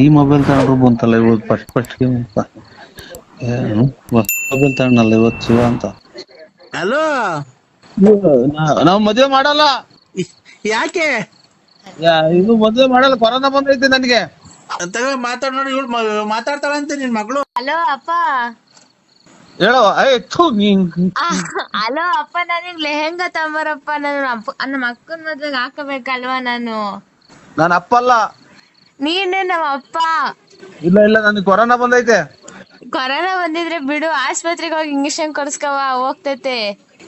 ಈ ಮೊಬೈಲ್ ತಗೊಂಡ್ರು ಬಂತಲ್ಲ ಇವತ್ತು ಫಸ್ಟ್ ಏನು ಮೊಬೈಲ್ ತಗೊಂಡಲ್ಲ ಇವತ್ತು ಶಿವ ಅಂತ. ಹಲೋ, ನಾವು ಮದ್ವೆ ಮಾಡಲ್ಲ. ಯಾಕೆ ಇದು ಮದ್ವೆ ಮಾಡಲ್ಲ, ಕೊರೋನಾ ಬಂದೈತೆ ನನಗೆ. ತಗೋ ಮಾತಾಡ್ ನೋಡಿ, ಇವಳು ಮಾತಾಡ್ತಾಳಂತೆ ನಿನ್ ಮಗಳು. ಹಲೋ ಅಪ್ಪ. ಹೇಳೋ ನೀನ್. ಹಲೋ ಅಪ್ಪ, ನನಗ್ ಲೆಹೆಂಗಾ ತಗೊಂಬರಪ್ಪ. ನಮ್ಮ ಅಕ್ಕನ ಮದ್ವೆಗೆ ಹಾಕಬೇಕಲ್ವಾ ನಾನು. ನಾನು ಅಪ್ಪಲ್ಲ. ನೀನೇ ನಮ್ಮ ಅಪ್ಪ. ಇಲ್ಲ ನನಗೆ ಕೊರೋನಾ ಬಂದೈತೆ. ಕೊರೋನಾ ಬಂದಿದ್ರೆ ಬಿಡು, ಆಸ್ಪತ್ರೆಗೆ ಹೋಗಿ ಇಂಜೆಕ್ಷನ್ ಕೊಡ್ಸ್ಕವ, ಹೋಗ್ತೈತೆ.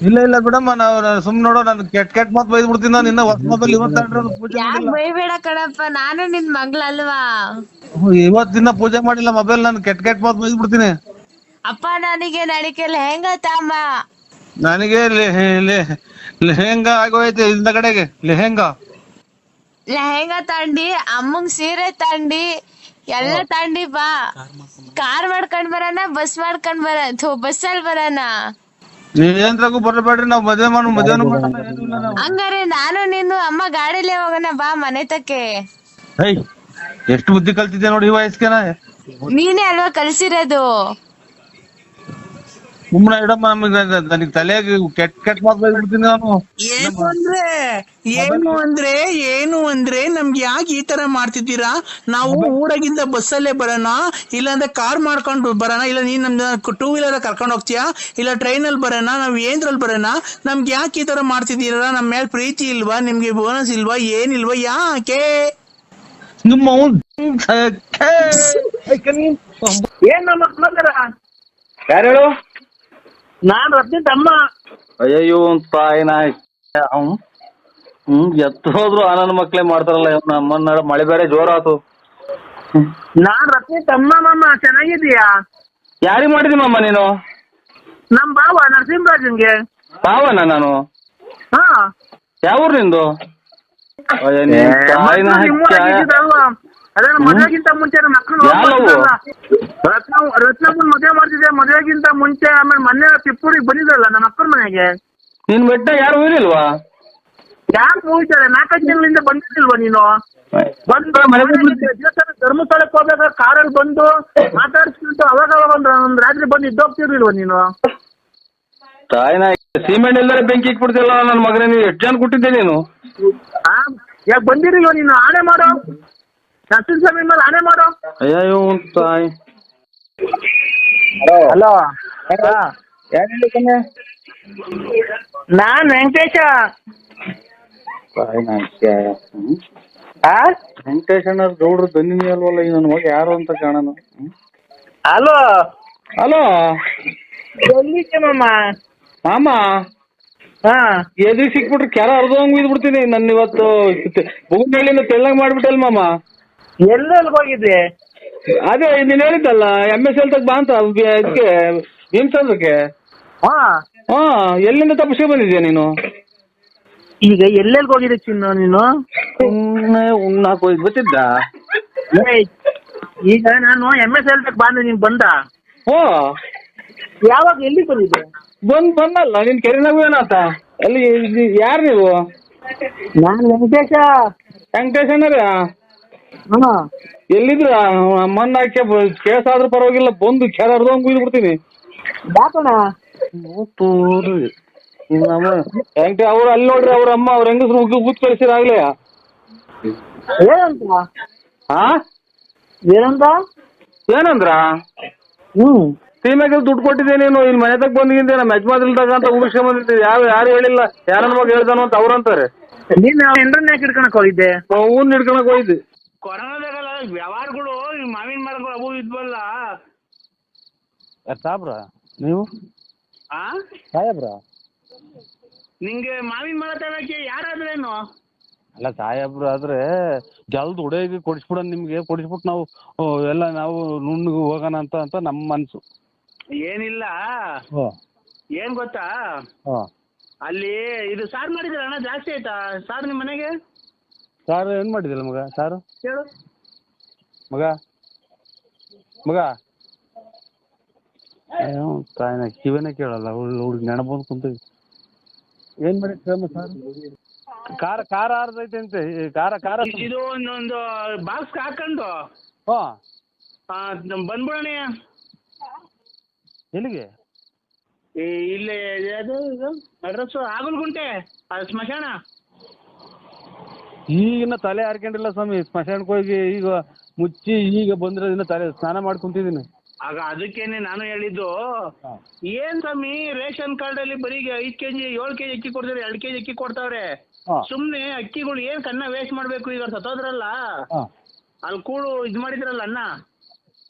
ಇಲ್ಲ ಬಿಡಮ್ಮ, ನಾವು ಸುಮ್ನೆ ನೋಡೋ, ನಾನು ಕೆಟ್ಟ ಮಾತು ಬೈದ್ ಬಿಡ್ತೀನಿ. ನಾನು ಇನ್ನ ಹೊಸ ಮೊಬೈಲ್ ಯಾಕೆ ಬೈಬೇಡ ಕಣಪ್ಪ, ನಾನು ನಿನ್ ಮಗ್ಳಲ್ವಾ. ಇವತ್ತಿನ ಪೂಜೆ ಮಾಡಿಲ್ಲ ಮೊಬೈಲ್. ನಾನು ಕೆಟ್ಟ ಮಾತು ಬೈದ್ ಬಿಡ್ತೀನಿ. ಅಪ್ಪ ನನಗೆ ನಡಿಕೆ ಲೆಹೆಂಗಾ ತಾಂಬ. ನನಗೆ ಲೆಹೆಂಗಾ ಆಗೋಯ್ತು ಇಂದ ಕಡೆಗೆ. ಲೆಹೆಂಗಾ ತಂಡಿ, ಅಮ್ಮಂಗ್ ಸೀರೆ ತಂಡಿ, ಎಲ್ಲ ತಂಡಿ ಬಾ. ಕಾರ್ ಮಾಡ್ಕೊಂಡ್ ಬರೋಣ, ಬಸ್ ಮಾಡ್ಕೊಂಡ್ ಬಸ್ಸಲ್ಲಿ ಬರೋಣ. ನೀವೇನ್ರಾಗೂ ಬರಬೇಡ್ರಿ, ನಾವ್ ಮದ್ವೆನು ಮಾಡಲ್ಲ. ಹಂಗಾರೆ ನಾನು ನೀನು ಅಮ್ಮ ಗಾಡಿಲೇ ಹೋಗೋಣ, ಬಾ ಮನೆ ತಕ್ಕೆ. ಎಷ್ಟು ಬುದ್ಧಿ ಕಲ್ತಿದ್ದೆ ನೋಡಿ ಈ ವಯಸ್ಸಿಗೆ. ನೀನೇ ಅಲ್ವಾ ಕಲ್ಸಿರೋದು. ಸುಮ್ನೆ ಇಡಮ್ಮ, ನನಗೆ ತಲೆಗೆ ಕೆಟ್ಟ ಮಾತು ಬೈದ್ಬಿಡ್ತೀನಿ ನಾನು. ಏನು ಅಂದ್ರೆ ನಮ್ಗೆ ಯಾಕೆ ಈ ತರ ಮಾಡ್ತಿದ್ದೀರಾ? ನಾವು ಊರಾಗಿಂದ ಬಸ್ಸಲ್ಲೇ ಬರೋಣ, ಇಲ್ಲಾಂದ್ರೆ ಕಾರ್ ಮಾಡ್ಕೊಂಡು ಬರೋಣ, ಇಲ್ಲ ನೀನ್ ನಮ್ನ 2 ವೀಲರ್ ಕರ್ಕೊಂಡು ಹೋಗ್ತೀಯಾ, ಇಲ್ಲ ಟ್ರೈನಲ್ಲಿ ಬರೋಣ, ನಾವ್ ಏನ್ರಲ್ಲಿ ಬರೋಣ? ನಮ್ಗೆ ಯಾಕೆ ಈ ತರ ಮಾಡ್ತಿದ್ದೀರಾ? ನಮ್ಮ ಮೇಲೆ ಪ್ರೀತಿ ಇಲ್ವಾ? ನಿಮ್ಗೆ ಬೋನಸ್ ಇಲ್ವಾ? ಏನಿಲ್ವಾ? ಯಾಕೆ ನಿಮ್ಮ ಏನ್ ನಮ್ಮ ಮಕ್ಕಳ ಯಾರು ಹೇಳು? ನಾನ್ ರತ್ನಿ ತಮ್ಮ. ಅಯ್ಯೋ ತಾಯಿನ ಎತ್ತು ಹೋದ್ರು ಆನಂದ್ ಮಕ್ಳೇ ಮಾಡ್ತಾರಲ್ಲ. ನಮ್ಮನ್ನ ಮಳೆ ಬೇರೆ ಜೋರಾತು. ನಾನ್ ರತ್ನಿ ತಮ್ಮ. ಮಾಮ ಚೆನ್ನಾಗಿದೀಯಾ? ಯಾರಿಗ್ ಮಾಡಿದೀಮಮ್ಮ ನೀನು? ನಮ್ ಬಾವ ನರಸಿಂಹರಾಜನ್ಗೆ. ಬಾವನ ನಾನು? ಹಾ, ಯಾವೂರ್ ನಿಂದು? ಅದೇ ಮದ್ವೆಗಿಂತ ಮುಂಚೆ ನಮ್ಮ ಮಕ್ಕಳು ರತ್ನಮ್ಮನ್ ಮದ್ವೆ ಮಾಡ್ತಿದ್ದೆ. ಮದ್ವೆಗಿಂತ ಮುಂಚೆ ಆಮೇಲೆ ಮೊನ್ನೆ ತಿಪ್ಪೂರಿಗೆ ಬಂದಿದ್ದಲ್ಲ ನಮ್ಮ ಅಕ್ಕನ ಮನೆಗೆ. ನಿನ್ ಬೆಟ್ಟ ಯಾರು ಹೋಗಿಲ್ವಾ? ಯಾರು ಹೋಗ್ತಾರೆ? 4-5 ತಿಂಗಳಿಂದ ಬಂದಿದ್ದಿಲ್ವಾ ನೀನು? ಧರ್ಮಸ್ಥಳಕ್ಕೆ ಹೋದಾಗ ಕಾರಲ್ಲಿ ಬಂದು ಮಾತಾಡ್ಸ್ಕೊಂಡು ಅವಾಗ ಒಂದ್ ರಾತ್ರಿ ಬಂದು ಇದ್ದೋಗ್ತಿರ್ಲಿಲ್ವಾ ನೀನು? ತಾಯಿನ ಸಿಮೆಂಟ್ ಇಲ್ದರೆ ಬೆಂಕಿ ಇಕ್ಬಿಡ್ತಿಲ್ಲ ನನ್ನ ಮಗನೇ. ನೀನು ಎಷ್ಟು ಜನ ಕೊಟ್ಟಿದ್ದೆ ನೀನು? ಯಾಕೆ ಬಂದಿರಲಿಲ್ವ ನೀನು? ಆಣೆ ಮಾಡೋ, ನರಸಿಂಹಸ್ವಾಮಿ ಮೇಲೆ ಆಣೆ ಮಾಡೋ. ಅಯ್ಯೋ ತಾಯಿ. ಹಲೋ, ಯಾರು? ನಾನ್ ವೆಂಕಟೇಶ. ವೆಂಕಟೇಶ್ ಅಣ್ಣ ಗೌಡ್ರು ದನ್ನಿ ಅಲ್ವಲ್ಲ ಈ ನನ್ನ ಮಗ ಯಾರು ಅಂತ ಕಾಣೋಣ. ಹಲೋ ಹಲೋ, ಎಲ್ಲಿದ್ದೆ ಮಾಮ? ಮಾಮ ಹಾ, ಎದುರು ಸಿಕ್ಬಿಟ್ರೆ ಕೆರ ಅರ್ಧಂಗ್ ಬಿಡ್ತೀನಿ. ನನ್ನ ಇವತ್ತು ಬುಗುನಹಳ್ಳಿನ ತೆಳ್ಳಂಗ್ ಮಾಡ್ಬಿಟ್ಟಲ್ ಮಾಮ. ಎಲ್ಲೆಲ್ಗೆ ಹೋಗಿದ್ದೆ? ಅದೇ ನೀನ್ ಹೇಳಿದ್ದಲ್ಲ MSL ತಗ ಬಾ ಅಂತ, ಇದಕ್ಕೆ ಭೀಮಸಂದ್ರಕ್ಕೆ. ಹಾ, ಎಲ್ಲಿಂದ ತಪ್ಪಿಸ್ಕೊ ಬಂದಿದ್ಯಾ ನೀನು? ಈಗ ಎಲ್ಲೆಲ್ಗೆ ಹೋಗಿದ್ದೆ ಚಿನ್ನು ನೀನು? ಉಣ್ಣಾಕ್ ಹೋಗಿ ಗೊತ್ತಿದ್ದ? ಈಗ ನಾನು MSL ತಗ ಬಂದೆ, ನೀನ್ ಬಂದ? ಓ, ಯಾವಾಗ ಎಲ್ಲಿ ಬಂದಿದ್ದೆ? ಬಂದಲ್ಲ ನಿನ್ ಕೆರೆನಾಗು ಏನಾತ? ಅಲ್ಲಿ ಯಾರು ನೀವು? ನಾನು ವೆಂಕಟೇಶ. ವೆಂಕಟೇಶ್ ಅಣ್ಣರ ಹಾ, ಎಲ್ಲಿದ್ರ? ಮಣ್ಣು ಹಾಕಿ ಕೇಸ್ ಆದ್ರೂ ಪರವಾಗಿಲ್ಲ, ಬಂದು ಕೆರ ಅರ್ಧಂಗ್ ಕುಯ್ದು ಬಿಡ್ತೀನಿ. ಯಾಕಣ? ಅವ್ರು ಅಲ್ಲಿ ನೋಡ್ರಿ, ಅವ್ರ ಅಮ್ಮ ಅವ್ರ ಹೆಂಗಸ್ರು ಊತ್ ಕಳಿಸಿರಾಗ್ಲೇ. ಏನಂತ? ಏನಂತ? ಏನಂದ್ರ? ಸೀಮೆಗೆ ದುಡ್ಡು ಕೊಟ್ಟಿದ್ದೆ ನೀನು, ಇಲ್ಲಿ ಮನೆ ತಗ ಬಂದಿದ್ದೆ, ನಮ್ಮ ಯಜಮಾನ್ರಿಲ್ದಾಗ ಅಂತ ಉಳಿಸ್ಕೊಂಡ್ ಬಂದಿದ್ದೆ. ಯಾರು ಹೇಳಿಲ್ಲ, ಯಾರನ್ನ ಮಗ ಹೇಳ್ದಾನು ಅಂತ ಅವ್ರಂತಾರೆ. ನೀನ್ ಎಂಡ್ರನ್ನ ಯಾಕೆ ಹಿಡ್ಕೊಳಕ್ ಹೋಗಿದ್ದೆ? ಹೂನ್ ಹಿಡ್ಕೊಳಕ್ ಹೋಗಿದ್ದೆ. ಕೊರೋನಾದಾಗಲ್ಲ ವ್ಯವಹಾರಗಳು, ಮಾವಿನ ಮರಗಳು ಅವು ಇದ್ವಲ್ಲ. ಸಾಬ್ರ ನೀವು? ಸಾಹೇಬ್ರ, ನಿಂಗೆ ಮಾವಿನ ಮರ ತಗೊಳಕ್ಕೆ ಯಾರಾದ್ರೇನು? ಅಲ್ಲ ಸಾಹೇಬ್ರು ಆದ್ರೆ ಜಲ್ದ್ ಉಡೇಗಿ ಕೊಡಿಸ್ಬಿಡೋಣ, ನಿಮ್ಗೆ ಕೊಡಿಸ್ಬಿಟ್ಟು ನಾವು ಎಲ್ಲ ನಾವು ನುಣ್ಣಗೆ ಹೋಗೋಣ ಅಂತ ನಮ್ಮ ಮನ್ಸು. ಏನಿಲ್ಲ, ಏನ್ ಗೊತ್ತಾ, ಅಲ್ಲಿ ಇದು ಸಾರು ಮಾಡಿದ್ರ ಅಣ್ಣ, ಜಾಸ್ತಿ ಆಯ್ತಾ ಸಾರು ನಿಮ್ಮ ಮನೆಗೆ? ಸಾರು ಏನ್ ಮಾಡಿದಿಲ್ಲ ಮಗ? ಸಾರು ಹೇಳು ಮಗ. ತಾಯಿನ ಕಿವಿನೇ ಕೇಳಲ್ಲ, ಹುಡುಗಿ ನೆನ ಬಂದು ಕುಂತೀವಿ. ಏನ್ ಮಾಡಿದ್ರಮ್ಮ ಸಾರು? ಖಾರ ಆರ್ದೈತೆ ಅಂತೆ. ಖಾರ ಇದು ಒಂದೊಂದು ಬಾಕ್ಸ್ ಹಾಕೊಂಡು ಬಂದ್ಬಿಡೋಣ. ಎಲ್ಲಿಗೆ? ಇಲ್ಲಿ ಅದು ಅಡ್ರೆಸ್ ಆಗಲ್ಗುಂಟೆ, ಅದು ಸ್ಮಶಾನ. ಈಗಿನ ತಲೆ ಹಾರ್ಕೊಂಡಿಲ್ಲ ಸ್ವಾಮಿ, ಸ್ಮಶಾನಕ್ಕೆ ಹೋಗಿ ಈಗ ಮುಚ್ಚಿ ಈಗ ಬಂದ್ರೆ ಇನ್ನ ತಲೆ ಸ್ನಾನ ಮಾಡ್ಕೊಂತಿದ್ದೀನಿ. ಆಗ ಅದಕ್ಕೇನೆ ನಾನು ಹೇಳಿದ್ದು, ಏನ್ ಸ್ವಾಮಿ ರೇಷನ್ ಕಾರ್ಡ್ ಅಲ್ಲಿ ಬರೀ 5 kg 7 kg ಅಕ್ಕಿ ಕೊಡ್ತಾರೆ, 2 kg ಅಕ್ಕಿ ಕೊಡ್ತಾವ್ರೆ. ಸುಮ್ನೆ ಅಕ್ಕಿಗಳು ಏನ್ ಕನ್ನ ವೇಸ್ಟ್ ಮಾಡ್ಬೇಕು? ಈಗ ಸತ್ತೋದ್ರಲ್ಲ ಅಲ್ಲಿ ಕೂಡು ಇದ್ ಮಾಡಿದ್ರಲ್ಲ ಅನ್ನ,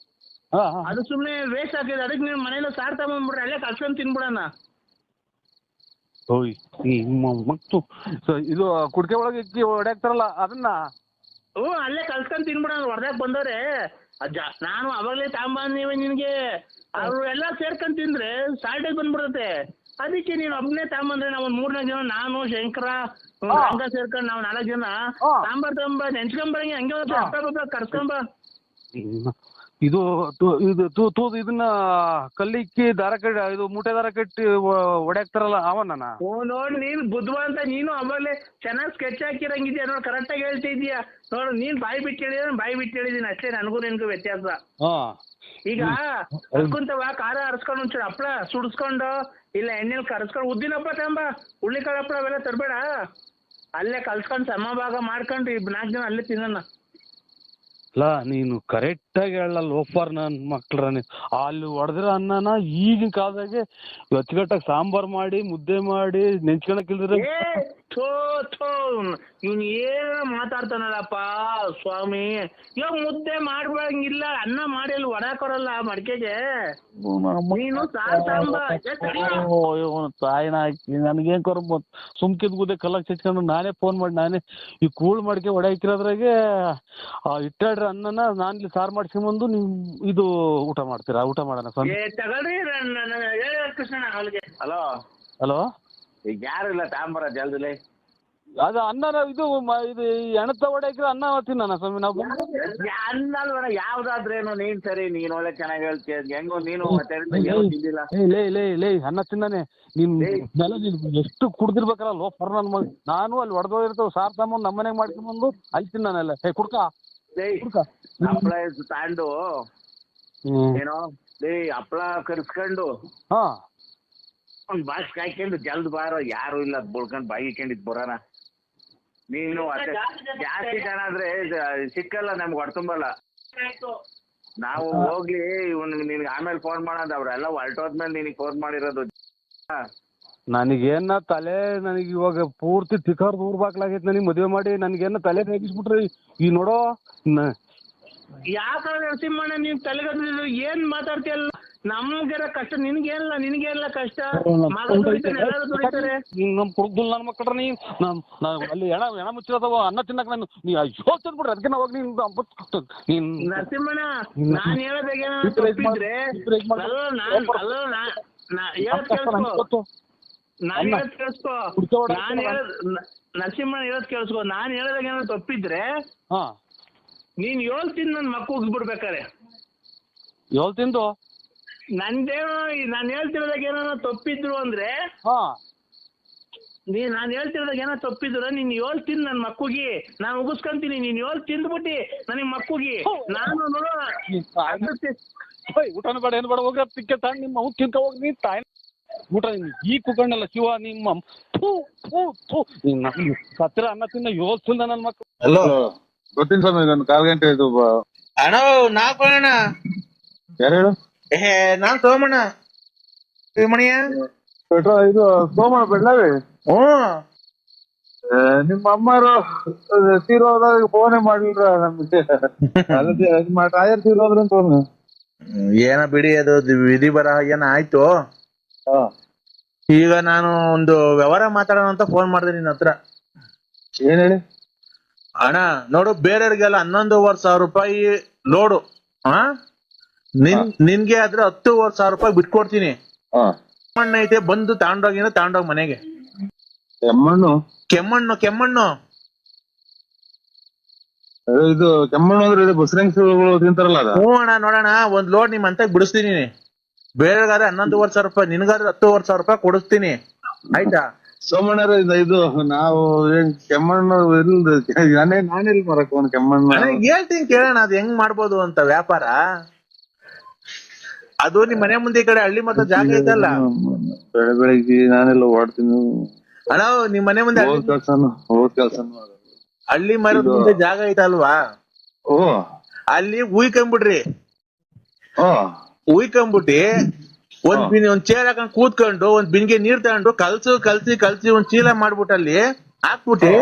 ಅದು ಸುಮ್ನೆ ವೇಸ್ಟ್ ಆಗಿದೆ. ಅದಕ್ಕೆ ನೀವು ಮನೇಲಿ ಸಾರ್ ತಗೊಂಡ್ಬಿಡ್ರಿ, ಅಲ್ಲೇ ಕಲ್ಸ್ಕೊಂಡ್ ತಿನ್ಬಿಡಣ. ಮತ್ತು ಇದು ಕುಡ್ಕೆ ಒಳಗೆ ಅಕ್ಕಿ ಹೊಡ್ಯಾಕ್ತಾರಲ್ಲ ಅದನ್ನ ಅಲ್ಲೇ ಕಲ್ಸ್ಕೊಂಡ್ ತಿನ್ಬಿಡಣ. ಹೊರದಾಗ ಬಂದವ್ರೆ ನಾನು ಅವಾಗಲೇ ತಗೊಂಬಂದಿವೆ ನಿನ್ಗೆ, ಅವ್ರು ಎಲ್ಲ ಸೇರ್ಕೊಂಡ್ ತಿಂದ್ರೆ ಸಾಲ್ಟೇಜ್ ಬಂದ್ಬಿಡತ್ತೆ. ಅದಕ್ಕೆ ನೀನು ಒಬ್ಬನೇ ತಗೊಂಬಂದ್ರೆ ನಾವು 3-4 ಜನ, ನಾನು ಶಂಕರ ಹಂಗ ಸೇರ್ಕೊಂಡು ನಾವು 4 ಜನ ತಗೊಂಬ ನೆನ್ಸ್ಕೊಂಬರಂಗೆ ಹಂಗೆ ಕರ್ಸ್ಕೊಂಬ. ಇದು ಇದನ್ನ ಕಲ್ಲಿಕ್ಕಿ ದಾರ ಕಟ್ಟಿ ಇದು ಮೂಟೆ ದಾರ ಕಟ್ಟಿ ಹೊಡ್ಯಾಕ್ತಾರಲ್ಲ ಅವನ? ನೋಡ್ ನೀನ್ ಬುದ್ಧಿವಂತ, ನೀನು ಅವಾಗಲೇ ಚೆನ್ನಾಗಿ ಸ್ಕೆಚ್ ಹಾಕಿರಂಗಿದ್ಯಾ ನೋಡ್, ಕರೆಕ್ಟ್ ಆಗಿ ಹೇಳ್ತಿದ್ಯಾ ನೋಡು. ನೀನ್ ಬಾಯಿ ಬಿಟ್ಟು ಹೇಳಿದ್ರೆ ಬಾಯಿ ಬಿಟ್ಟು ಹೇಳಿದೀನಿ ಅಷ್ಟೇ, ನನಗೂ ನಿನ್ಗೂ ವ್ಯತ್ಯಾಸ. ಈಗ ಕುಂತವ ಖಾರ ಹರಿಸ್ಕೊಂಡು ಒಂಚೂರು ಹಪ್ಪಳ ಸುಡಿಸ್ಕೊಂಡು ಇಲ್ಲ ಎಣ್ಣೆಲಿ ಕರ್ಸ್ಕೊಂಡು ಉದ್ದಿನ ಹಬ್ಬ ತಗೊಂಬ, ಹುಳ್ಳಿಕಾಳು ಹಪ್ಪಳ ಅವೆಲ್ಲ ತರಬೇಡ. ಅಲ್ಲೇ ಕಲ್ಸ್ಕೊಂಡು ಸಮಭಾಗ ಮಾಡ್ಕೊಂಡು 4 ಜನ ಅಲ್ಲೇ ತಿನ್ನೋಣ. ಅಲ್ಲ ನೀನು ಕರೆಕ್ಟಾಗಿ ಹೇಳಲ್ಲ ಲೋಫರ್ ನನ್ನ ಮಕ್ಳ್ರ. ಅಲ್ಲಿ ಹೊಡೆದಿರೋ ಅನ್ನನ ಈಗಿನ ಕಾಲದಾಗೆ ಅಚ್ಚುಕಟ್ಟಾಗಿ ಸಾಂಬಾರ್ ಮಾಡಿ ಮುದ್ದೆ ಮಾಡಿ ನೆಂಚ್ಕೊಳಕ್ಕಿಲ್ದ್ರೆ ಇವ್ನು ಏನ ಮಾತಾಡ್ತಾನಲ್ಲಪ್ಪ ಸ್ವಾಮಿ. ಇವಾಗ ಮುದ್ದೆ ಮಾಡ್ಬಂಗಿಲ್ಲ, ಅನ್ನ ಮಾಡಿ ಅಲ್ಲಿ ಹೊಡಾಕೋರಲ್ಲ ಮಡಿಕೆಗೆ. ನೀನು ತಾಯಿನ ಹಾಕಿ ನನಗೇನ್ ಕೊರ ಸುಮ್ಕಿದ್ ಗುದ್ದೆ ಕಲ್ಲಕ್ ಚಚ್ಕೊಂಡು ನಾನೇ ಫೋನ್ ಮಾಡಿ ನಾನೇ ಈ ಕೂಳ್ ಮಡಿಕೆ ಹೊಡ್ಯಾಕಿರೋದ್ರಾಗೆ ಇಟ್ಟಾಡ್ರಿ ಅನ್ನನ ನಾನ್ ಇಲ್ಲಿ ಸಾರು ಮಾಡ್ಸ್ಕೊಂಬಂದು ನೀವು ಇದು ಊಟ ಮಾಡ್ತೀರಾ? ಊಟ ಮಾಡೋಣ ಸ್ವಾಮಿ. ತಗೊಳ್ರಿ ಕೃಷ್ಣ. ಹಲೋ ಹಲೋ, ಈಗ ಯಾರು ಇಲ್ಲ ತಾಂಬರ ಜಲ್ದಿಲೆ. ಅದು ಅನ್ನ ಇದು ಇದು ಎಣತ ಹೊಡ್ಯಾಕಿರೋ ಅನ್ನ ತಿನ್ನೋಣ ಸ್ವಾಮಿ ನಾವು. ಅನ್ನಲ್ವನ ಯಾವ್ದಾದ್ರೇನು ನೀನ್ ಸರಿ, ನೀನ್ ಒಳ್ಳೆ ಚೆನ್ನಾಗಿ ಹೇಳ್ತೀಯ. ಹೆಂಗೋ ನೀನು ಲೇ ಅನ್ನ ತಿನ್ನಾನೆ ನೀನ್ ಮೇಲೆ ನೀನ್ ಎಷ್ಟು ಕುಡ್ದಿರ್ಬೇಕಲ್ಲ ಲೋಫರ್ ನನ್ ಮಗ. ನಾನು ಅಲ್ಲಿ ಹೊಡೆದೋಗಿರ್ತಾವ ಸಾರ್ ತಗೊಂಡ್ ನಮ್ಮನೆಗೆ ಮಾಡ್ಕೊಂಬಂದು ಅಲ್ಲಿ ತಿನ್ನಾನೆಲ್ಲ. ಕುಡ್ಕ ಹಪ್ಪಳ ತಾಂಡು ಏನೋ ಹಪ್ಪಳ ಕರ್ಸ್ಕೊಂಡು ಒಂದ್ ಬಾಕ್ಸ್ ಕಾಯ್ಕೊಂಡು ಜಲ್ದ್ ಬಾರೋ, ಯಾರು ಇಲ್ಲ ಬುಳ್ಕೊಂಡ್ ಬಾಯಿ ಇಕ್ಕೊಂಡಿದ್ ಬರೋಣ. ನೀನು ಜಾಸ್ತಿ ಜನ ಆದ್ರೆ ಸಿಕ್ಕಲ್ಲ ನಮ್ಗೆ ಹೊಡ್ತುಂಬಲ್ಲ. ನಾವು ಹೋಗ್ಲಿ ನಿನ್ಗೆ ಆಮೇಲೆ ಫೋನ್ ಮಾಡೋದು, ಅವ್ರೆಲ್ಲ ಹೊರಟೋದ್ಮೇಲೆ ನಿನಗೆ ಫೋನ್ ಮಾಡಿರೋದು. ನನಗೇನ ತಲೆ ನನಗೆ ಇವಾಗ ಪೂರ್ತಿ ತಿಕ್ಕರ್ ದೂರ್ ಬಾಕ್ಲಾಗೈತೆ. ನನಗೆ ಮದುವೆ ಮಾಡಿ ನನಗೇನ ತಲೆ ರೇಗಿಸ್ಬಿಟ್ರಿ ಈ ನೋಡೋ. ಯಾಕ ನರಸಿಂಹಣ್ಣ ನೀನ್ ತಲೆಗದ್ದು ಏನ್ ಮಾತಾಡ್ತೀಯಲ್ಲ? ನಮ್ಗೆಲ್ಲ ಕಷ್ಟ, ನಿನ್ಗೇನಿಲ್ಲ ಕಷ್ಟ. ನಮ್ ಕುಡ್ದು ನನ್ನ ಮಕ್ಕಳ್ರ ನೀ ಅಲ್ಲಿ ಎಣ ಮುಚ್ಚಿರೋದವ ಅನ್ನ ತಿನ್ನಕ್ ನಾನು ನೀ ಅಯ್ಯೋ ತಂದ್ಬಿಡ್ರಿ. ಅದಕ್ಕೆ ನಾವು ನೀನ್ ನರಸಿಂಹಣ್ಣ ನಾನ್ ಹೇಳೋದಾಗೇನ ತಪ್ಪಿದ್ರೆ ನರಸಿಂಹಣ್ಣ ಹೇಳೋದ್ ಕೇಳಿಸ್ಕೊ. ನಾನ್ ಹೇಳೋದಾಗೇನ ತಪ್ಪಿದ್ರೆ ನೀನ್ 7 ತಿಂದು ನನ್ ಮಕ್ಕ ಉಗ್ಬಿಡ್ಬೇಕಾರೆ 7 ತಿಂದು ನಂದೇನೋ ನಾನು ಹೇಳ್ತಿರೋದಾಗ ಏನೋ ತಪ್ಪಿದ್ರು ಅಂದ್ರೆ ನಾನು ಹೇಳ್ತಿರೋದಾಗ ಏನೋ ತಪ್ಪಿದ್ರು ನೀನ್ 7 ತಿಂದು ನನ್ನ ಮಕ್ಕಳಿಗೆ ನಾನು ಉಗಿಸ್ಕೊಂತೀನಿ. ನೀನ್ 7 ತಿಂದ್ಬಿಟ್ಟಿ ನನಗೆ ಮಕ್ಕಳಿಗೆ ನಾನು ನೋಡೋ ಊಟನ ಬೇಡ ಏನು ಬೇಡ ಹೋಗಿ ತಿಕ್ಕೆ ತಾಂಡ್ ನಿಮ್ಮ ಅವ್ನು ತಿನ್ಕ ಹೋಗಿ ನೀ ತಾಯಿ ಊಟ ಈ ಕುಕ್ಕಣ್ಣಲ್ಲ ಶಿವ ನಿಮ್ಮ ಸತ್ತಿರ ಅನ್ನ ತಿನ್ನ 7 ತಿಂದ ನನ್ನ ಮಕ್ಕಳು. ಹಲೋ ಗೊತ್ತಿನ ಸ್ವಾಮಿ, ನಾನು 4 ಗಂಟೆ ಇದು ಅಣ್ಣ ನಾ ಕೊಡೋಣ. ಯಾರು ಹೇಳು? ನಾನ್ ಸೋಮಣ್ಣ ಮಣಿಯ ಇದು ಸೋಮಣ್ಣ ಬೆಳ್ಳಾವಿ. ನಿಮ್ಮ ಅಮ್ಮರು ತೀರೋದಾಗ ಫೋನೇ ಮಾಡ್ಲಿಲ್ಲ ನಮ್ಗೆ. ಟೈರ್ ತೀರೋದ್ರ ಅಂತ ಏನ ಬಿಡಿ, ಅದು ವಿಧಿ ಬರಹ ಏನ ಆಯ್ತು. ಈಗ ನಾನು ಒಂದು ವ್ಯವಹಾರ ಮಾತಾಡೋಣ ಅಂತ ಫೋನ್ ಮಾಡಿದೆ ನಿನ್ನ ಹತ್ರ. ಏನ್ ಹೇಳಿ? ಅಣ್ಣ ನೋಡು, ಬೇರೆಯವ್ರಿಗೆಲ್ಲ 11,500 ರೂಪಾಯಿ ಲೋಡು. ನಿನ್ಗೆ ಆದ್ರೆ 10,500 ರೂಪಾಯಿ ಬಿಟ್ಕೊಡ್ತೀನಿ. ಕೆಮ್ಮಣ್ಣು ಐತೆ, ಬಂದು ತಗೊಂಡೋಗ್ ಮನೆಗೆ. ಕೆಮ್ಮಣ್ಣು ಇದು ಕೆಮ್ಮಣ್ಣು ಅಂದ್ರೆ ಇದು ಬಸರಂಗಿಗಳು ತಿಂತಾರಲ್ಲ ಅದ? ಹ್ಞೂ ಅಣ್ಣ, ನೋಡೋಣ ಒಂದ್ ಲೋಡ್ ನಿಮ್ ಅಂತ ಬಿಡಿಸ್ತೀನಿ. ಬೇರೆಗಾದ್ರೆ 11,500 ರೂಪಾಯಿ, ನಿನ್ಗಾದ್ರೆ 10,500 ರೂಪಾಯಿ ಕೊಡಿಸ್ತೀನಿ ಆಯ್ತಾ? ಸೋಮಣ್ಣರ ಇದು ನಾವು ಏನ್ ಕೆಮ್ಮಣ್ಣ ಇಲ್ದ ನಾನೆಲ್ ಮರಕ್ ಒಂದ್ ಕೆಮ್ಮಣ್ಣ ಹೇಳ್ತೀನಿ ಕೇಳೋಣ ಅದ್ ಹೆಂಗ್ ಮಾಡ್ಬೋದು ಅಂತ ವ್ಯಾಪಾರ. ಅದು ನಿಮ್ ಮನೆ ಮುಂದೆ ಈ ಕಡೆ ಹಳ್ಳಿ ಮತ್ತೆ ಜಾಗ ಐತಲ್ಲ, ಬೆಳಗ್ಗೆ ನಾನೆಲ್ಲ ಓಡ್ತೀನಿ ಅಣ್ಣ. ನಿಮ್ ಮನೆ ಮುಂದೆ ಹೋದ್ ಕೆಲ್ಸ ಹಳ್ಳಿ ಮರದ ಮುಂದೆ ಜಾಗ ಐತಲ್ವಾ, ಓ ಅಲ್ಲಿ ಉಯ್ಕೊಂಬಿಡ್ರಿ. ಓ ಉಯ್ಕೊಂಬಿಟ್ಟಿ ಒಂದ್ ಚೇರ್ ಹಾಕೊಂಡ್ ಕೂತ್ಕೊಂಡು ಒಂದ್ ಬಿನ್ಗೆ ನೀರ್ ತಗೊಂಡು ಕಲ್ಸಿ ಒಂದ್ ಚೀಲ ಮಾಡ್ಬಿಟ್ಟು ಅಲ್ಲಿ ಹಾಕ್ಬಿಟ್ಟಿ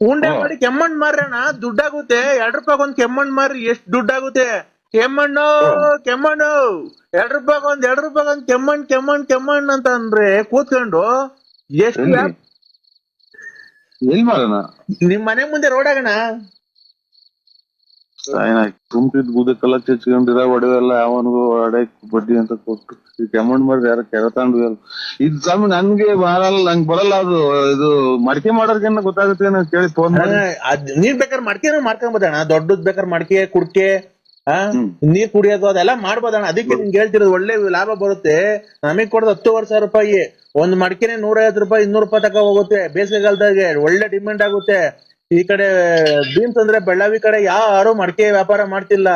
ಉಂಡೆ ಮಾಡಿ ಕೆಮ್ಮಣ್ಣ್ ಮಾರಣ, ದುಡ್ಡಾಗುತ್ತೆ. 2 ರೂಪಾಯಿ ಒಂದ್ ಕೆಮ್ಮಣ್ಣ್ ಮಾರಿ ಎಷ್ಟ್ ದುಡ್ಡಾಗುತ್ತೆ? ಕೆಮ್ಮಣ್ಣು 2 ರೂಪಾಯಿ ಒಂದ್ ಕೆಮ್ಮಣ್ಣ್ ಅಂತ ಅಂದ್ರೆ ಕೂತ್ಕೊಂಡು ಎಷ್ಟು ಎಲ್ ಮಾಡೋಣ? ನಿಮ್ ಮನೆ ಮುಂದೆ ರೋಡ್ ಆಗಣ. ತುಂಬಿದ್ ಬೂದಕ್ಕೆಲ್ಲ ಚಚ್ಕೊಂಡಿರ ಒಡವೆಲ್ಲ ಅವನಿಗೂ ಅಡಕ್ ಬಡ್ಡಿ ಅಂತ ಕೊಟ್ಟು ಈ ಕೆಮ್ಮಣ್ಣ್ ಮಾರಿ ಯಾರ ಕೆರತಾಂಡ್ ಇದು ಸ್ವಾಮಿ ನನ್ಗೆ ನಂಗೆ ಬರಲ್ಲ ಅದು. ಇದು ಮಡಿಕೆ ಮಾಡೋರ್ಗೇನ ಗೊತ್ತಾಗುತ್ತೆ ಕೇಳಿ ಫೋನ್ ಮಾಡಿ. ನೀರ್ ಬೇಕಾದ್ರೆ ಮಡಿಕೆನೂ ಮಾಡ್ಕೊಂಬೋದಣ್ಣ, ದೊಡ್ಡದ್ ಬೇಕಾದ್ರೆ ಮಡಿಕೆ ಕುಡ್ಕೆ ನೀರ್ ಕುಡಿಯೋದು ಅದೆಲ್ಲ ಮಾಡ್ಬೋದಣ್ಣ. ಅದಕ್ಕೆ ನಿಮ್ಗೆ ಹೇಳ್ತಿರೋದು ಒಳ್ಳೆ ಲಾಭ ಬರುತ್ತೆ. ನಮಗ್ ಕೊಡೋದು 10,000 ರೂಪಾಯಿ ಒಂದ್ ಮಡಿಕೆನೆ 150 ರೂಪಾಯಿ 200 ರೂಪಾಯಿ ತಕ ಹೋಗುತ್ತೆ. ಬೇಸಿಗೆಗಾಲದಾಗೆ ಒಳ್ಳೆ ಡಿಮ್ಯಾಂಡ್ ಆಗುತ್ತೆ. ಈ ಕಡೆ ಬೀನ್ಸ್ ಅಂದ್ರೆ ಬೆಳ್ಳಾವಿ ಕಡೆ ಯಾರು ಮಡಿಕೆ ವ್ಯಾಪಾರ ಮಾಡ್ತಿಲ್ಲ.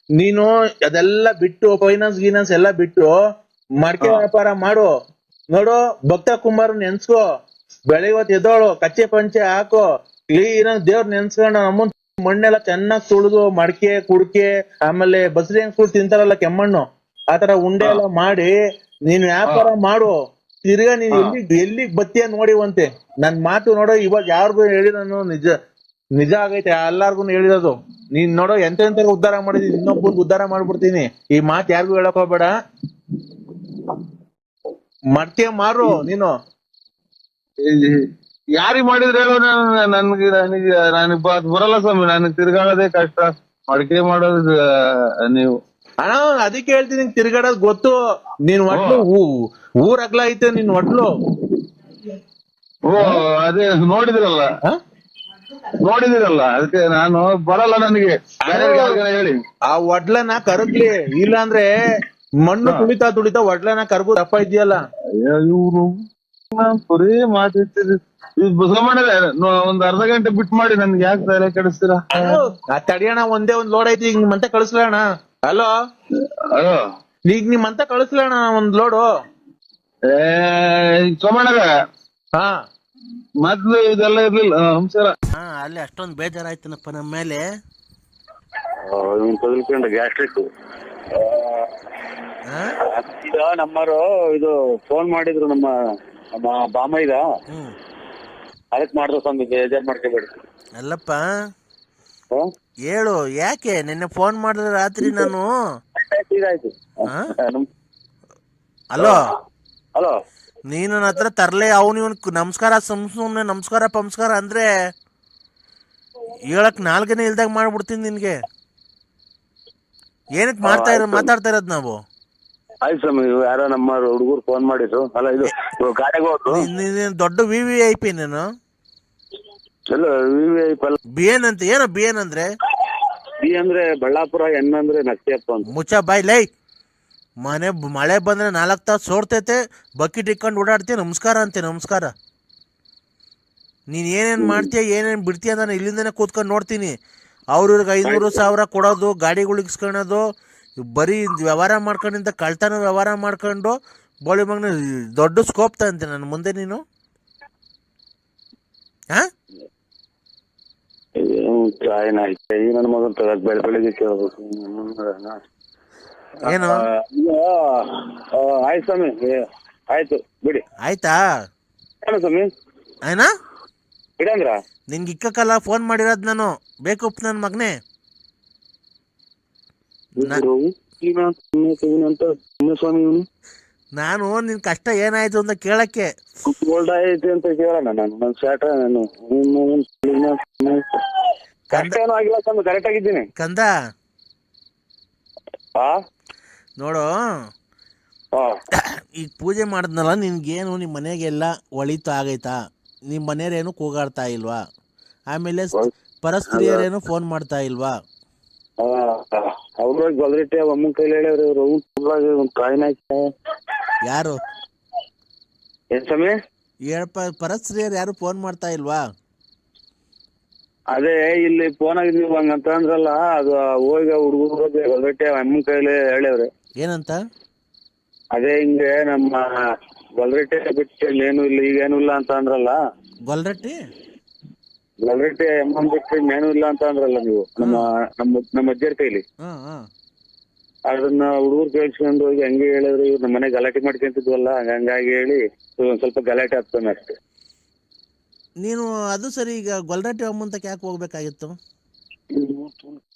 ನೀನು ಅದೆಲ್ಲ ಬಿಟ್ಟು ಫೈನಾನ್ಸ್ ಎಲ್ಲ ಬಿಟ್ಟು ಮಡಿಕೆ ವ್ಯಾಪಾರ ಮಾಡು. ನೋಡು, ಭಕ್ತ ಕುಮಾರ್ ನೆನ್ಸ್ಕೋ, ಬೆಳಿಗ್ಗೆ ಎದ್ದೋಳು, ಕಚ್ಚೆ ಪಂಚೆ ಹಾಕೋ, ಕ್ಲೀನ್ ಆಗಿ ದೇವ್ರ ನೆನ್ಸ್ಕೊಂಡು ಅಮ್ಮನ್ ಮಣ್ಣೆಲ್ಲ ಚೆನ್ನಾಗ್ ತುಳಿದು ಮಡಿಕೆ ಕುಡ್ಕೆ ಆಮೇಲೆ ಬಸರಿ ಹೆಂಗ್ ತಿಂತಾರಲ್ಲ ಕೆಮ್ಮಣ್ಣು, ಆತರ ಉಂಡೆ ಎಲ್ಲ ಮಾಡಿ ನೀನ್ ವ್ಯಾಪಾರ ಮಾಡು. ತಿರ್ಗಾ ನೀನ್ ಎಲ್ಲಿಗ್ ಬತ್ತೀಯ ನೋಡಿವಂತೆ. ನನ್ ಮಾತು ನೋಡೋ, ಇವಾಗ ಯಾರಿಗೂ ಹೇಳಿ ನಾನು ನಿಜ ಆಗೈತೆ, ಎಲ್ಲಾರ್ಗು ಹೇಳಿರೋದು. ನೀನ್ ನೋಡೋ ಎಂತೆಂತ ಉದ್ಧಾರ ಮಾಡಿದೀನಿ, ಇನ್ನೊಬ್ಬರಿಗೆ ಉದ್ಧಾರ ಮಾಡ್ಬಿಡ್ತೀನಿ. ಈ ಮಾತು ಯಾರಿಗೂ ಹೇಳಕ್ ಹೋಗ್ಬೇಡ. ಮಡ್ಕೆ ಮಾರು ನೀನು. ಯಾರಿಗ್ ಮಾಡಿದ್ರೆ ಹೇಳೋ? ನನಗ್ ಬರಲ್ಲ ಸ್ವಾಮಿ, ನನಗ್ ತಿರ್ಗಾಡೋದೇ ಕಷ್ಟ. ಮಡಿಕೆ ಮಾಡೋದು ನೀವು ಅಣ್ಣ, ಅದಕ್ಕೆ ಹೇಳ್ತೀನಿ ತಿರ್ಗಾಡೋದ್ ಗೊತ್ತು. ನೀನ್ ಒಟ್ಲು ಊರ್ ಅಗ್ಲ ಐತೆ ನಿನ್ ಒಟ್ಲು. ಓ ಅದೇ ನೋಡಿದಿರಲ್ಲ ಅದಕ್ಕೆ ನಾನು ಬರಲ್ಲ. ನನಗೆ ಹೇಳಿ ಆ ಒಡ್ಲನ ಕರಗ್ಲಿ, ಇಲ್ಲಾಂದ್ರೆ ಮಣ್ಣು ತುಳಿತಾ ಒಡ್ಲನ ಕರ್ಗು ದಪ್ಪ ಇದೆಯಲ್ಲ. ಇವ್ರು ಬರೀ ಮಾತಿರ್ತೀರಿ. ಒಂದ್ ಅರ್ಧ ಗಂಟೆ ಬಿಟ್ ಮಾಡಿ ನನ್ಗೆ ಯಾಕೆ ತಲೆ ಕೆಡಿಸ್ತೀರಾ? ತಡಿಯಣ, ಒಂದ್ ಲೋಡ್ ಐತಿ, ಈಗ ನಿಮ್ಮಂತ ಕಳಿಸ್ಲಣ್ಣ. ಹಲೋ ಈಗ ನಿಮ್ಮಂತ ಕಳಿಸ್ಲಣ್ಣ ಒಂದ್ ಲೋಡು. ಸೋಮಣ್ಣಗ ಹಾ ಮೊದ್ಲು ಇದೆಲ್ಲ ಇರ್ಲಿಲ್ಲ. ನಮಸ್ಕಾರ. ಅಲ್ಲಿ ಅಷ್ಟೊಂದ್ ಬೇಜಾರಾಯ್ತನಪ್ಪ ನಮ್ಮ ಮೇಲೆ. ಗ್ಯಾಸ್ಟ್ರಿಕ್ ನಮ್ಮರು ಇದು ಫೋನ್ ಮಾಡಿದ್ರು, ನಮ್ಮ ಬಾಮೈದ, ಅದಕ್ ಮಾಡ್ದ ಸ್ವಾಮಿ, ಬೇಜಾರ್ ಮಾಡ್ಕೋಬೇಡಿ. ಅಲ್ಲಪ್ಪ ಹೇಳು, ಯಾಕೆ ನಿನ್ನೆ ಫೋನ್ ಮಾಡಿದ್ರೆ ರಾತ್ರಿ ನಾನು. ಹಲೋ ನೀನು ನನ್ನ ಹತ್ರ ತರ್ಲೆ ಅವನು ಇವನ್ ನಮಸ್ಕಾರ ಸುಮ್ನೆ ನಮಸ್ಕಾರ ಅಂದ್ರೆ ಹೇಳಕ್ ನಾಲ್ಕನೇ ಇಲ್ದಾಗ ಮಾಡ್ಬಿಡ್ತೀನಿ ನಿನ್ಗೆ. ಏನಕ್ಕೆ ಮಾತಾಡ್ತಾ ಇರೋದ್ ನಾವು? ಆಯ್ತು ಸ್ವಾಮಿ, ಯಾರೋ ನಮ್ಮ ಹುಡುಗರು ಫೋನ್ ಮಾಡಿದ್ರು. ಅಲ್ಲ ಇದು ಗಾಡಿಗೆ ದೊಡ್ಡ VVIP ನೀನು. ಬಿ ಎನ್ ಅಂತ ಏನೋ ಬಿ ಎನ್ ಅಂದ್ರೆ? ಬಿ ಅಂದ್ರೆ ಬಳ್ಳಾಪುರ, ಎನ್ ಅಂದ್ರೆ ನಕ್ತಿಯಪ್ಪ ಅಂತ. ಮುಚ್ಚ ಬಾಯ್ ಲೈ. ಮಳೆ ಬಂದ್ರೆ 4 ತಾಸು ಸೋರ್ತೈತೆ, ಬಕೆಟ್ ಇಟ್ಕೊಂಡು ಓಡಾಡ್ತೀಯ, ನಮಸ್ಕಾರ. ನೀನ್ ಏನೇನ್ ಮಾಡ್ತೀಯ ಏನೇನ್ ಬಿಡ್ತೀಯ ನಾನು ಇಲ್ಲಿಂದನೇ ಕೂತ್ಕೊಂಡು ನೋಡ್ತೀನಿ. ಅವ್ರಿಗೆ 500,000 ಕೊಡೋದು, ಗಾಡಿಗಳು ಇಸ್ಕೊಳೋದು, ಬರೀ ವ್ಯವಹಾರ ಮಾಡ್ಕೊಂಡಿಂದ ಕಳ್ತನ ವ್ಯವಹಾರ ಮಾಡ್ಕೊಂಡು ಬೋಳಿ ಮಗನ ದೊಡ್ಡ ಸ್ಕೋಪ್ ತಂತೆ ನನ್ನ ಮುಂದೆ ನೀನು. ನನ್ನ ಮಗನ್ ಬೆಳಗ್ಗೆ ಕೇಳ್ಬೇಕು ಏನು? ಆಯ್ತು ಸ್ವಾಮಿ, ಆಯ್ತು ಬಿಡಿ. ಆಯ್ತಾ ಸ್ವಾಮಿ? ಆಯ್ನಾ ಬಿಡಂದ್ರ ನಿನ್ಗೆ ಇಕ್ಕಕ್ಕಲ್ಲ ಫೋನ್ ಮಾಡಿರೋದು ನಾನು. ಬೇಕು ನನ್ನ ಮಗನೇ. ನಾನು ನಿನ್ ಕಷ್ಟ ಏನಾಯ್ತು ಅಂತ ಕೇಳಕ್ಕೆ. ಗೋಲ್ಡ್ ಐತಿ ಅಂತ ಕೇಳೋಣ. ನಾನು ಶಾಟ ಕಷ್ಟ ಏನೂ ಆಗಿಲ್ಲ ಸ್ವಾಮಿ, ಕರೆಕ್ಟ್ ಆಗಿದ್ದೀನಿ ಕಂದ. ನೋಡು, ಈಗ ಪೂಜೆ ಮಾಡಿದ್ನಲ್ಲ, ನಿನ್ಗೇನು ನಿಮ್ಮ ಮನೆಗೆಲ್ಲ ಒಳಿತು ಆಗೈತಾ? ನಿಮ್ಮ ಮನೆಯವ್ರೇನು ಕೂಗಾಡ್ತಾ ಇಲ್ವಾ? ಆಮೇಲೆ ಪರಸ್ತ್ರೀಯರೇನು ಫೋನ್ ಮಾಡ್ತಾ ಇಲ್ವಾ? ಅವ್ರ ಗೊಲ್ರಿಟ್ಟೆ ಅಮ್ಮನ ಕೈಲಿ ಹೇಳ್ಯಾರ. ಯಾರು? ಏನ್ ಸ್ವಾಮಿ? ಪರಸ್ತ್ರೀಯರು ಯಾರು ಫೋನ್ ಮಾಡ್ತಾ ಇಲ್ವಾ? ಅದೇ ಇಲ್ಲಿ ಫೋನ್ ಆಗಿದ್ವಿ ಹಂಗಂತ ಅಂದ್ರಲ್ಲ, ಅದು ಹೋಗಿ ಹುಡುಗರು ಗೊಲ್ರಟ್ಟೆ ಅಮ್ಮನ ಕೈಲಿ ಹೇಳ್ಯವ್ರೆ. ಏನಂತ? ಅದೇ ಹಿಂಗೆ ನಮ್ಮ ಗೊಲ್ರಟ್ಟೆ ಬಿಟ್ಟು ಏನು ಇಲ್ಲ ಈಗೇನು ಇಲ್ಲ ಅಂತ ಅಂದ್ರಲ್ಲ. ಗೊಲ್ರಟ್ಟಿ ಅಮ್ಮನ್ ಬಿಟ್ಟು ಏನು ಇಲ್ಲ ಅಂತ ಅಂದ್ರಲ್ಲ ನೀವು ನಮ್ಮ ಅಜ್ಜರ ಕೈಲಿ. ಅದನ್ನ ಹುಡುಗರು ಕೇಳಿಸ್ಕೊಂಡು ಹೋಗಿ ಹಂಗೆ ಹೇಳಿದ್ರು. ಇವ್ರು ನಮ್ಮ ಮನೆ ಗಲಾಟೆ ಮಾಡ್ಕೊಂತಿದ್ವಲ್ಲ, ಹಂಗಾಗಿ ಹೇಳಿ ಒಂದ್ ಸ್ವಲ್ಪ ಗಲಾಟೆ ಆಗ್ತಾನೆ ಅಷ್ಟೇ. ನೀನು ಅದು ಸರಿ, ಈಗ ಗೊಲ್ರಟ್ಟಿ ಅಮ್ಮಂತಕ್ಕೆ ಯಾಕೆ ಹೋಗ್ಬೇಕಾಗಿತ್ತು?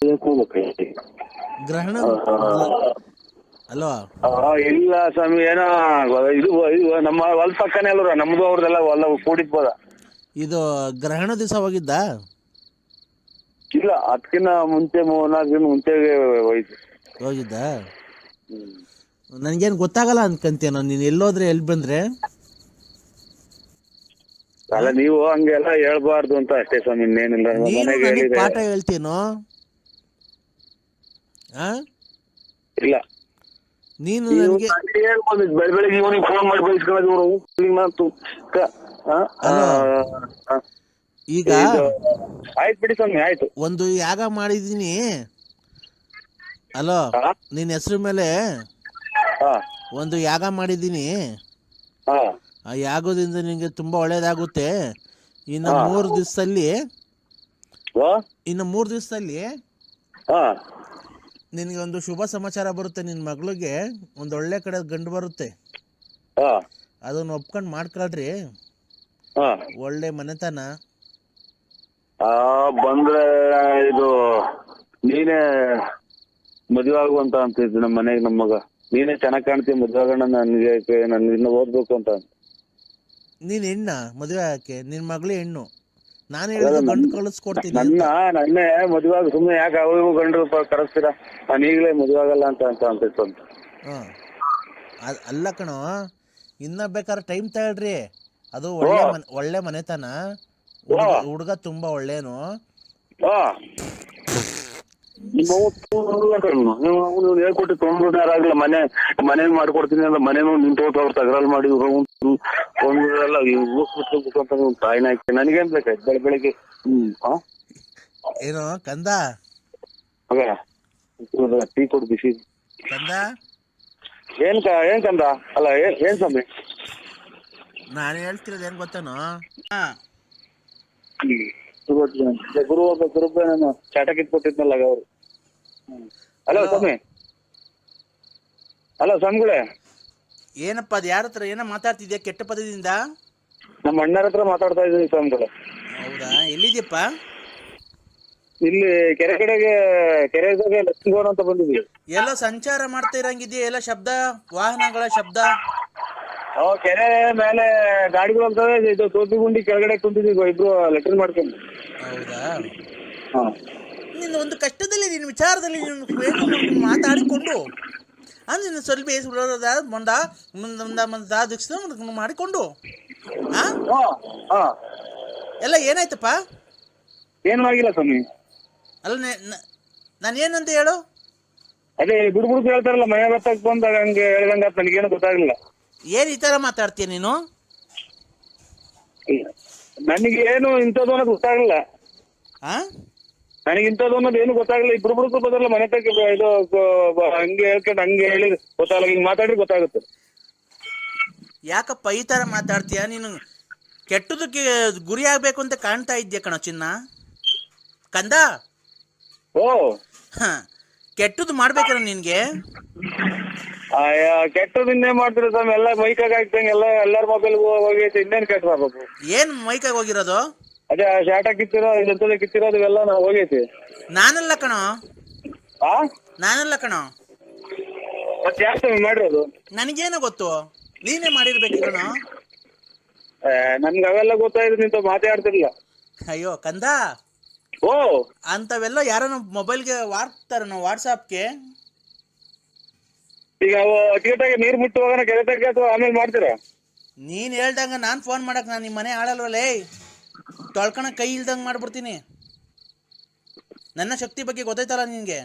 ಗ್ರಹಣ ಅಲ್ವಾ? ಇಲ್ಲ ಸ್ವಾಮಿ, ಏನೋ ಇದು ನಮ್ಮ ಹೊಲ ಪಕ್ಕನೇ ಅಲ್ರ, ನಮ್ದು ಅವ್ರದೆಲ್ಲ ಹೊಲ ಕೂಡಿದ್ಬೋದ. ಇದು ಗ್ರಹಣ ದಿವಸ ಹೋಗಿದ್ದ? ಇಲ್ಲ, ಅದಕ್ಕಿಂತ ಮುಂಚೆ 3-4 ದಿನ ಮುಂಚೆಗೆ ಹೋಗಿದ್ದ. ನನ್ಗೇನು ಗೊತ್ತಾಗಲ್ಲ ಅನ್ಕಂತೀನೋ, ನೀನು ಎಲ್ಲೋದ್ರೆ ಎಲ್ಲಿ ಬಂದ್ರೆ. ಅಲ್ಲ, ನೀವು ಹಂಗೆಲ್ಲ ಹೇಳ್ಬಾರ್ದು ಅಂತ ಅಷ್ಟೇ ಸ್ವಾಮಿ, ಇನ್ನೇನಿಲ್ಲ. ಪಾಠ ಹೇಳ್ತೀನೋ? ಇಲ್ಲ, ನೀನು ಹೇಳ್ಬೋದು. ಬೆಳಿಗ್ಗೆ ಇವನಿಗೆ ಫೋನ್ ಮಾಡಿ ಬಯಸ್ಕೊಳ್ಳೋದು. ಈಗ ಆಯ್ತು ಬಿಡಿ ಸ್ವಾಮಿ, ಆಯ್ತು. ಒಂದು ಯಾಗ ಮಾಡಿದೀನಿ ಅಲೋ, ನಿನ್ನ ಹೆಸರು ಮೇಲೆ ಒಂದು ಯಾಗ ಮಾಡಿದೀನಿ. ಆ ಯಾಗದಿಂದ ನಿಂಗೆ ತುಂಬಾ ಒಳ್ಳೇದಾಗುತ್ತೆ. ಇನ್ನು 3 ದಿವಸದಲ್ಲಿ ನಿನ್ಗೆ ಒಂದು ಶುಭ ಸಮಾಚಾರ ಬರುತ್ತೆ. ನಿನ್ ಮಗಳಿಗೆ ಒಂದ್ ಒಳ್ಳೆ ಕಡೆ ಗಂಡು ಬರುತ್ತೆ. ಅದನ್ನ ಒಪ್ಕೊಂಡ್ ಮಾಡ್ಕೊಳ್ರಿ. ಒಳ್ಳೆ ಮನೆತನ ಬಂದ್ರೆ ಇದು ನೀನೇ ಮದುವೆ ಆಗುವಂತ ಅಂತಿದ್ದು ನಮ್ಮ ಮನೆಗೆ. ನಮ್ಮ ಮಗ ನೀನೇ ಚೆನ್ನಾಗ್ ಕಾಣ್ತೀವಿ, ಮದುವೆ ಆಗೋಣ, ನನ್ಗೆ ಇನ್ನು ಓದ್ಬೇಕು ಅಂತ. ನೀನ್ ಹೆಣ್ಣ ಮದುವೆ ಆಗಕ್ಕೆ? ನಿನ್ ಮಗಳು ಹೆಣ್ಣು, ನಾನು ಹೇಳಿದ ಗಂಡು ಕಳಿಸ್ಕೊಡ್ತೀನಿ. ನನ್ನೇ ಮದುವೆ ಆಗ, ಸುಮ್ಮನೆ ಯಾಕೆ ಅವು ಗಂಡು ಕರೆಸ್ತೀರಾ? ನಾನು ಈಗಲೇ ಮದುವೆ ಆಗಲ್ಲ ಅಂತ ಅಂತಿತ್ತು ಅಂತ. ಅಲ್ಲ ಕಣೋ, ಇನ್ನ ಬೇಕಾದ್ರೆ ಟೈಮ್ ತಗೊಳ್ರಿ. ಅದು ಒಳ್ಳೆ ಮನೆತನ, ಹುಡುಗ ತುಂಬಾ ಒಳ್ಳೇನು. ಹೇಳ್ಕೊಟ್ಟು ತೊಗೊಂಡ್ಬಿಟ್ಟಾರಾಗ್ಲ ಮನೆ ಮಾಡ್ಕೊಡ್ತೀನಿ ಅಂತ ಮನೇನು ನಿಂತು ಅವ್ರು ತಗರಾಲ್ ಮಾಡಿ ಎಲ್ಲ ತಾಯಿನ ಹಾಕಿ ನನಗೇನ್ ಬೇಕಾಯ್ತು ಬೆಳಿಗ್ಗೆ. ಏನೋ ಕಂದ, ಟೀ ಕೊಡು ಬಿಸಿ. ಕಂದ ಏನ್ ಕಂದ? ಅಲ್ಲ ಏನ್ ಸ್ವಾಮಿ, ನಾನು ಹೇಳ್ತಿರೋದು ಏನ್ ಗೊತ್ತೇನೋ? ಗುರು ನಾನು ಚಾಟ ಕಿತ್ಕೊಟ್ಟಿದ್ನಲ್ಲ ಅವ್ರು. ಹಲೋ ಸ್ವಾಮಿ, ಹಲೋ ಸ್ವಾಮಿಗಳೇ. ಏನಪ್ಪ ಅದು? ಯಾರ ಹತ್ರ ಏನೋ ಮಾತಾಡ್ತಿದ್ಯಾ ಕೆಟ್ಟ ಪದದಿಂದ? ನಮ್ಮ ಅಣ್ಣರ ಹತ್ರ ಮಾತಾಡ್ತಾ ಇದ್ದೀನಿ ಸ್ವಾಮಿಗಳೇ. ಹೌದಾ? ಎಲ್ಲಿದ್ಯಪ್ಪ? ಇಲ್ಲಿ ಕೆರೆಗೆ ಲಕ್ಷ್ಮೀಗೋಣ ಅಂತ ಬಂದಿದ್ವಿ. ಎಲ್ಲೋ ಸಂಚಾರ ಮಾಡ್ತಾ ಇರಂಗಿದ್ಯಾ? ಎಲ್ಲ ಶಬ್ದ, ವಾಹನಗಳ ಶಬ್ದ. ಕೆರೆ ಮೇಲೆ ಗಾಡಿಗಳು ಅಂತವೆ. ಇದು ತೋಪಿ ಗುಂಡಿ ಕೆಳಗಡೆ ಕುಂತಿದ್ವಿ ಇಬ್ರು ಲೆಟರ್ ಮಾಡ್ಕೊಂಡು. ಹೌದಾ? ನಿನ್ನ ಒಂದು ಕಷ್ಟದಲ್ಲಿ, ನಿನ್ನ ವಿಚಾರದಲ್ಲಿ ನೀನು ಮಾತಾಡಿಕೊಂಡು ಅಂದ್ರೆ ಸ್ವಲ್ಪ ಮಾಡಿಕೊಂಡು ಎಲ್ಲ ಏನಾಯ್ತಪ್ಪ? ಏನು ಆಗಿಲ್ಲ ಸ್ವಾಮಿ. ಅಲ್ಲ ನಾನು ಏನಂತ ಹೇಳು? ಅದೇ ಬುಡ್ಬುಡ್ ಹೇಳ್ತಾರಲ್ಲ, ಮನೆ ಬತ್ತಕ್ ಬಂದಾಗ ಹಂಗೆ ಹೇಳ್ದಂಗ ನನಗೇನು ಗೊತ್ತಾಗ್ಲಿಲ್ಲ. ಏನ್ ಈ ತರ ಮಾತಾಡ್ತೀಯ ನೀನು? ನನಗೆ ಏನು ಇಂಥದ್ದು ಅನ್ನೋದು ಗೊತ್ತಾಗ್ಲಿಲ್ಲ. ನನಗೆ ಇಂಥದ್ದು ಅನ್ನೋದು ಏನು ಗೊತ್ತಾಗ್ಲಿಲ್ಲ. ಇಬ್ರು ಬುಡ್ಕು ಬದಲ್ಲ ಮನೆ ತಕ್ಕ ಇದು ಹಂಗೆ ಹೇಳ್ಕೊಂಡು ಹಂಗೆ ಹೇಳಿ ಗೊತ್ತಾಗಲ್ಲ. ಹಿಂಗ್ ಮಾತಾಡಿ ಗೊತ್ತಾಗುತ್ತೆ. ಯಾಕಪ್ಪ ಈ ತರ ಮಾತಾಡ್ತೀಯ? ನೀನು ಕೆಟ್ಟದಕ್ಕೆ ಗುರಿ ಆಗ್ಬೇಕು ಅಂತ ಕಾಣ್ತಾ ಇದ್ಯಾ ಕಣ ಚಿನ್ನ. ಕಂದ, ಕೆಟ್ಟದ್ದು ಮಾಡ್ಬೇಕಲ್ಲ ನಿನ್ಗೆ? ಕೆಟ್ಟದ್ದು ಇನ್ನೇ ಮಾಡ್ತೀರ ಸ್ವಾಮಿ. ಎಲ್ಲ ಮೈಕಾಗ ಹಾಕ್ತಂಗೆ ಎಲ್ಲಾರ ಮೊಬೈಲ್ ಹೋಗೈತೆ. ಇನ್ನೇನ್ ಕೆಟ್ಟ ಮಾಡ್ಬೇಕು? ಏನ್ ಮೈಕಾಗ ಹೋಗಿರೋದು? ಅದೇ ಶಾಟ ಕಿತ್ತಿರೋ, ಎಂತದ ಕಿತ್ತಿರೋದು ಎಲ್ಲ ನಾವು ಹೋಗೈತಿ. ನಾನಲ್ಲ ಕಣೋ, ನಾನಲ್ಲ ಕಣೋ. ಮತ್ತೆ ಯಾಕೆ ಮಾಡಿರೋದು? ನನಗೇನೋ ಗೊತ್ತು, ನೀನೇ ಮಾಡಿರ್ಬೇಕು ಕಣೋ. ನನ್ಗೆ ಅವೆಲ್ಲ ಗೊತ್ತಾಯ್ತು, ನಿಂತ ಮಾತಾಡ್ತಿರ್ಲಿಲ್ಲ. ಅಯ್ಯೋ ಕಂದ, ಅಂತವೆಲ್ಲ ಯಾರನ್ನ ಮೊಬೈಲ್ಗೆ ವಾಟ್ಸಾಪ್ಗೆ. ಈಗ ಅಟಿಗೆಟಾಗಿ ನೀರ್ ಮುಟ್ಟುವಾಗ ಕೆರೆ ತಕ್ಕ ಅಥವಾ ಆಮೇಲೆ ಮಾಡ್ತೀರಾ? ನೀನ್ ಹೇಳ್ದಂಗ ನಾನ್ ಫೋನ್ ಮಾಡಕ್ ನಾನು ನಿಮ್ಮ ಮನೆ ಆಳಲ್ವಲ್ಲೇ, ತೊಳ್ಕಣ ಕೈ ಇಲ್ದಂಗ್ ಮಾಡ್ಬಿಡ್ತೀನಿ. ನನ್ನ ಶಕ್ತಿ ಬಗ್ಗೆ ಗೊತ್ತಾಯ್ತಲ್ಲ ನಿನ್ಗೆ.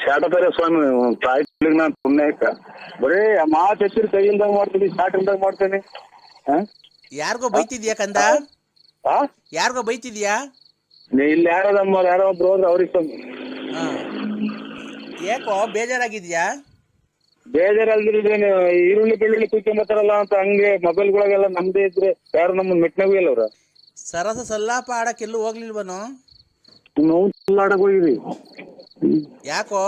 ಶಾಟ ಸ್ವಾಮಿ ತಾಯಿ ಪುಣ್ಯ ಬರೀ ಮಾತು ಹೆಚ್ಚಿನ ಕೈಯಿಂದಾಗ ಮಾಡ್ತೀನಿ, ಸ್ಟಾರ್ಟಿಂಗ್ದಾಗ ಮಾಡ್ತೇನೆ. ಯಾರಿಗೋ ಬೈತಿದ್ಯಾ ಕಂದ? ಯಾರಿಗೋ ಬೈತಿದ್ಯಾ? ನೀ ಇಲ್ಲಿ ಯಾರೋ ಒಬ್ರು ಹೋದ್ರೆ ಅವ್ರಿಗೆ ಯಾಕೋ ಬೇಜಾರಾಗಿದ್ಯಾ? ಬೇಜಾರಲ್ದಿರೇನು, ಈರುಳ್ಳಿ ಬೆಳ್ಳುಳ್ಳಿ ಕುಯ್ಕೊಂಬತ್ತಾರಲ್ಲ ಅಂತ ಹಂಗೆ ಮೊಬೈಲ್ಗಳಾಗೆಲ್ಲ ನಮ್ದೇ ಇದ್ರೆ ಯಾರು ನಮ್ಮನ್ನ ಮೆಟ್ನಾಗೂ ಇಲ್ಲ ಅವ್ರ. ಸರಸ ಸಲ್ಲಾಪ ಆಡಕ್ಕೆಲ್ಲೂ ಹೋಗ್ಲಿಲ್ವನು? ನಾವು ಆಡಕ್ ಹೋಗಿದ್ವಿ. ಯಾಕೋ?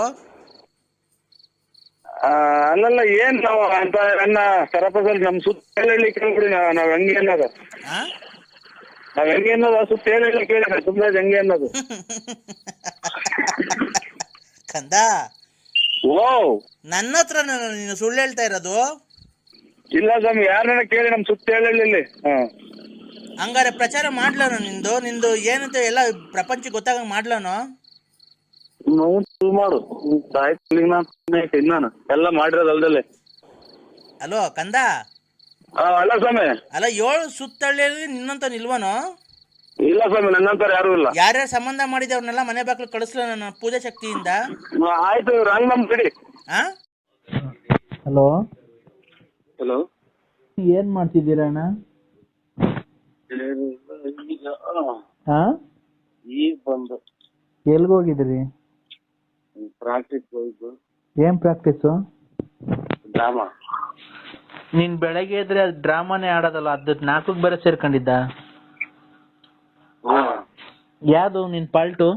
ಅಲ್ಲಲ್ಲ ಏನ್ ನಾವು ಅಂತ ನನ್ನ ಸರಪದಲ್ಲಿ ನಮ್ ಸುತ್ತ ಹೇಳಿ ಕೇಳ್ಬಿಡಿ. ನಾವ್ ಹೆಂಗೆ ಅನ್ನೋದು ನಾವ್ ಹೆಂಗೆ ಅನ್ನೋದು ಸುತ್ತ ಹೇಳಿ ಕೇಳಿ ಸುಮ್ಮನೆ ಹೆಂಗೆ ಅನ್ನೋದು. ಕಂದ, ಓ ನನ್ನ ಹತ್ರ ನೀನು ಸುಳ್ಳು ಹೇಳ್ತಾ ಇರೋದು? ಇಲ್ಲ ಸ್ವಾಮಿ, ಯಾರನ್ನ ಕೇಳಿ ನಮ್ ಸುತ್ತ ಹೇಳಿ. ಹಂಗಾರೆ ಪ್ರಚಾರ ಮಾಡ್ಲನು? ನಿಂದು ಏನಂತ ಎಲ್ಲ ಪ್ರಪಂಚಕ್ಕೆ ಗೊತ್ತಾಗಂಗ್ ಮಾಡ್ಲನು? ನಾವು ಮಾಡು ನಾನು ಎಲ್ಲ ಮಾಡಿರೋದಲ್ದಲ್ಲೇ. ಅಲೋ ಕಂದ. ಅಲ್ಲ ಸ್ವಾಮಿ, ಅಲ್ಲ 7 ಸುತ್ತಳ್ಳಿ ನಿನ್ನಂತ ನಿಲ್ವನು? ಇಲ್ಲ ಸ್ವಾಮಿ, ನನ್ನಂತರ ಯಾರು ಇಲ್ಲ. ಯಾರ್ಯಾರು ಸಂಬಂಧ ಮಾಡಿದೆ ಅವ್ರನ್ನೆಲ್ಲ ಮನೆ ಬಾಕ್ಲು ಕಳಿಸ್ಲ ನನ್ನ ಪೂಜೆ ಶಕ್ತಿಯಿಂದ. ಆಯ್ತು, ರಂಗ್ ನಮ್ ಕಡೆ. ಹಲೋ ಹಲೋ, ಏನ್ ಮಾಡ್ತಿದ್ದೀರಾ ಅಣ್ಣ? ಈಗ ಬಂದು ಎಲ್ಗೋಗಿದ್ರಿ? ಪ್ರಾಕ್ಟೀಸ್ ಹೋಯ್ತು. ಏನ್ ಪ್ರಾಕ್ಟೀಸು? ಡ್ರಾಮಾ. ನೀನ್ ಬೆಳಗ್ಗೆ ಇದ್ರೆ ಅದು ಡ್ರಾಮಾನೇ ಆಡೋದಲ್ಲ, ಅದ್ 4ಕ್ಕೆ ಬೇರೆ ಸೇರ್ಕೊಂಡಿದ್ದ? ಯಾವ್ದು ನಿನ್ ಪಾಲ್ಟು?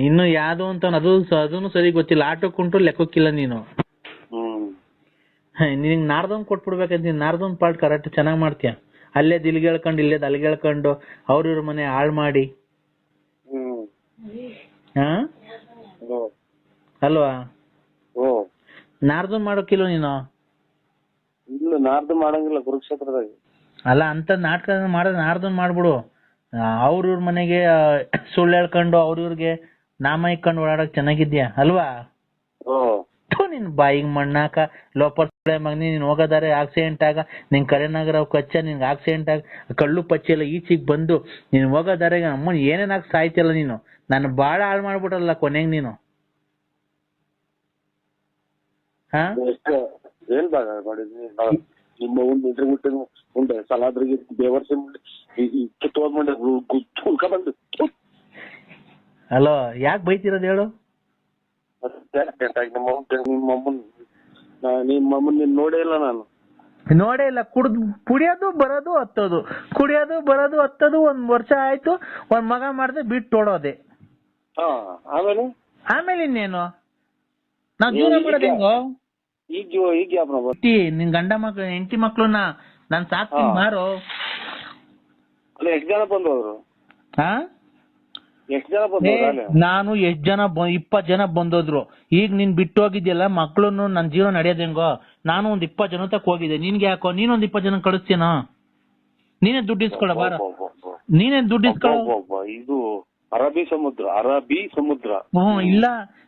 ಇನ್ನು ಯಾವ್ದು ಅಂತ ಅದನ್ನು ಸರಿ ಗೊತ್ತಿಲ್ಲ. ಆಟಕ್ಕುಂಟು ಲೆಕ್ಕಕ್ಕಿಲ್ಲ ನೀನು. ನಿನ್ ನಾರ್ದೊಂದ್ ಕೊಟ್ಬಿಡ್ಬೇಕಂತ. ನಾರ್ದೊಂದ್ ಪಾಲ್ಟ್ ಕರೆಕ್ಟ್ ಚೆನ್ನಾಗ್ ಮಾಡ್ತೀಯ. ಅಲ್ಲೇ ದಿಲ್ಗೆ ಹೇಳ್ಕೊಂಡು ಇಲ್ಲೇ ಅಲ್ಲಿಗೆ ಹೇಳ್ಕೊಂಡು ಅವ್ರ ಮನೆ ಹಾಳು ಮಾಡಿ. ಅಲ್ವಾ? ನಾರ್ದೊಂದ್ ಮಾಡೋಕಿಲ್ಲ ನೀನು? ಇಲ್ಲ, ನಾರ್ದು ಮಾಡಂಗಿಲ್ಲ ಕುರುಕ್ಷೇತ್ರದಾಗ. ಅಲ್ಲ, ಅಂತ ನಾಟಕ ಮಾಡೋದ್ ನಾರ್ದೊಂದ್ ಮಾಡ್ಬಿಡು. ಅವ್ರ ಮನೆಗೆ ಸುಳ್ಳು ಹೇಳ್ಕೊಂಡು ಅವ್ರವ್ರಿಗೆ ನಾಮ ಇಕ್ಕೊಂಡು ಓಡಾಡಕ್ ಚೆನ್ನಾಗಿದ್ಯಾ ಅಲ್ವಾ? ನಿನ್ ಬಾಯಿಗೆ ಮಣ್ಣಾಕ ಲೋಪರ್ ಮಗನಿ. ನೀನ್ ಹೋಗೋದಾರೆ ಆಕ್ಸಿಡೆಂಟ್ ಆಗ ನಿನ್ ಕರೆನಗರ ಕಚ್ಚ ನಿನ್ಗೆ ಆಕ್ಸಿಡೆಂಟ್ ಆಗ ಕಳ್ಳು ಪಚ್ಚಿ ಎಲ್ಲ ಈಚೆಗೆ ಬಂದು ನೀನ್ ಹೋಗೋದಾರೆ ಅಮ್ಮನ್ ಏನೇನಾಗ ಸಾಯ್ತಿಲ್ಲ ನೀನು. ನಾನು ಬಾಳ ಹಾಳು ಮಾಡ್ಬಿಟ್ಟಲ್ಲ ಕೊನೆಗೆ ನೀನು. ನಿಮ್ಮ ಮುಂದೆ ಸಲಾದ್ರಿಗೆ ದೇವರ್ಸಿ ಹಲೋ, ಯಾಕೆ ಬೈತಿರೋದು ಹೇಳು? ನಿಮ್ಮಮ್ಮನ್ ನೋಡೇ ಇಲ್ಲ ನಾನು. ನೋಡೇ ಇಲ್ಲ. ಕುಡಿಯೋದು ಬರೋದು ಹತ್ತೋದು, ಕುಡಿಯೋದು ಬರೋದು ಹತ್ತೋದು. 1 ವರ್ಷ ಆಯ್ತು, 1 ಮಗ ಮಾಡ್ದೆ ಬಿಟ್ಟು ಓಡೋದೆ. ಆಮೇಲೆ ಇನ್ನೇನು? ನಾವ್ ಜೀವನ ಮಾಡೋದು ಹೆಂಗೋ? ನಿನ್ ಗಂಡ ಮಕ್ಳು ಹೆಂಡತಿ ಮಕ್ಳನ್ನ ನಾನ್ ಸಾಕ್ತೀನಿ ಮಾರೋ. ಎಷ್ಟು ಜನ ಬಂದವರು? ನಾನು 20 ಜನ ಬಂದೋದ್ರು. ಈಗ ನೀನ್ ಬಿಟ್ಟು ಹೋಗಿದ್ಯಲ್ಲ ಮಕ್ಳನ್ನು, ನನ್ ಜೀವನ ನಡೆಯೋದ್ ಹೆಂಗೋ? ನಾನು 20 ಜನ ತಕ್ ಹೋಗಿದ್ದೆ. ನಿನ್ಗೆ ಯಾಕೋ? ನೀನೊಂದ್ 20 ಜನ ಕಳಿಸ್ತೀನ? ನೀನೇ ದುಡ್ಡು ಇಸ್ಕೊಳ ಬಾರ. ನೀನೇನ್ ದುಡ್ಡು ಇಸ್ಕೊಳ? ಇದು ಅರಬ್ಬಿ ಸಮುದ್ರ. ಇಲ್ಲ,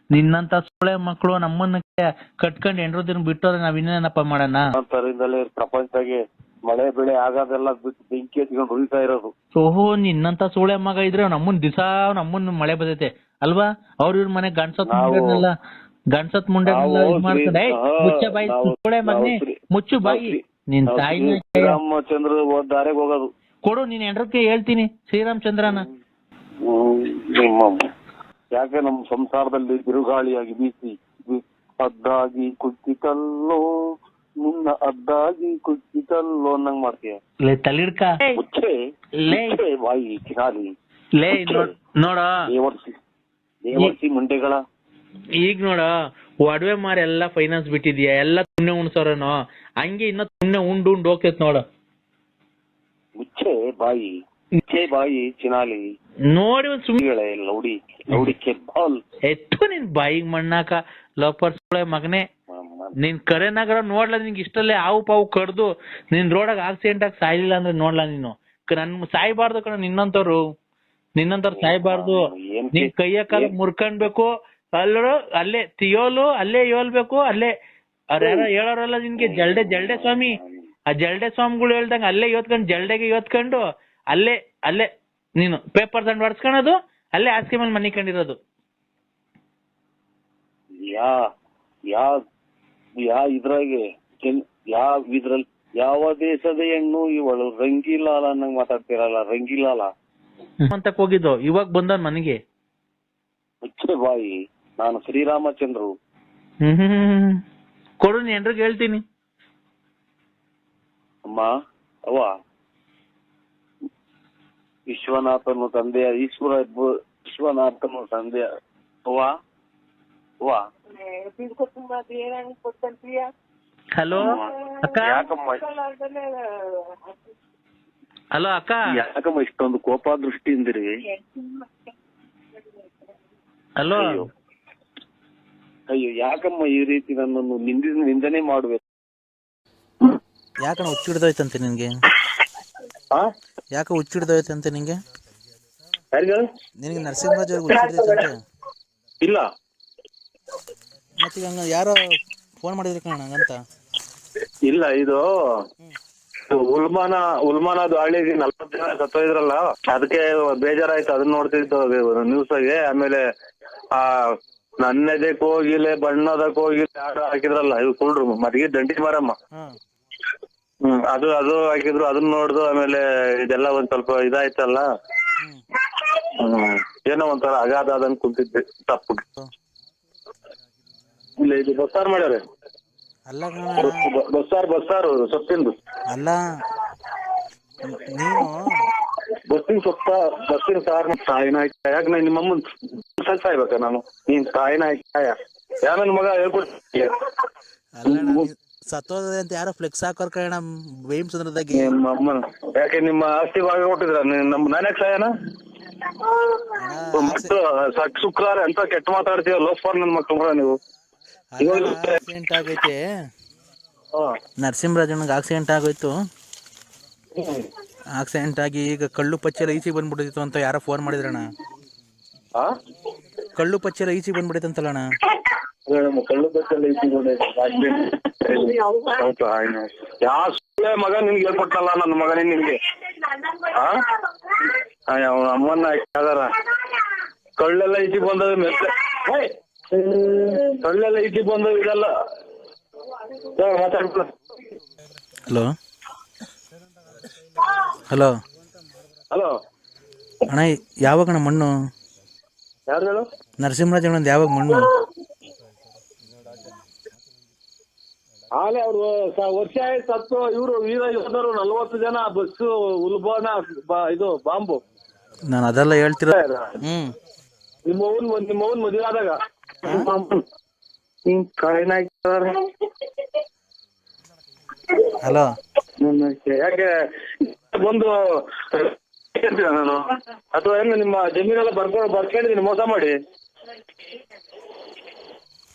ನಿನ್ನಂತ ಸೊಳೆ ಮಕ್ಳು ನಮ್ಮನ್ನ ಕಟ್ಕೊಂಡು ಹೆಂಡ್ರದಿನ ಬಿಟ್ಟೋದ್ರೆ ನಾವ್ ಇನ್ನೇನಪ್ಪ ಮಾಡೋಣ? ಪ್ರಪಂಚದಾಗೆ ಮಳೆ ಬೆಳೆ ಆಗೋದೆಲ್ಲ ಬಿಟ್ಟು ಬೆಂಕಿ ಹಚ್ಕೊಂಡು ಉಳಿತಾ ಇರೋದು. ಓಹೋ, ನಿನ್ನಂತ ಸೋಳೆ ಮಗ ಇದ್ರೆ ನಮ್ಮನ್ ಮಳೆ ಬರ್ತೈತೆ ಅಲ್ವಾ? ಇವ್ರ ಮನೆ ಗಂಡ್ಸತ್ ಮುಂಡೆ ಮಾಡ್ತಾರೆ. ಮುಚ್ಚ ಬಾಯಿ ಸೋಳೆ ಮಗನೇ, ಮುಚ್ಚು ಬಾಯಿ. ನಿನ್ ತಾಯಿನ ಶ್ರೀರಾಮಚಂದ್ರ ದಾರಿಗೆ ಹೋಗೋದು ಕೊಡು. ನೀನ್ ಹೆಂಡ್ರಕ್ಕೆ ಹೇಳ್ತೀನಿ ಶ್ರೀರಾಮಚಂದ್ರನ. ಯಾಕೆ ನಮ್ಮ ಸಂಸಾರದಲ್ಲಿ ಬಿರುಗಾಳಿಯಾಗಿ ಬೀಸಿ ಅದ್ದಾಗಿ ಕುಚ್ಚಿತಲ್ಲೋ ನಿನ್ನ ಅದ್ದಾಗಿ ಕುಚ್ಚಿತಲ್ಲೋ ಅನ್ನಂಗ್ ಮಾಡ್ತೀಯ. ತಲಿಡ್ಕ ಬಾಯಿ ಕಿನಾಲಿ ನೋಡ ಮುಂಡೆಗಳ. ಈಗ ನೋಡ, ಒಡವೆ ಮಾರಿ ಎಲ್ಲಾ ಫೈನಾನ್ಸ್ ಬಿಟ್ಟಿದ್ಯಾ, ಎಲ್ಲಾ ತುಣ್ಣೆ ಉಣ್ಸೋರೇನೋ. ಹಂಗೆ ಇನ್ನ ತುಣ್ಣೆ ಉಂಡು ಹೋಗ್ತೈತ್ ನೋಡ. ಮುಚ್ಚೆ ಬಾಯಿ ಚಿನಾಲಿ ನೋಡಿ ಸುಮ್ಮಿಗಳೇ ಲೌಡಿ ಬಾಲ್ ಎತ್ತು ನಿನ್ ಬಾಯಿಗೆ ಮಣ್ಣಾಕ ಲೋಪರ್ ಮಗನೇ. ನೀನ್ ಕರೆನಗರ ನೋಡ್ಲಾ? ನಿನ್ಗೆ ಇಷ್ಟಲ್ಲೇ ಹಾವು ಪಾವು ಕಡ್ದು ನಿನ್ ರೋಡಾಗ ಆಕ್ಸಿಡೆಂಟ್ ಆಗಿ ಸಾಯ್ಲಿಲ್ಲ ಅಂದ್ರೆ ನೋಡ್ಲಾ ನೀನು? ನನ್ ಸಾಯ್ಬಾರ್ದು ಕಣ ನಿನ್ನಂತವ್ರು ಸಾಯ್ಬಾರ್ದು. ನಿನ್ ಕೈಯ ಕಾಲ ಮುರ್ಕೊಂಡ್ಬೇಕು. ಅಲ್ಲೇ ತಿಯೋಲು ಅಲ್ಲೇ ಯೋಲ್ಬೇಕು. ಅಲ್ಲೇ ಅವ್ರ್ಯಾರ ಹೇಳೋರಲ್ಲ ನಿನ್ಗೆ ಜಲ್ಡೆ ಸ್ವಾಮಿ. ಆ ಜಲ್ಡೆ ಸ್ವಾಮಿಗಳು ಹೇಳ್ದಂಗ ಅಲ್ಲೇ ಯೋತ್ಕೊಂಡು ಜಲ್ಡೆಗೆ ಯೋತ್ಕೊಂಡು ಅಲ್ಲೇ ನೀನು ಪೇಪರ್ ದಂಡ್ ಹೊಡ್ಸ್ಕೊಳೋದು, ಅಲ್ಲೇ ಹಾಸಿಗೆ ಮೇಲೆ ಮನೆ ಕಂಡಿರೋದು. ಇದ್ರಾಗೆ ಇದ್ರಲ್ಲಿ ಯಾವ ದೇಶದ ಹೆಣ್ಣು ಇವಳು ರಂಗಿಲಾಲ ಅನ್ನಂಗ್ ಮಾತಾಡ್ತಿರಲ್ಲ, ರಂಗಿಲಾಲ ಅಂತ ಹೋಗಿದ್ದು, ಇವಾಗ ಬಂದವನ್ ಮನೆಗೆ. ಮುಚ್ಚೆ ಬಾಯಿ, ನಾನು ಶ್ರೀರಾಮಚಂದ್ರು. ಕೊಡು, ನೀ ಎಲ್ರಿಗೂ ಹೇಳ್ತೀನಿ. ಅಮ್ಮ ಅವ್ವ, ವಿಶ್ವನಾಥನು ತಂದೆಯ ವಿಶ್ವನಾಥನು ತಂದೆಯ ಅವ್ವ ಅವ್ವ. ಹಲೋ ಅಕ್ಕ. ಹಲೋ ಅಕ್ಕ. ಯಾಕಮ್ಮ ಇಷ್ಟೊಂದು ಕೋಪ ದೃಷ್ಟಿಯಿಂದಿರಿ? ಹಲೋ. ಅಯ್ಯೋ ಯಾಕಮ್ಮ ಈ ರೀತಿ ನನ್ನನ್ನು ನಿಂದನೆ ಮಾಡ್ಬೇಕು? ಯಾಕಣ್ಣ ಹುಚ್ಚಿಡ್ದೋಯ್ತಂತೆ ನಿನ್ಗೆ? ಯಾಕೆ ಹುಚ್ಚಿಡ್ದೋಯ್ತಂತೆ ನಿಂಗೆ? ನಿನಗೆ ನರಸಿಂಹರಾಜ್ ಅವ್ರಿಗೆ ಹುಚ್ಚಿಡ್ದೈತಂತೆ? ಇಲ್ಲ. ಮತ್ತೆ ಹಂಗ ಯಾರೋ ಫೋನ್ ಮಾಡಿದ್ರಿ ಕಣ ಹಂಗಂತ? ಇಲ್ಲ, ಇದು ಉಲ್ಮಾನ ದಾಳಿಗೆ 40 ಜನ ಸತ್ತೋಯ್ದ್ರಲ್ಲ, ಅದಕ್ಕೆ ಬೇಜಾರಾಯ್ತು. ಅದನ್ನ ನೋಡ್ತಿದ್ದು ನ್ಯೂಸಾಗೆ. ಆಮೇಲೆ ನನ್ನೆದೆ ಕೋಗಿಲೆ ಬಣ್ಣದ ಕೋಗಿಲೆ ಆಟ ಹಾಕಿದ್ರಲ್ಲ, ಇವ್ ಕುಳ್ರು ಮದ್ಗೆ ದಂಡಿ ಮಾರಮ್ಮ. ಅದು ಹಾಕಿದ್ರು, ಅದನ್ನ ನೋಡ್ದು. ಆಮೇಲೆ ಇದೆಲ್ಲ ಒಂದ್ ಸ್ವಲ್ಪ ಇದಾಯ್ತಲ್ಲ, ಏನೋ ಒಂಥರ ಅಗಾಧ ಆದಂಗ್ ಕುಂತಿದ್ದೆ ತಪ್ಪು. ಇಲ್ಲ, ಇದು ಬಸ್ಸಾರು ಮಾಡ್ಯಾರೆ. ಅಲ್ಲ ಬಸ್ಸಾರು ಸೊಪ್ಪಿಂದು. ಅಲ್ಲ, ನೀನು ಬಸ್ಸಿನ ಸಾರು ಯಾಕೆ ನಿಮ್ಮಮ್ಮನ್ ಸಾಯ್ಬೇಕ ನಾನು? ನೀನ್ ತಾಯಿನ ಯಾರ ಮಗ ಹೇಳ್ಕೊಡ್ತೀಯ? ಸತ್ತೋದೆ ಅಂತ ಯಾರೋ ಫ್ಲೆಕ್ಸ್ ಹಾಕೋರ್ ಕಣ ಬೇಮ್ಸಂದ್ರದಾಗಿ. ನಿಮ್ಮಮ್ಮನ ಯಾಕೆ ನಿಮ್ಮ ಆಸ್ತಿ ಭಾಗ ಕೊಟ್ಟಿದ್ರ? ನಾನ್ಯಾಕೆ ಸಾಯನ? ಶುಕ್ರವಾರ ಎಂತ ಕೆಟ್ಟ ಮಾತಾಡ್ತೀವ ಲೋಫರ್ ನನ್ ಮಕ್ಳು ನೀವು. ಆಕ್ಸಿಡೆಂಟ್ ಆಗೈತೆ, ನರಸಿಂಹರಾಜಣ್ಣಗೆ ಆಕ್ಸಿಡೆಂಟ್ ಆಗೋಯ್ತು. ಆಕ್ಸಿಡೆಂಟ್ ಆಗಿ ಈಗ ಕಳ್ಳು ಪಚ್ಚೆಲ್ಲ ಈಚೆಗೆ ಬಂದ್ಬಿಟ್ಟಿತ್ತು ಅಂತ ಯಾರೋ ಫೋನ್ ಮಾಡಿದ್ರಣ್ಣ. ಕಳ್ಳು ಪಚ್ಚೆಲ್ಲ ಈಚೆಗೆ ಬಂದ್ಬಿಟ್ಟೈತಂತಲ್ಲಣ್ಣ. ಕಳ್ಳು ಪಚ್ಚೆಲ್ಲ ಈಚೆಗೆ ಯಾವ ಮಗ ನಿನ್ಗೆ ಹೇಳ್ಕೊಟ್ಟಲ್ಲ ನನ್ನ ಮಗನೇ ನಿನ್ಗೆ? ಅಮ್ಮನ್ನ ಯಾವ್ದಾರ ಕಳ್ಳೆಲ್ಲ ಈಚೆಗೆ ಬಂದದ ಮೆತ್ತೆ, ಕಳ್ಳೆಲ್ಲ ಈಚೆಗೆ ಬಂದದ ಇದೆಲ್ಲ ಮಾತಾಡ್ಬಿಡ. ಹಲೋ ಹಲೋ ಹಲೋ ಅಣ್ಣ, ಯಾವಾಗಣ್ಣ ಮಣ್ಣು? ಯಾರು ಹೇಳು? ನರಸಿಂಹರಾಜ್ ಅಣ್ಣಂದು ಯಾವಾಗ ಮಣ್ಣು? ಆಲೆ ಅವ್ರು ವರ್ಷ ಆಯ್ತು ಸತ್ತು. ಇವರು ವೀರ ಯೋಧರು 40 ಜನ ಬಸ್ಸು ಉಲ್ಬಾನ ಇದು ಬಾಂಬು. ನಾನು ಅದೆಲ್ಲ ಹೇಳ್ತಿರ. ನಿಮ್ಮವನ್ ಮದುವೆ ಆದಾಗ ಹಲೋ ಯಾಕೆ ಬಂದು ನಾನು, ಅಥವಾ ಏನು ನಿಮ್ಮ ಜಮೀನೆಲ್ಲ ಬರ್ಕೊಂಡಿದ್ದೀನಿ ಮೋಸ ಮಾಡಿ?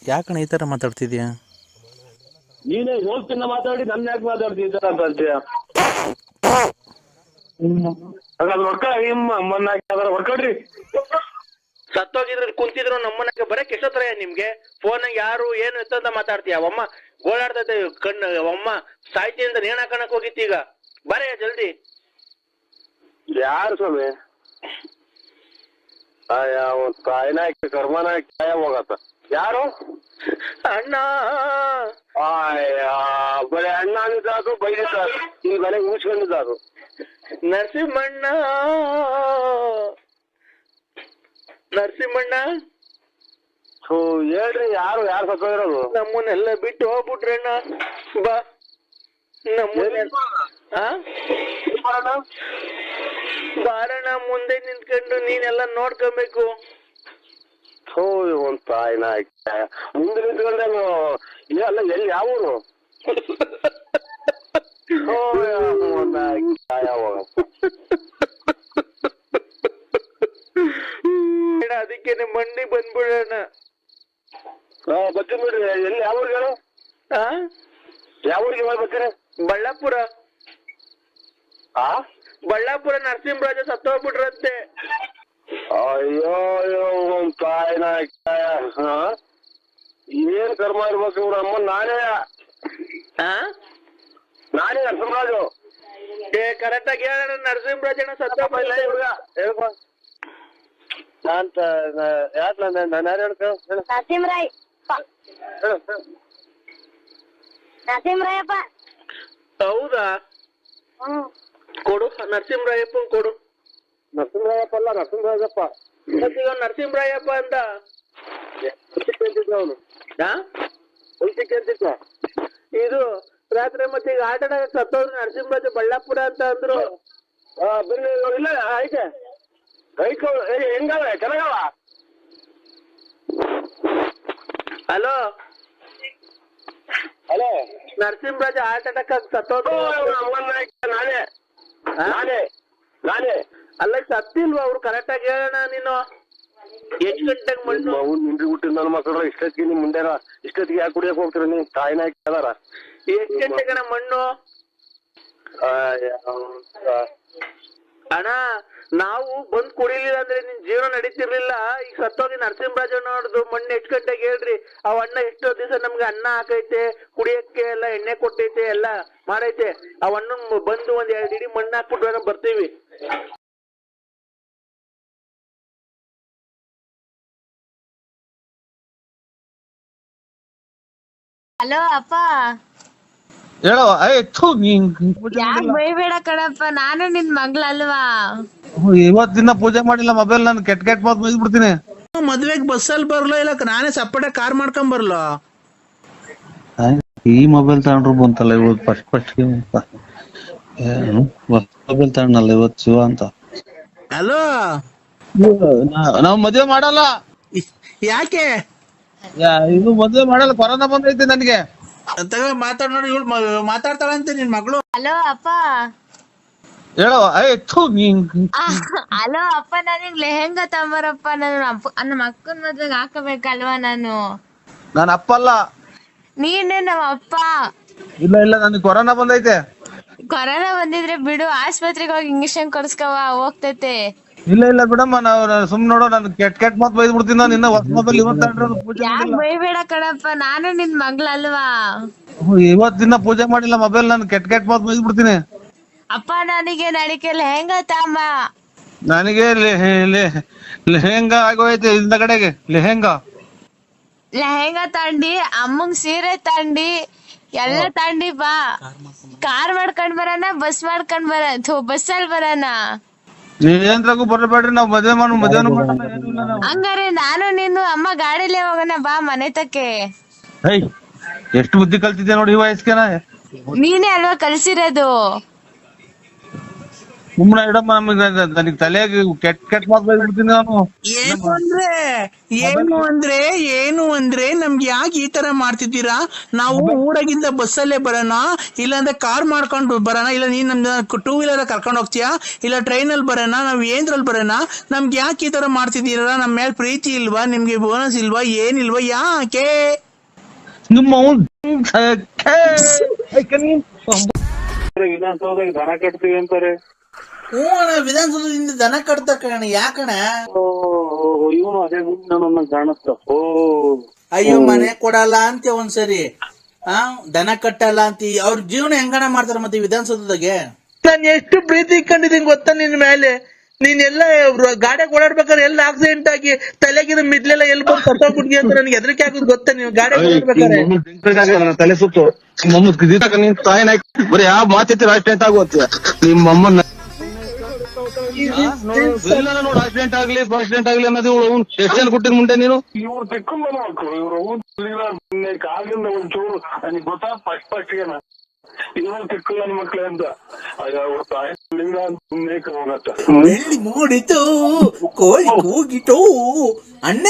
ಯಾಕಣ್ಣ ಈ ತರ ಮಾತಾಡ್ತಿದ್ಯಾ? ನೀನೇ ಹೋಗ್ತಿನ್ನ ಮಾತಾಡಿ ನನ್ನ ಯಾಕೆ ಮಾತಾಡ್ತಿದ್ದ ಅಂತ ಅಂತೀಯ? ಹೊಡ್ಕೊಡ್ರಿ. ಸತ್ತೋಗಿದ್ರು ಕುಂತಿದ್ರು ನಮ್ಮನ್ನ ಬರಕ್ ಎಷ್ಟೊತ್ತರ ನಿಮ್ಗೆ? ಫೋನ್ ಯಾರು ಏನು ಎತ್ತಂತ ಮಾತಾಡ್ತೀಯ? ಅವಮ್ಮ ಗೋಳಾಡ್ತೈತೆ ಕಣ್ಣು. ಅವಮ್ಮ ಸಾಯ್ತಿ ಅಂತ ನೇಣ ಹಾಕಣಕ್ ಹೋಗಿತ್ತು. ಈಗ ಬರೇ ಜಲ್ದಿ. ಯಾರು ಸ್ವಾಮಿ? ಕಾಯಿನ ಕರ್ಮನ ಕಾಯ ಹೋಗತ್ತ. ಯಾರು? ಅಣ್ಣ. ಬರೀ ಅಣ್ಣ ಅಂದಿದ್ದಾಕು ಬೈದಿದ್ದಾಕು, ಈ ಮನೆಗೆ ಮುಚ್ಕೊಂಡಿದ್ದಾಕು. ನರಸಿಂಹಣ್ಣ ಹೇಳ್ರಿ, ಯಾರು ಸತ್ತೋಗಿರೋದು? ನಮ್ಮನ್ನೆಲ್ಲ ಬಿಟ್ಟು ಹೋಗ್ಬಿಟ್ರಣ್ಣ. ಬಾ ಬಾರಣ್ಣ, ಮುಂದೆ ನಿಂತ್ಕೊಂಡು ನೀನೆಲ್ಲ ನೋಡ್ಕೊಬೇಕು. ಒಂದ್ ತಾಯಿನ ಮುಂದೆ ನಿಂತ್ಕೊಂಡೆ ಅಲ್ಲ. ಎಲ್ಲಿ ಯಾವ ಊರು? ಅದಕ್ಕೇನೆ ಮಂಡಿ ಬಂದ್ಬಿಡೋಣ. ಬರ್ತೀನಿ ಬಿಡ್ರಿ. ಎಲ್ಲಿ ಯಾವ ಊರಿಗೆ ಹೇಳು? ಯಾವ ಊರಿಗೆ ಬರ್ತೀನಿ? ಬಳ್ಳಾಪುರ. ಬಳ್ಳಾಪುರ ನರಸಿಂಹರಾಜ ಸತ್ತೋಗ್ಬಿಟ್ರಂತೆ. ಅಯ್ಯೋ ಒಂದ್ ತಾಯಿನ ಏನ್ ಕರ್ಮ ಇರ್ಬೇಕು ಇವ್ರ ಅಮ್ಮ. ನಾನೇ ನರಸಿಂಹರಾಜು. ಕರೆಕ್ಟ್ ಆಗಿ ಹೇಳ. ನರಸಿಂಹರಾಜಣ್ಣ ಸತ್ತೋಗ್ಬಿಲ್ಲ. ನರಸಿಂಹರಾಯ್ ನರಸಿಂಹರಾಯಪ್ಪ. ಹೌದಾ? ಕೊಡು ನರಸಿಂಹರಾಯಪ್ಪ ಕೊಡು. ನರಸಿಂಹರಾಯಪ್ಪ ಅಲ್ಲ, ನರಸಿಂಹರಾಜಪ್ಪ. ನರಸಿಂಹರಾಯಪ್ಪ ಅಂತ ಅವನು ಇದು ರಾತ್ರಿ ಮತ್ತೆ ಈಗ ಆಟ ಆಡಕ್ ಸತ್ತೋದ್ರು ನರಸಿಂಹರಾಜ ಬಳ್ಳಾಪುರ ಅಂತ ಅಂದ್ರು. ಇಲ್ಲ ಐತೆ ಹೆಂಗವ ಚೆನ್ನಾಗವ. ಹಲೋ ಹಲೋ, ನರಸಿಂಹರಾಜ ಆಟ ಆಡಕ್ ಸತ್ತೋದ್ರು. ನಾನೇ ಅಲ್ಲ ಸತ್ತಿಲ್ವಾ ಅವ್ರು? ಕರೆಕ್ಟ್ ಆಗಿ ಹೇಳೋಣ. ನೀನು ಎಷ್ಟ್ ಗಂಟೆಗೆ ಮಣ್ಣು? ನಿಂದ್ರಿ ಹುಟ್ಟಿದ ನನ್ನ ಮಕ್ಕಳು ಇಷ್ಟೊತ್ತಿಗೆ ನಿಮ್ ಮುಂದೆರ ಇಷ್ಟೊತ್ತಿಗೆ ಯಾಕೆ ಕುಡಿಯಕ್ ಹೋಗ್ತೀರ ನೀವು? ತಾಯಿನ ಹಾಕಿದಾರ. ಎಷ್ಟ್ ಗಂಟೆಗಣ ಮಣ್ಣು? ಅಣ್ಣ ನಾವು ಬಂದ್ ಕುಡಿಲಿಲ್ಲ ಅಂದ್ರೆ ನಿನ್ ಜೀವನ ನಡೀತಿರ್ಲಿಲ್ಲ. ಈಗ ಸತ್ತೋಗಿ ನರಸಿಂಹರಾಜ ನೋಡ್ದು ಮಣ್ಣು ಎಷ್ಟ್ ಗಂಟೆಗೆ ಹೇಳ್ರಿ. ಅವ್ ಅಣ್ಣ ಎಷ್ಟೋ ದಿವಸ ನಮ್ಗೆ ಅನ್ನ ಹಾಕೈತೆ, ಕುಡಿಯಕ್ಕೆ ಎಲ್ಲ ಎಣ್ಣೆ ಕೊಟ್ಟೈತೆ, ಎಲ್ಲ ಮಾಡೈತೆ. ಅವ್ ಅಣ್ಣನ್ ಬಂದು ಒಂದ್ 2 ಇಡೀ ಮಣ್ಣು ಹಾಕ್ಬಿಟ್ಟು ಬರ್ತೀವಿ. ಹಲೋ ಅಪ್ಪ. ಹೇಳೋ. ಯಾಕ್ ಬೈಬೇಡ ಕಣಪ್ಪ, ನಾನು ನಿನ್ ಮಗ್ಳಲ್ವಾ? ಇವತ್ತಿನ ಪೂಜೆ ಮಾಡಿಲ್ಲ, ಮೊಬೈಲ್ ನಾನು ಕೆಟ್ಟ ಮಾತು ಬೈದ್ಬಿಡ್ತೀನಿ. ಮದ್ವೆಗ್ ಬಸ್ಸಲ್ಲಿ ಬರ್ಲೋ ಇಲ್ಲ ನಾನೇ ಸಪ್ರೇಟ್ ಕಾರ್ ಮಾಡ್ಕೊಂಡ್ ಬರ್ಲೋ? ಈ ಮೊಬೈಲ್ ತಗೊಂಡ್ರು ಬಂತಲ್ಲ ಇವತ್ತು ಫಸ್ಟ್ ಮೊಬೈಲ್ ತಗೊಂಡಲ್ಲ ಇವತ್ತು ಶಿವ ಅಂತ. ಹಲೋ, ನಾವ್ ಮದ್ವೆ ಮಾಡಲ್ಲ. ಯಾಕೆ? ಇದು ಮದ್ವೆ ಮಾಡಲ್ಲ, ಕೊರೋನಾ ಬಂದೈತೆ ನನ್ಗೆ. ಮಾತಾಡ್ ನೋಡಿ, ಇವಳು ಮಾತಾಡ್ತಾಳಂತೆ ನಿನ್ ಮಗಳು. ಹಲೋ ಅಪ್ಪ. ಹೇಳೋ. ಹಲೋ ಅಪ್ಪ, ನನಗ್ ಲೆಹೆಂಗಾ ತಗೊಂಬರಪ್ಪ. ನಮ್ಮ ಅಕ್ಕನ ಮದ್ವೆಗೆ ಹಾಕಬೇಕಲ್ವಾ ನಾನು? ನಾನು ಅಪ್ಪ ಅಲ್ಲ. ನೀನೇ ನಮ್ಮ ಅಪ್ಪ. ಇಲ್ಲ ನನಗೆ ಕೊರೋನಾ ಬಂದೈತೆ. ಕೊರೋನಾ ಬಂದಿದ್ರೆ ಬಿಡು, ಆಸ್ಪತ್ರೆಗೆ ಹೋಗಿ ಇಂಜೆಕ್ಷನ್ ಕೊಡ್ಸ್ಕವ, ಹೋಗ್ತೈತೆ. ಇಲ್ಲ ಬಿಡಮ್ಮ, ನಾವು ಸುಮ್ ನೋಡೋ, ನಾನು ಕೆಟ್ಟ ಮಾತು ಬೈದ್ಬಿಡ್ತೀನಿ. ನಾನು ಇನ್ನ ಹೊಸ ಮೊಬೈಲ್ ಯಾಕ್ ಬೈಬೇಡ ಕಣಪ್ಪ, ನಾನು ನಿನ್ ಮಗ್ಳಲ್ವಾ? ಇವತ್ತಿನ ಪೂಜೆ ಮಾಡಿಲ್ಲ, ಮೊಬೈಲ್ ನಾನು ಕೆಟ್ಟ ಮಾತು ಬೈದ್ಬಿಡ್ತೀನಿ. ಅಪ್ಪ ನನಗೆ ನಡಿಕೆ ಲೆಹೆಂಗಾ ತಾಂಬ. ನನಗೆ ಲೆಹೆಂಗಾ ಆಗೋಯ್ತು ಇಂದ ಕಡೆಗೆ. ಲೆಹೆಂಗಾ ತಂಡಿ, ಅಮ್ಮಂಗ್ ಸೀರೆ ತಂಡಿ, ಎಲ್ಲ ತಂಡಿ ಬಾ. ಕಾರ್ ಮಾಡ್ಕೊಂಡ್ ಬರೋಣ, ಬಸ್ ಮಾಡ್ಕೊಂಡ್ ಬಸ್ಸಲ್ಲಿ ಬರೋಣ. ಏನ್ರಾಗೂ ಬರಬೇಡ್ರಿ, ನಾವ್ ಮದ್ವೆನು ಮಾಡಲ್ಲ, ಏನೂ ಇಲ್ಲ ನಾವು. ಹಂಗಾರೆ ನಾನು ನೀನು ಅಮ್ಮ ಗಾಡಿಲೇ ಹೋಗೋಣ ಬಾ ಮನೆ ತಕ್ಕೆ. ಎಷ್ಟು ಬುದ್ಧಿ ಕಲ್ತಿದ್ದೆ ನೋಡಿ ಈ ವಯಸ್ಸಿಗೆ. ನೀನೇ ಅಲ್ವಾ ಕಲ್ಸಿರೋದು? ಸುಮ್ಮನೆ ಇಡಮ್ಮ, ನನಗೆ ತಲೆಯಾಗಿ ಕೆಟ್ಟ ಮಾತು ಬೈದ್ಬಿಡ್ತೀನಿ ನಾನು. ಏನು ಅಂದ್ರೆ ನಮ್ಗೆ ಯಾಕೆ ಈ ತರ ಮಾಡ್ತಿದ್ದೀರಾ? ನಾವು ಊರಾಗಿಂದ ಬಸ್ಸಲ್ಲೇ ಬರೋಣ, ಇಲ್ಲಾಂದ್ರೆ ಕಾರ್ ಮಾಡ್ಕೊಂಡು ಬರೋಣ, ಇಲ್ಲ ನೀನ್ ನಮ್ನ 2 ವೀಲರ್ ಕರ್ಕೊಂಡು ಹೋಗ್ತೀಯಾ, ಇಲ್ಲ ಟ್ರೈನಲ್ಲಿ ಬರೋಣ, ನಾವ್ ಏನ್ರಲ್ಲಿ ಬರೋಣ? ನಮ್ಗೆ ಯಾಕೆ ಈ ತರ ಮಾಡ್ತಿದ್ದೀರಾ? ನಮ್ಮ ಮೇಲೆ ಪ್ರೀತಿ ಇಲ್ವಾ? ನಿಮ್ಗೆ ಬೋನಸ್ ಇಲ್ವಾ? ಏನಿಲ್ವಾ? ಯಾಕೆ? ವಿಧಾನಸೌಧಕ್ಕೆ ದನ ಕಟ್ತೀವಿ ಅಂತಾರೆ. ವಿಧಾನಸೌಧದಿಂದ ದನ ಕಟ್ತಾರ ಕಣ. ಯಾಕಣ? ಇವನು ಅದೇ ನನ್ನ ಕಾಣುತ್ತ. ಅಯ್ಯೋ, ಮನೆ ಕೊಡಲ್ಲ ಅಂತ ಒಂದ್ಸರಿ, ದನ ಕಟ್ಟಲ್ಲ ಅಂತ. ಅವ್ರ ಜೀವನ ಹೆಂಗಣ ಮಾಡ್ತಾರ ಮತ್ತೆ ವಿಧಾನಸೌಧದಾಗೆ? ನಾನ್ ಎಷ್ಟು ಪ್ರೀತಿ ಇಟ್ಕೊಂಡಿದ್ದೀನಿ ಗೊತ್ತಾ ನಿನ್ ಮೇಲೆ. ನೀನೆಲ್ಲ ಗಾಡಿಯಾಗ ಓಡಾಡ್ಬೇಕಾದ್ರೆ ಎಲ್ಲ ಆಕ್ಸಿಡೆಂಟ್ ಆಗಿ ತಲೆಗಿನ ಮಿಡ್ಲೆಲ್ಲ ಎಲ್ಲಿ ಬಂದು ಕಟ್ಟೋಗ್ಬಿಟ್ಟಿ ಅಂತ ನನಗೆ ಹೆದರಿಕೆ ಆಗೋದು ಗೊತ್ತಾ? ನೀವು ಗಾಡಿಯಾಗ ಓಡಾಡ್ಬೇಕಾದ್ರೆ ತಲೆ ಸುತ್ತು ತಾಯಿನ ಬರೀ ಯಾವ ಮಾತೈತಿ ಆಕ್ಸಿಡೆಂಟ್ ಆಗುತ್ತೆ. ನಿಮ್ಮಮ್ಮನ್ನ ನೋಡಿ ಆಕ್ಸಿಡೆಂಟ್ ಆಗ್ಲಿ ಆಕ್ಸಿಡೆಂಟ್ ಆಗ್ಲಿ ಅನ್ನೋದು ಎಷ್ಟು ಜನ ಕೊಟ್ಟಿನ ಮುಂದೆ ನೀನು? ಇವ್ರು ತೆಕ್ಕೊಂಡ್ ಮಕ್ಕಳು, ಇವ್ರು ಕಾಲಿಂದ ಒಂಚೂರು ನನಗೆ ಗೊತ್ತಾ ಫಸ್ಟ್ ಇವ್ರು ತೆಕ್ಕಲ್ಲ ನನ್ನ ಮಕ್ಳೆ ಅಂತ. ಮೂಡಿತು ಕೋಳಿ ಕೂಗಿತು ಅಣ್ಣ.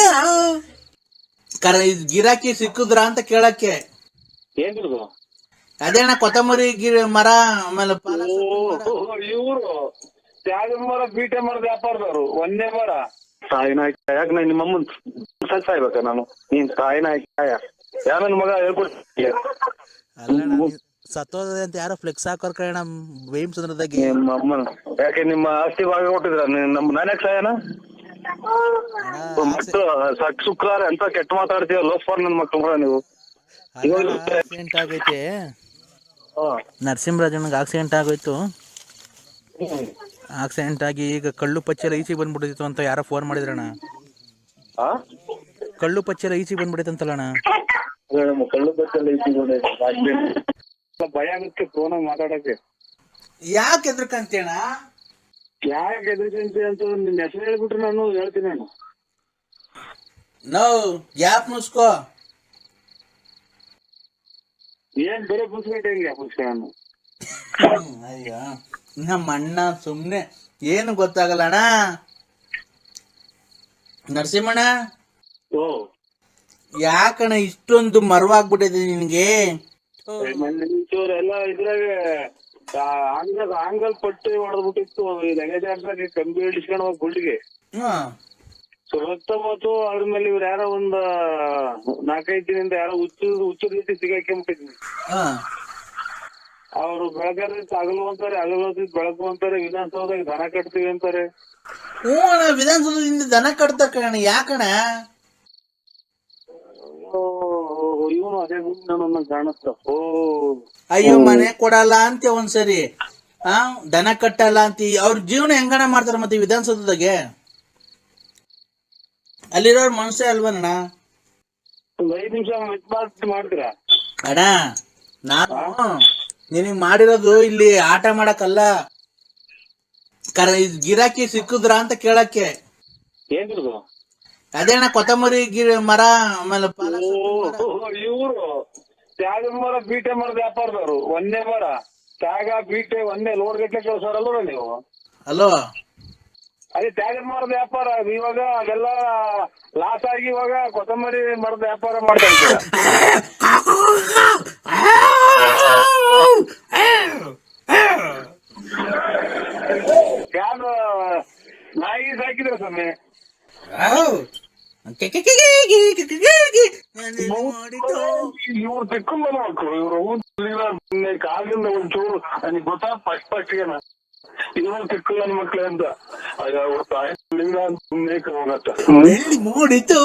ಗಿರಾಕಿ ಸಿಕ್ಕುದ್ರ ಅಂತ ಕೇಳಕ್ಕೆ. ಏನಿದು? ಅದೇ ಅಣ್ಣ, ಕೊತ್ತಂಬರಿ ಮರ, ಆಮೇಲೆ ಇವ್ರು ತ್ಯಾಗದ ಮರ, ಬೀಟೆ ಮರದ ವ್ಯಾಪಾರದವ್ರು. ಒಂದೇ ಮರ ತಾಯಿನ ಯಾಕೆ ನಾನು ನಿಮ್ಮಮ್ಮನ್ ಸಾಯ್ಬೇಕ? ನಾನು ನೀನ್ ತಾಯಿನ ಯಾರ ನನ್ ಮಗ ಹೇಳ್ಕೊಡ್ತೀಯ? ಸತ್ತೋದ ಅಂತ ಯಾರೋ ಫ್ಲೆಕ್ಸ್ ಹಾಕೋರ್ ಕಣ ಭೀಮಸಂದ್ರದಾಗೆ. ನಿಮ್ಮ ಅಮ್ಮನ ಯಾಕೆ ನಿಮ್ಮ ಆಸ್ತಿ ಭಾಗ ಕೊಟ್ಟಿದ್ರ? ನಮ್ಮ ನಾನ್ಯಾಕ ಸಾಯನ? ಮಕ್ಕಳು ಶುಕ್ರವಾರ ಅಂತ ಕೆಟ್ಟ ಮಾತಾಡ್ತೀವ. ಲೋಫಾರ್ ನನ್ ಮಕ್ಳು ನೀವು. ಆಕ್ಸಿಡೆಂಟ್ ಆಗೈತೆ, ನರಸಿಂಹರಾಜನಿಗೆ ಆಕ್ಸಿಡೆಂಟ್ ಆಗೋಯ್ತು. ಆಕ್ಸಿಡೆಂಟ್ ಆಗಿ ಈಗ ಕಳ್ಳು ಪಚ್ಚೆಲ್ಲ ಈಚೆಗೆ ಬಂದ್ಬಿಟ್ಟಿತ್ತು ಅಂತ ಯಾರೋ ಫೋನ್ ಮಾಡಿದ್ರಣ್ಣ. ಕಳ್ಳು ಪಚ್ಚೆಲ್ಲ ಈಚೆಗೆ ಬಂದ್ಬಿಡೈತಂತಲ್ಲ ಅಣ್ಣ. ಕಳ್ಳು ಬಸ್ಸಲ್ಲಿ ಭಯ ಆಗುತ್ತೆ ಫೋನಾಗ ಮಾತಾಡಕ್ಕೆ. ಯಾಕೆ ಹೆದರ್ಕಂತೇಣ? ಯಾಕೆ ಎದುರ್ಕಂತಿ ಅಂತ ನಿನ್ನ ಹೆಸರು ಹೇಳ್ಬಿಟ್ರೆ ನಾನು ಹೇಳ್ತೀನಿ ಅಣ್ಣ. ನಾವು ಗ್ಯಾಪ್ ಮುಸ್ಕೋ. ಏನ್ ಬೇರೆ ಪುಸ್ತಕ ಹೆಂಗೆ ಪುಸ್ತಕ? ಅಯ್ಯ ನಮ್ಮ ಅಣ್ಣ ಸುಮ್ನೆ ಏನು ಗೊತ್ತಾಗಲ್ಲ ಅಣ್ಣ. ನರಸಿಂಹಣ್ಣ ಓ ಯಾಕಣ್ಣ ಇಷ್ಟೊಂದು ಮರವಾಗ್ಬಿಟ್ಟಿದೆ ನಿನ್ಗೆ? ಎಲ್ಲ ಇದ್ರಾಗ ಆಂಗಲ್ ಪಟ್ಟಿ ಹೊಡೆದ್ಬಿಟ್ಟಿತ್ತು ಲಗೇಜ್ ಕಂಬಿ ಹಿಡಿಸ್ಕೊಂಡು ಹೋಗಿ ಗುಂಡಿಗೆ ಸುತ್ತಮತ್ತು. ಅದ್ರ ಮೇಲೆ ಇವ್ರು ಯಾರೋ ಒಂದ್ 4-5 ದಿನದಿಂದ ಯಾರೋ ಹುಚ್ಚು ರೀತಿ ಸಿಗಾಕೊಂಡ್ಬಿಟ್ಟಿದ್ವಿ. ಅವ್ರು ಬೆಳಗಾರ ಹಗಲು ಅಂತಾರೆ, ಹಗಲು ಬೆಳಕು ಅಂತಾರೆ, ವಿಧಾನಸೌಧದಾಗ ದನ ಕಟ್ತೀವಿ ಅಂತಾರೆ. ಹ್ಞೂ ಅಣ್ಣ, ವಿಧಾನಸೌಧದಿಂದ ದನ ಕಟ್ತಾರ ಕಣ. ಯಾಕಣ? ಇವನು ಅದೇ ನನ್ನ ಕಾಣುತ್ತ. ಓ ಅಯ್ಯೋ ಮನೆ ಕೊಡಲ್ಲ ಅಂತ ಒಂದ್ಸರಿ, ದನ ಕಟ್ಟಲ್ಲ ಅಂತ. ಅವ್ರ ಜೀವನ ಹೆಂಗಣ ಮಾಡ್ತಾರ ಮತ್ತೆ ವಿಧಾನಸೌಧದಾಗೆ? ಅಲ್ಲಿರೋರ್ ಮನುಷ್ಯ ಅಲ್ವಣ್ಣ? ಒಂದ್ 5 ನಿಮಿಷ ಮಾಡ್ತೀರಾ ಅಣ್ಣ? ನಾನು ನಿನಗ್ ಮಾಡಿರೋದು ಇಲ್ಲಿ ಆಟ ಮಾಡಕ್ಕಲ್ಲ, ಗಿರಾಕಿ ಸಿಕ್ಕುದ್ರ ಅಂತ ಕೇಳಕ್ಕೆ. ಏನಿರೋದು? ಅದೇ ಅಣ್ಣ, ಕೊತ್ತಂಬರಿ ಮರ, ಆಮೇಲೆ ಇವ್ರು ತ್ಯಾಗದ ಮರ, ಬೀಟೆ ಮರದ ವ್ಯಾಪಾರದವ್ರು. ಒಂದೇ ಮರ ತ್ಯಾಗ ಬೀಟೆ ಒಂದೇ ಲೋಡ್ ಗಟ್ಟಲೆ ಕೇಳಿಸೋರಲ್ವ ನೀವು? ಅಲೋ, ಅದೇ ತ್ಯಾಗದ ಮರದ ವ್ಯಾಪಾರ. ಇವಾಗ ಅದೆಲ್ಲ ಲಾಸ್ ಆಗಿ ಇವಾಗ ಕೊತ್ತಂಬರಿ ಮರದ ವ್ಯಾಪಾರ ಮಾಡ್ತಾ ಇದ್ದೀರಾ. ಯಾರು ನಾಯಿ ಸಾಕಿದ್ರ ಸ್ವಾಮಿ? ಇವ್ರು ತೆಕ್ಕೊಂಬಲ್ಲ ಮಕ್ಕಳು. ಇವ್ರು ಕಾಲಿಂದ ಒಂಚೂರು ನನಗೆ ಗೊತ್ತಾ ಫಸ್ಟ್ಗೆ ಇವ್ರು ತೆಕ್ಕಲ್ಲ ನನ್ನ ಮಕ್ಳೆ ಅಂತ. ಮೂಡಿತು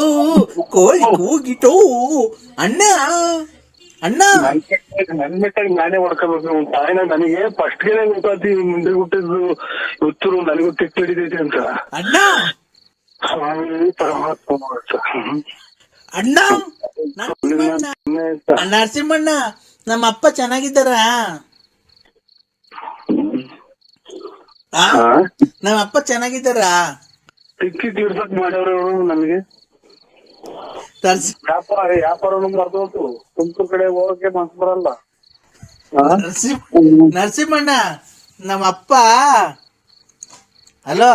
ಕೋಳಿ ಕೂಗಿತು. ಅಣ್ಣ ಅಣ್ಣ ನನ್ ಮೆಟ್ಟಾಗಿ ನಾನೇ ಹೊಡ್ಕೋಬೇಕು. ತಾಯಿನ ನನಗೆ ಫಸ್ಟ್ಗೆ ಗೊತ್ತಾತಿ ಮುಂದೆ ಹುಟ್ಟಿದ್ದು ಹುಚ್ಚರು ನನಗೂ ತೆಕ್ಕು ಹಿಡಿದೈತಿ ಅಂತ. ಅಣ್ಣ ಪರಮಾತ್ಮ ಅಣ್ಣ ನರಸಿಂಹಣ್ಣ, ನಮ್ಮ ಅಪ್ಪ ಚೆನ್ನಾಗಿದ್ದಾರ? ನಮ್ಮ ಅಪ್ಪ ಚೆನ್ನಾಗಿದ್ದಾರ? ತಿಕ್ಕಿ ತೀರ್ಸಕ್ ಮಾಡ್ಯವ್ರು ನನಗೆ. ವ್ಯಾಪಾರ ಮರ್ದೋತು. ತುಮಕೂರು ಕಡೆ ಹೋಗಕ್ಕೆ ಮನ್ಸು ಬರಲ್ಲ. ನರಸಿಂಹಣ್ಣ, ನಮ್ಮ ಅಪ್ಪ ಹಲೋ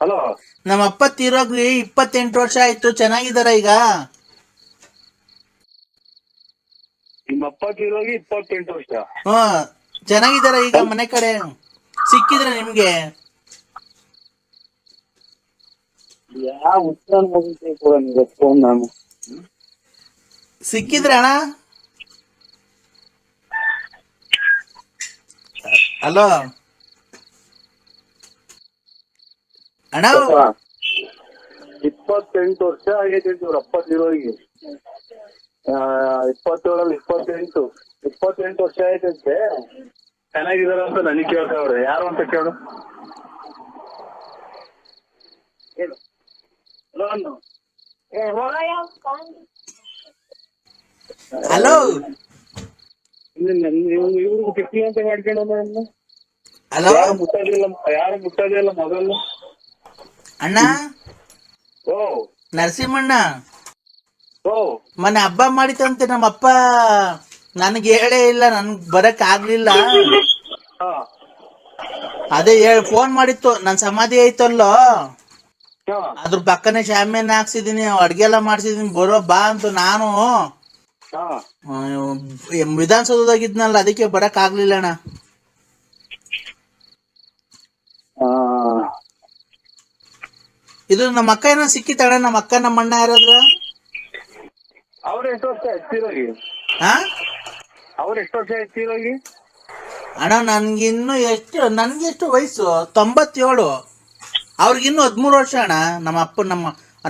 ಹಲೋ ನಮ್ಮ ಅಪ್ಪ ತೀರೋಗ್ರಿ 28 ವರ್ಷ ಆಯ್ತು. ಚೆನ್ನಾಗಿದ್ದಾರ ಈಗ? ನಿಮ್ಮಪ್ಪ ತೀರೋಗಿ 28 ವರ್ಷ? ಚೆನ್ನಾಗಿದ್ದಾರ ಈಗ? ಮನೆ ಕಡೆ ಸಿಕ್ಕಿದ್ರ ನಿಮ್ಗೆ? ಯಾವ ಉತ್ತರ ನಾನು ಸಿಕ್ಕಿದ್ರ ಅಣ್ಣ? ಹಲೋ ಅಣ್ಣ, 28 ವರ್ಷ ಆಗೈತಿ ಇವ್ರ ಅಪ್ಪ ತೀರೋಗಿ. 27 28 ವರ್ಷ ಆಯ್ತಂತೆ. ಚೆನ್ನಾಗಿದಾರ ಅಂತ ನನಗೆ ಕೇಳ್ತಾವ್ರೆ. ಯಾರು ಅಂತ ಕೇಳು. ಹಲೋ, ಇವ್ರಿಗೆ ಕಿಟ್ಟಿ ಅಂತ ಮಾಡ್ಕೊಂಡು ಹಲೋ, ಯಾರು ಮುಟ್ಟೋದಿಲ್ಲ ಮೊದಲು. ಅಣ್ಣ ಓ ನರಸಿಂಹಣ್ಣ, ಓ ಮೊನ್ನೆ ಹಬ್ಬ ಮಾಡಿತಂತೆ ನಮ್ಮಪ್ಪ. ನನ್ಗೆ ಹೇಳೇ ಇಲ್ಲ, ನನ್ಗ್ ಬರಕ್ ಆಗ್ಲಿಲ್ಲ. ಅದೇ ಫೋನ್ ಮಾಡಿತ್ತು. ನನ್ ಸಮಾಧಿ ಐತಲ್ಲೋ, ಅದ್ರ ಪಕ್ಕನೆ ಶಾಮಿಯಾನ ಹಾಕ್ಸಿದೀನಿ, ಅಡ್ಗೆ ಎಲ್ಲ ಮಾಡ್ಸಿದೀನಿ, ಬರೋ ಬಾ ಅಂತ. ನಾನು ವಿಧಾನಸೌಧದಾಗಿದ್ನಲ್ಲ, ಅದಕ್ಕೆ ಬರಕ್ ಆಗ್ಲಿಲ್ಲ ಅಣ್ಣ. ಇದು ನಮ್ಮ ಅಕ್ಕ ಏನೋ ಸಿಕ್ಕಿತ್ತಣ್ಣ. ನಮ್ಮ ಅಕ್ಕ ನಮ್ಮ ಅಣ್ಣ ಯಾರಾದ್ರ? ಅವ್ರ ಎಷ್ಟು ವರ್ಷ ಎತ್ತಿರೋಗಿ? ಅವ್ರ ಎಷ್ಟು ವರ್ಷ ಎತ್ತಿರೋಗಿ? ಅಣ್ಣ ನನ್ಗಿನ್ನು ನನ್ಗೆಷ್ಟು ವಯಸ್ಸು? 97. ಅವ್ರಿಗಿನ್ನು 13 ವರ್ಷ ಅಣ್ಣ. ನಮ್ಮ ಅಪ್ಪ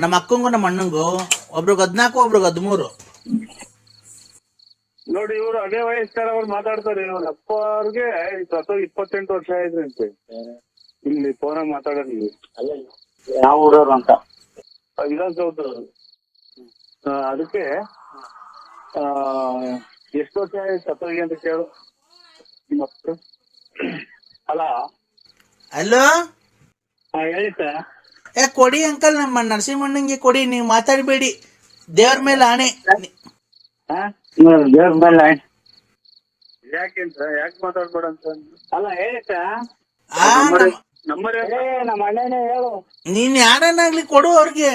ನಮ್ಮ ಅಕ್ಕಂಗೂ ನಮ್ಮ ಅಣ್ಣಂಗೂ ಒಬ್ರಿಗೆ 14, ಒಬ್ರಿಗೆ 13. ನೋಡಿ, ಇವ್ರು ಅದೇ ವಯಸ್ಸಾರ ಅವ್ರು ಮಾತಾಡ್ತಾರೆ. ಇವ್ರ ಅಪ್ಪ ಅವ್ರಿಗೆ 28 ವರ್ಷ ಆಯ್ತಂತೆ. ಇಲ್ಲಿ ಫೋನಾಗ ಮಾತಾಡೋದು ಯಾವ ಊರವ್ರು ಅಂತ. ವಿಧಾನಸೌಧ ಅದಕ್ಕೆ ಎಷ್ಟು ವರ್ಷ ಸತ್ತೋಗಿ ಅಂತ ಕೇಳು ಮತ್ತೆ. ಅಲ್ಲ ಹಲೋ ಹೇಳಿ ಸರ್. ಕೊಡಿ ಅಂಕಲ್, ನಮ್ಮ ನರಸಿಂಹಣ್ಣಂಗೆ ಕೊಡಿ, ನೀವು ಮಾತಾಡಬೇಡಿ, ದೇವ್ರ ಮೇಲೆ ಆಣೆ. ದೇವ್ರ ಮೇಲೆ ಯಾಕೆಂತ ಯಾಕೆ ಮಾತಾಡ್ಬೇಡ ಅಂತ ಅಲ್ಲ ಹೇಳಿ ಸರ್. ನಂಬರ್ ನಮ್ಮ ಅಣ್ಣನೇ ಹೇಳು. ನೀನ್ ಯಾರನ್ನಾಗ್ಲಿ ಕೊಡು ಅವ್ರಿಗೆ,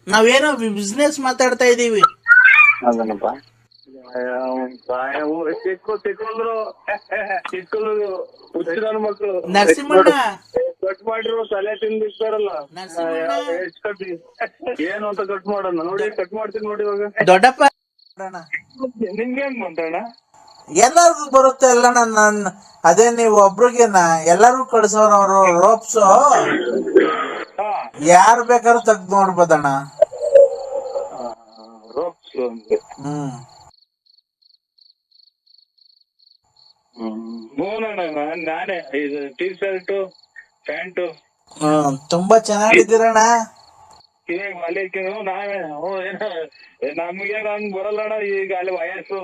ನಾವೇನೋ ಬಿಸ್ನೆಸ್ ಮಾತಾಡ್ತಾ ಇದೀವಿ. ಅದನ್ನಪ್ಪ ತಿಕ್ಕೊಂಡ್ರು ಹುಚ್ಚಿನ ಮಕ್ಕಳು ನರಸಿಂಹಣ್ಣ ಕಟ್ ಮಾಡಿರೋ ತಲೆ ತಿಂದಿರ್ತಾರಲ್ಲ ಎಷ್ಟು ಕಟ್ಟಿ ಏನು ಅಂತ ಕಟ್ ಮಾಡೋಣ ನೋಡಿ, ಕಟ್ ಮಾಡ್ತೀನಿ ನೋಡಿ ಇವಾಗ. ದೊಡ್ಡಪ್ಪ ನಿಮ್ಗೆ ಹೆಂಗ್ ಬಂತಣ್ಣ? ಎಲ್ಲಾರ್ಗು ಬರುತ್ತೆ ಅಲ್ಲ, ನನ್ನ ಅದೇ ನೀವು ಒಬ್ರಿಗೇನ ಎಲ್ಲಾರು ಕಳ್ಸೋರು ಅವರು ರೋಪ್ಸು, ಯಾರು ಬೇಕಾದ್ರೂ ತೆಗ್ದು ನೋಡ್ಬೋದಣ್ಣ. ನಾನೇ ಇದು ಟೀ ಶರ್ಟ್ ಪ್ಯಾಂಟು ತುಂಬಾ ಚೆನ್ನಾಗಿದ್ದೀರಣ್ಣ. ಇವಾಗ ಮಲಿಕಿನು ನಾವೇ ನಮ್ಗೆ ಹಂಗ್ ಬರಲ್ಲಣ್ಣ ಈಗ ಅಲ್ಲಿ ವಯಸ್ಸು.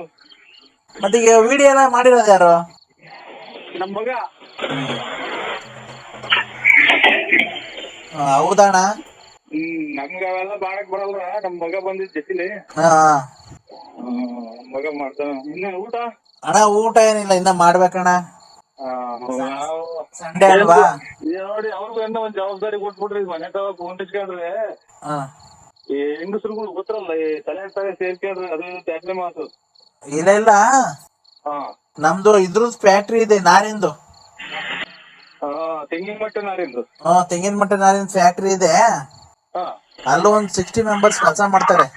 ಮತ್ತೆ ಈಗ ವಿಡಿಯೋ ಎಲ್ಲ ಮಾಡಿರೋದು ಯಾರು? ನಮ್ ಮಗ. ಹೌದಣ್ಣ. ನಮ್ಗ ಅವೆಲ್ಲ ಮಾಡಕ್ ಬರಲ್ಲ, ನಮ್ ಮಗ ಬಂದಿದ್ ಜೊತೆಲಿ ಮಗ ಮಾಡ್ತಾನ. ಇನ್ನ ಊಟ ಅಣ್ಣ? ಊಟ ಏನಿಲ್ಲ, ಇನ್ನ ಮಾಡ್ಬೇಕಣ್ಣ, ಸಂಡೇ ಅಲ್ವಾ. ನೋಡಿ ಅವ್ರಿಗೂ ಏನೋ ಒಂದ್ ಜವಾಬ್ದಾರಿ ಕೊಟ್ಬಿಡ್ರಿ, ಮನೆ ತವ ಫೋನ್ ಇಸ್ಕೊಂಡ್ರೆ ಈ ಹೆಂಗಸ್ರುಗಳು ಗೊತ್ತರಲ್ಲ, ಈ ತಲೆ ಸೇರ್ಕೊಂಡ್ರೆ ಅದು ತ್ಯಾಜ್ಯ ಮಾತು. ಇಲ್ಲ ಇಲ್ಲ, ನಮ್ದು ಇದ್ರದ್ದು ಫ್ಯಾಕ್ಟ್ರಿ ಇದೆ, ನಾರಿಂದು. ತೆಂಗಿನ ಮಟ್ಟ ನಾರಿಂದು. ತೆಂಗಿನ ಮಟ್ಟ ನಾರಿಂದು ಫ್ಯಾಕ್ಟ್ರಿ ಇದೆ. ಅಲ್ಲೂ ಒಂದ್ 60 ಮೆಂಬರ್ಸ್ ಕೆಲಸ ಮಾಡ್ತಾರೆ.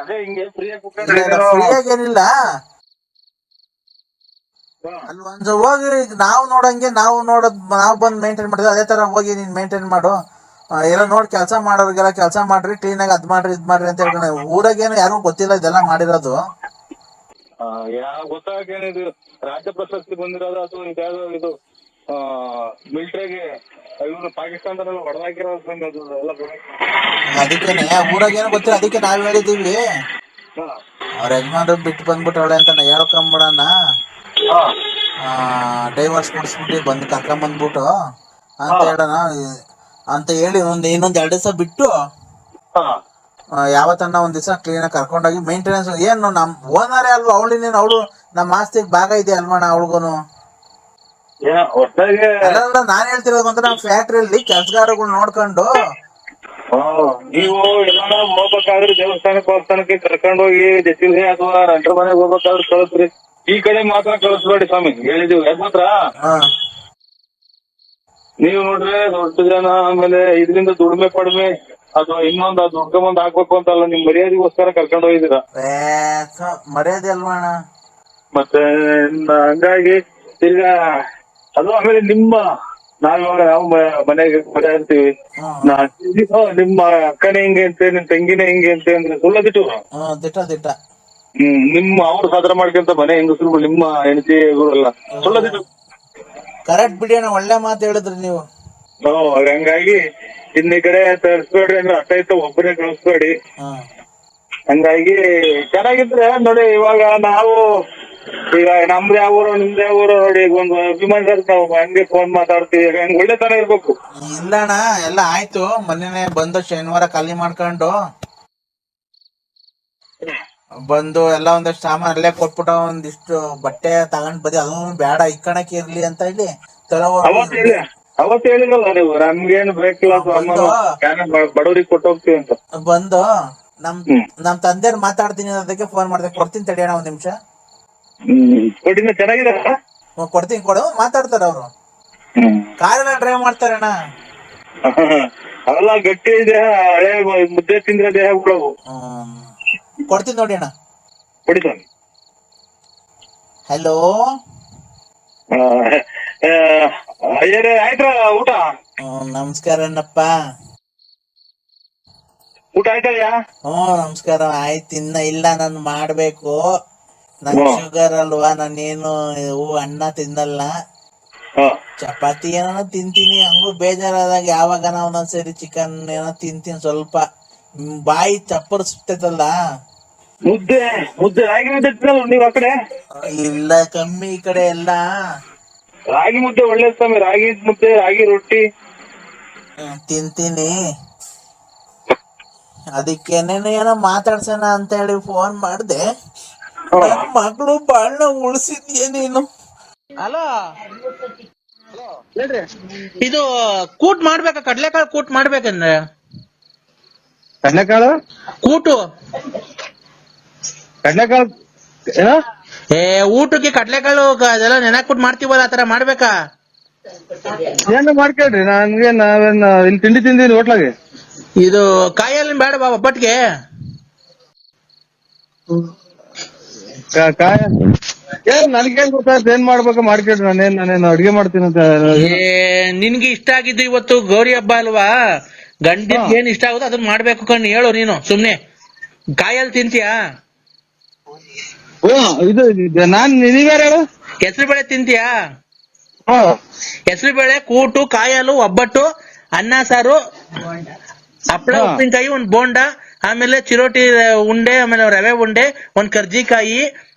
ಅದೇ ಹಿಂಗೆ ಫ್ರೀಯಾಗಿ ಏನಿಲ್ಲ, ಅಲ್ಲಿ ಒಂದ್ ಹೋಗಿ ನಾವು ನೋಡಂಗೆ ನಾವು ನೋಡೋದ್, ನಾವು ಬಂದ್ ಮೇಂಟೈನ್ ಮಾಡ್ತೀವಿ, ಅದೇ ತರ ಹೋಗಿ ನೀನ್ ಮೇಂಟೈನ್ ಮಾಡು, ಎಲ್ಲ ನೋಡಿ ಕೆಲಸ ಮಾಡೋರಿಗೆಲ್ಲ ಕೆಲಸ ಮಾಡ್ರಿ, ಕ್ಲೀನ್ ಆಗಿ ಅದ್ ಮಾಡ್ರಿ ಇದ್ ಮಾಡ್ರಿ ಅಂತ ಹೇಳ್ಕೊಂಡು. ಊರಾಗೇನು ಯಾರು ಗೊತ್ತಿಲ್ಲ ಇದೆಲ್ಲ ಮಾಡಿರೋದು. ಗೊತ್ತಾಗೇನಿದು ರಾಜ್ಯ ಪ್ರಶಸ್ತಿ ಬಂದಿರೋದು ಅಥವಾ ಇದ್ಯಾವ್ದು ಇದು ಮಿಲಿಟರಿಗೆ ಇವ್ರು ಪಾಕಿಸ್ತಾನದಲ್ಲ ಹೊಡೆದಾಕಿರೋದು ಎಲ್ಲ. ಅದಕ್ಕೇನೆ ಊರಾಗೇನು ಗೊತ್ತಿಲ್ಲ, ಅದಕ್ಕೆ ನಾವ್ ಹೇಳಿದೀವಿ ಅವ್ರ ಯಜಮಾನ್ರು ಬಿಟ್ಟು ಬಂದ್ಬಿಟ್ಟವಳೆ ಅಂತ ಹೇಳ್ಕೊಂಬಿಡಣ, ಡೈವರ್ಸ್ ಕೊಡಿಸ್ಬಿಟ್ಟು ಬಂದು ಕರ್ಕೊಂಬಂದ್ಬಿಟ್ಟು ಅಂತ ಹೇಳೋಣ ಅಂತ ಹೇಳಿ ಇನ್ನೊಂದ್ 2 ದಿವಸ ಬಿಟ್ಟು ಯಾವತ್ತನ್ನ ಒಂದ್ ದಿವಸ ಕ್ಲೀನ್ ಆಗಿ ಕರ್ಕೊಂಡೋಗಿ ಮೇಂಟೆನೆನ್ಸ್. ಏನು ನಮ್ ಓನರೇ ಅಲ್ವಾ ಅವಳಿನೇನು, ಅವಳು ನಮ್ಮ ಆಸ್ತಿಗೆ ಭಾಗ ಇದೆ ಅಲ್ವಣ ಅವಳಿಗೂನು. ನಾನ್ ಹೇಳ್ತಿರೋದು ಅಂದ್ರೆ ನಮ್ಮ ಫ್ಯಾಕ್ಟ್ರಿಯಲ್ಲಿ ಕೆಲ್ಸಗಾರಗಳು ನೋಡ್ಕೊಂಡು ನೀವು ಎಲ್ಲ ಹೋಗ್ಬೇಕಾದ್ರೆ ದೇವಸ್ಥಾನಕ್ಕೆ ಕರ್ಕೊಂಡು ಹೋಗಿ ಜೊತೆ ಅಥವಾ ರಂಟರ ಮನೆಗೆ ಹೋಗ್ಬೇಕಾದ್ರೆ ಕಳಿಸ್ರಿ. ಈ ಕಡೆ ಮಾತ್ರ ಕಳಿಸ್ಬೇಡಿ ಸ್ವಾಮಿ, ಹೇಳಿದೀವಿ. ಯಾಕೆ ಮಾತ್ರ ನೀವು ನೋಡ್ರೆ ದೊಡ್ಡ ಜನ ಆಮೇಲೆ ಇದರಿಂದ ದುಡಿಮೆ ಪಡಿಮೆ ಅಥವಾ ಇನ್ನೊಂದು ಅದು ದುಡ್ಕೊಂಬಂದ್ ಹಾಕ್ಬೇಕು ಅಂತಲ್ಲ, ನಿಮ್ ಮರ್ಯಾದೆಗೋಸ್ಕರ ಕರ್ಕೊಂಡು ಹೋಗಿದ್ದೀರಾ, ಮರ್ಯಾದೆ ಅಲ್ವಣ. ಮತ್ತೆ ಹಂಗಾಗಿ ಈಗ ಅದು ಆಮೇಲೆ ನಾವಿವಾಗ ನಾವು ಮನೆಗೆ ಮನೆ ಅಂತೀವಿ, ನಿಮ್ಮ ಅಕ್ಕನೇ ಹಿಂಗೆ ಅಂತೆ, ನಿಮ್ ತಂಗಿನೇ ಹಿಂಗೆ ಅಂತೆ ಅಂದ್ರೆ ಸುಳ್ಳ ದಿಟ್ಟು. ನಿಮ್ಮ ಅವ್ರು ಸಾಧನ ಮಾಡ್ಕೊಂತ ಮನೆ ಹೆಂಗಸರು ನಿಮ್ಮ ಹೆಂಡತಿಗಳು ಸುಳ್ಳ ದಿಟ್ಟು. ಕರೆಕ್ಟ್ ಬಿಡಿ ಅಣ್ಣ, ಒಳ್ಳೆ ಮಾತು ಹೇಳಿದ್ರಿ ನೀವು. ಹಂಗಾಗಿ ಇನ್ನ ಈ ಕಡೆ ತರಿಸ್ಬೇಡ್ರಿ ಅಂದ್ರೆ ಅರ್ಥ ಆಯ್ತು, ಒಬ್ಬರೇ ಕಳಿಸ್ಬೇಡಿ. ಹಂಗಾಗಿ ಚೆನ್ನಾಗಿದ್ರೆ ನೋಡಿ, ಇವಾಗ ನಾವು ಈಗ ನಮ್ದು ಯಾವ ಊರು ನಿಮ್ದು ಯಾವ ಊರು ನೋಡಿ, ಒಂದು ಅಭಿಮಾನ ನಾವು ಹಂಗೆ ಫೋನ್ ಮಾತಾಡ್ತೀವಿ, ಹಂಗ ಒಳ್ಳೆ ತರ ಇರ್ಬೇಕು. ಇಲ್ಲಣ್ಣ ಎಲ್ಲ ಆಯ್ತು, ಮೊನ್ನೆ ಬಂದು ಶನಿವಾರ ಖಾಲಿ ಮಾಡ್ಕೊಂಡು ಬಂದು ಎಲ್ಲ ಒಂದಷ್ಟು ಸಾಮಾನು ಅಲ್ಲೇ ಕೊಟ್ಬಿಟ್ಟು ಒಂದಿಷ್ಟು ಬಟ್ಟೆ ತಗೊಂಡ್ ಬದಿ, ಅದನ್ನು ಬೇಡ ಇಕ್ಕಣಕ್ಕೆ ಇರ್ಲಿ ಅಂತ ಹೇಳಿ ಅವತ್ತು ಹೇಳಿರಲ್ಲ ನೀವು, ನಮ್ಗೇನು ಬೇಕಿಲ್ಲ ಬಡವರಿಗೆ ಕೊಟ್ಟು ಹೋಗ್ತೀವಿ ಅಂತ. ಬಂದು ನಮ್ ತಂದೆಯವ್ರು ಮಾತಾಡ್ತೀನಿ ಅದಕ್ಕೆ ಫೋನ್ ಮಾಡ್ದೆ, ಕೊಡ್ತೀನಿ ತಡಿಯೋಣ ಒಂದ್ ನಿಮಿಷ. ಚೆನ್ನಾಗಿದೆ, ಕೊಡ್ತೀನಿ ಕೊಡು, ಮಾತಾಡ್ತಾರ ಅವರು, ಕಾರೆಲ್ಲ ಡ್ರೈವ್ ಮಾಡ್ತಾರಣ್ಣ. ಅವೆಲ್ಲ ಗಟ್ಟಿ ದೇಹ, ಹಳೆ ಮುದ್ದೆ ತಿಂದ್ರೆ ದೇಹ ಬಿಡವು. ಕೊಡ್ತೀನಿ ನೋಡಿ ಅಣ್ಣ, ಕೊಡಿ ಸ್ವಾಮಿ. ಹಲೋ ಆಯ್ತಾ ಊಟ? ನಮಸ್ಕಾರ ಅಣ್ಣಪ್ಪ. ಊಟ ಆಯ್ತಯ್ಯ? ನಮಸ್ಕಾರ. ಆಯ್ತು, ಇನ್ನ ಇಲ್ಲ, ನಾನು ಮಾಡ್ಬೇಕು, ನನ್ ಶುಗರ್ ಅಲ್ವಾ, ನಾನೇನು ಅನ್ನ ತಿನ್ನಲ್ಲ. ಚಪಾತಿ ಏನೋ ತಿಂತೀನಿ, ಹಂಗೂ ಬೇಜಾರಾದಾಗ ಯಾವಾಗ ಒಂದೊಂದ್ಸರಿ ಚಿಕನ್ ಏನೋ ತಿಂತೀನಿ ಸ್ವಲ್ಪ. ಬಾಯಿ ಚಪ್ಪರ್ಸ್ತೈತಲ್ಲ. ಮುದ್ದೆ ರಾಗಿ ಮುದ್ದೆ ತಿನ್ನಲ್ಲ ನೀವ್ ಆ ಕಡೆ? ಇಲ್ಲ, ಕಮ್ಮಿ ಈ ಕಡೆ ಎಲ್ಲ. ರಾಗಿ ಮುದ್ದೆ ಒಳ್ಳೆ ಸ್ವಾಮಿ, ರಾಗಿ ಮುದ್ದೆ, ರಾಗಿ ರೊಟ್ಟಿ ತಿಂತೀನಿ. ಅದಕ್ಕೇನೇನು ಏನೋ ಮಾತಾಡ್ಸೋಣ ಅಂತ ಹೇಳಿ ಫೋನ್ ಮಾಡ್ದೆ. ಮಗಳು ಬಾಳ್ನ ಉಳಿಸಿದ್ಯೆ ನೀನು. ಅಲೋ, ಇದು ಕೂಟ್ ಮಾಡ್ಬೇಕಾ? ಕಡ್ಲೆಕಾಳು ಕೂಟ್ ಮಾಡ್ಬೇಕಂದ್ರೆ ಕಡ್ಲೆಕಾಳು ಕೂಟು ಕಡ್ಲೆಕಾಳು ಊಟಕ್ಕೆ ಕಡ್ಲೆಕಾಳು ಅದೆಲ್ಲ ನೆನಕ್ಬಿಟ್ಟು ಮಾಡ್ತೀವಲ್ಲ, ಆತರ ಮಾಡ್ಬೇಕಾ? ಏನು ಮಾಡ್ಕೊಳ್ರಿ, ನನ್ಗೆ ನಾವೇನ್ ಇಲ್ಲಿ ತಿಂಡಿ ತಿಂದೀನಿ ಹೋಟ್ಲಾಗೆ. ಇದು ಕಾಯಲ್ಲಿ ಬೇಡ ಬಾ ಒಬ್ಬಟ್ಟಿಗೆ. ಕಾಯ ಏನ್ ನನ್ಗೇನ್ ಗೊತ್ತಾಯ್ತು ಏನ್ ಮಾಡ್ಬೇಕು ಮಾಡ್ಕೊಳ್ರಿ. ನಾನೇನು ಅಡ್ಗೆ ಮಾಡ್ತೀನಿ ಅಂತ. ನಿನ್ಗೆ ಇಷ್ಟ ಆಗಿದ್ದು ಇವತ್ತು ಗೌರಿ ಹಬ್ಬ ಅಲ್ವಾ, ಗಂಡಿಗೆ ಏನ್ ಇಷ್ಟ ಆಗುತ್ತೋ ಅದನ್ನ ಮಾಡ್ಬೇಕು ಕಣ್ಣು. ಹೇಳು ನೀನು ಸುಮ್ನೆ. ಕಾಯಲ್ಲಿ ತಿಂತೀಯಾ? ಇದು ನಾನ್ ನೀವ್ಯಾರ ಹೇಳು? ಹೆಸರು ಬೇಳೆ ತಿಂತೀಯಾ? ಹೆಸರು ಬೇಳೆ, ಕೂಟು, ಕಾಯಲು, ಒಬ್ಬಟ್ಟು, ಅನ್ನ ಸಾರು, ಹಪ್ಪಳ, ಉಪ್ಪಿನಕಾಯಿ, ಒಂದ್ ಬೋಂಡ, ಆಮೇಲೆ ಚಿರೋಟಿ ಉಂಡೆ, ಆಮೇಲೆ ರವೆ ಉಂಡೆ, ಒಂದ್ ಕರ್ಜಿಕಾಯಿ,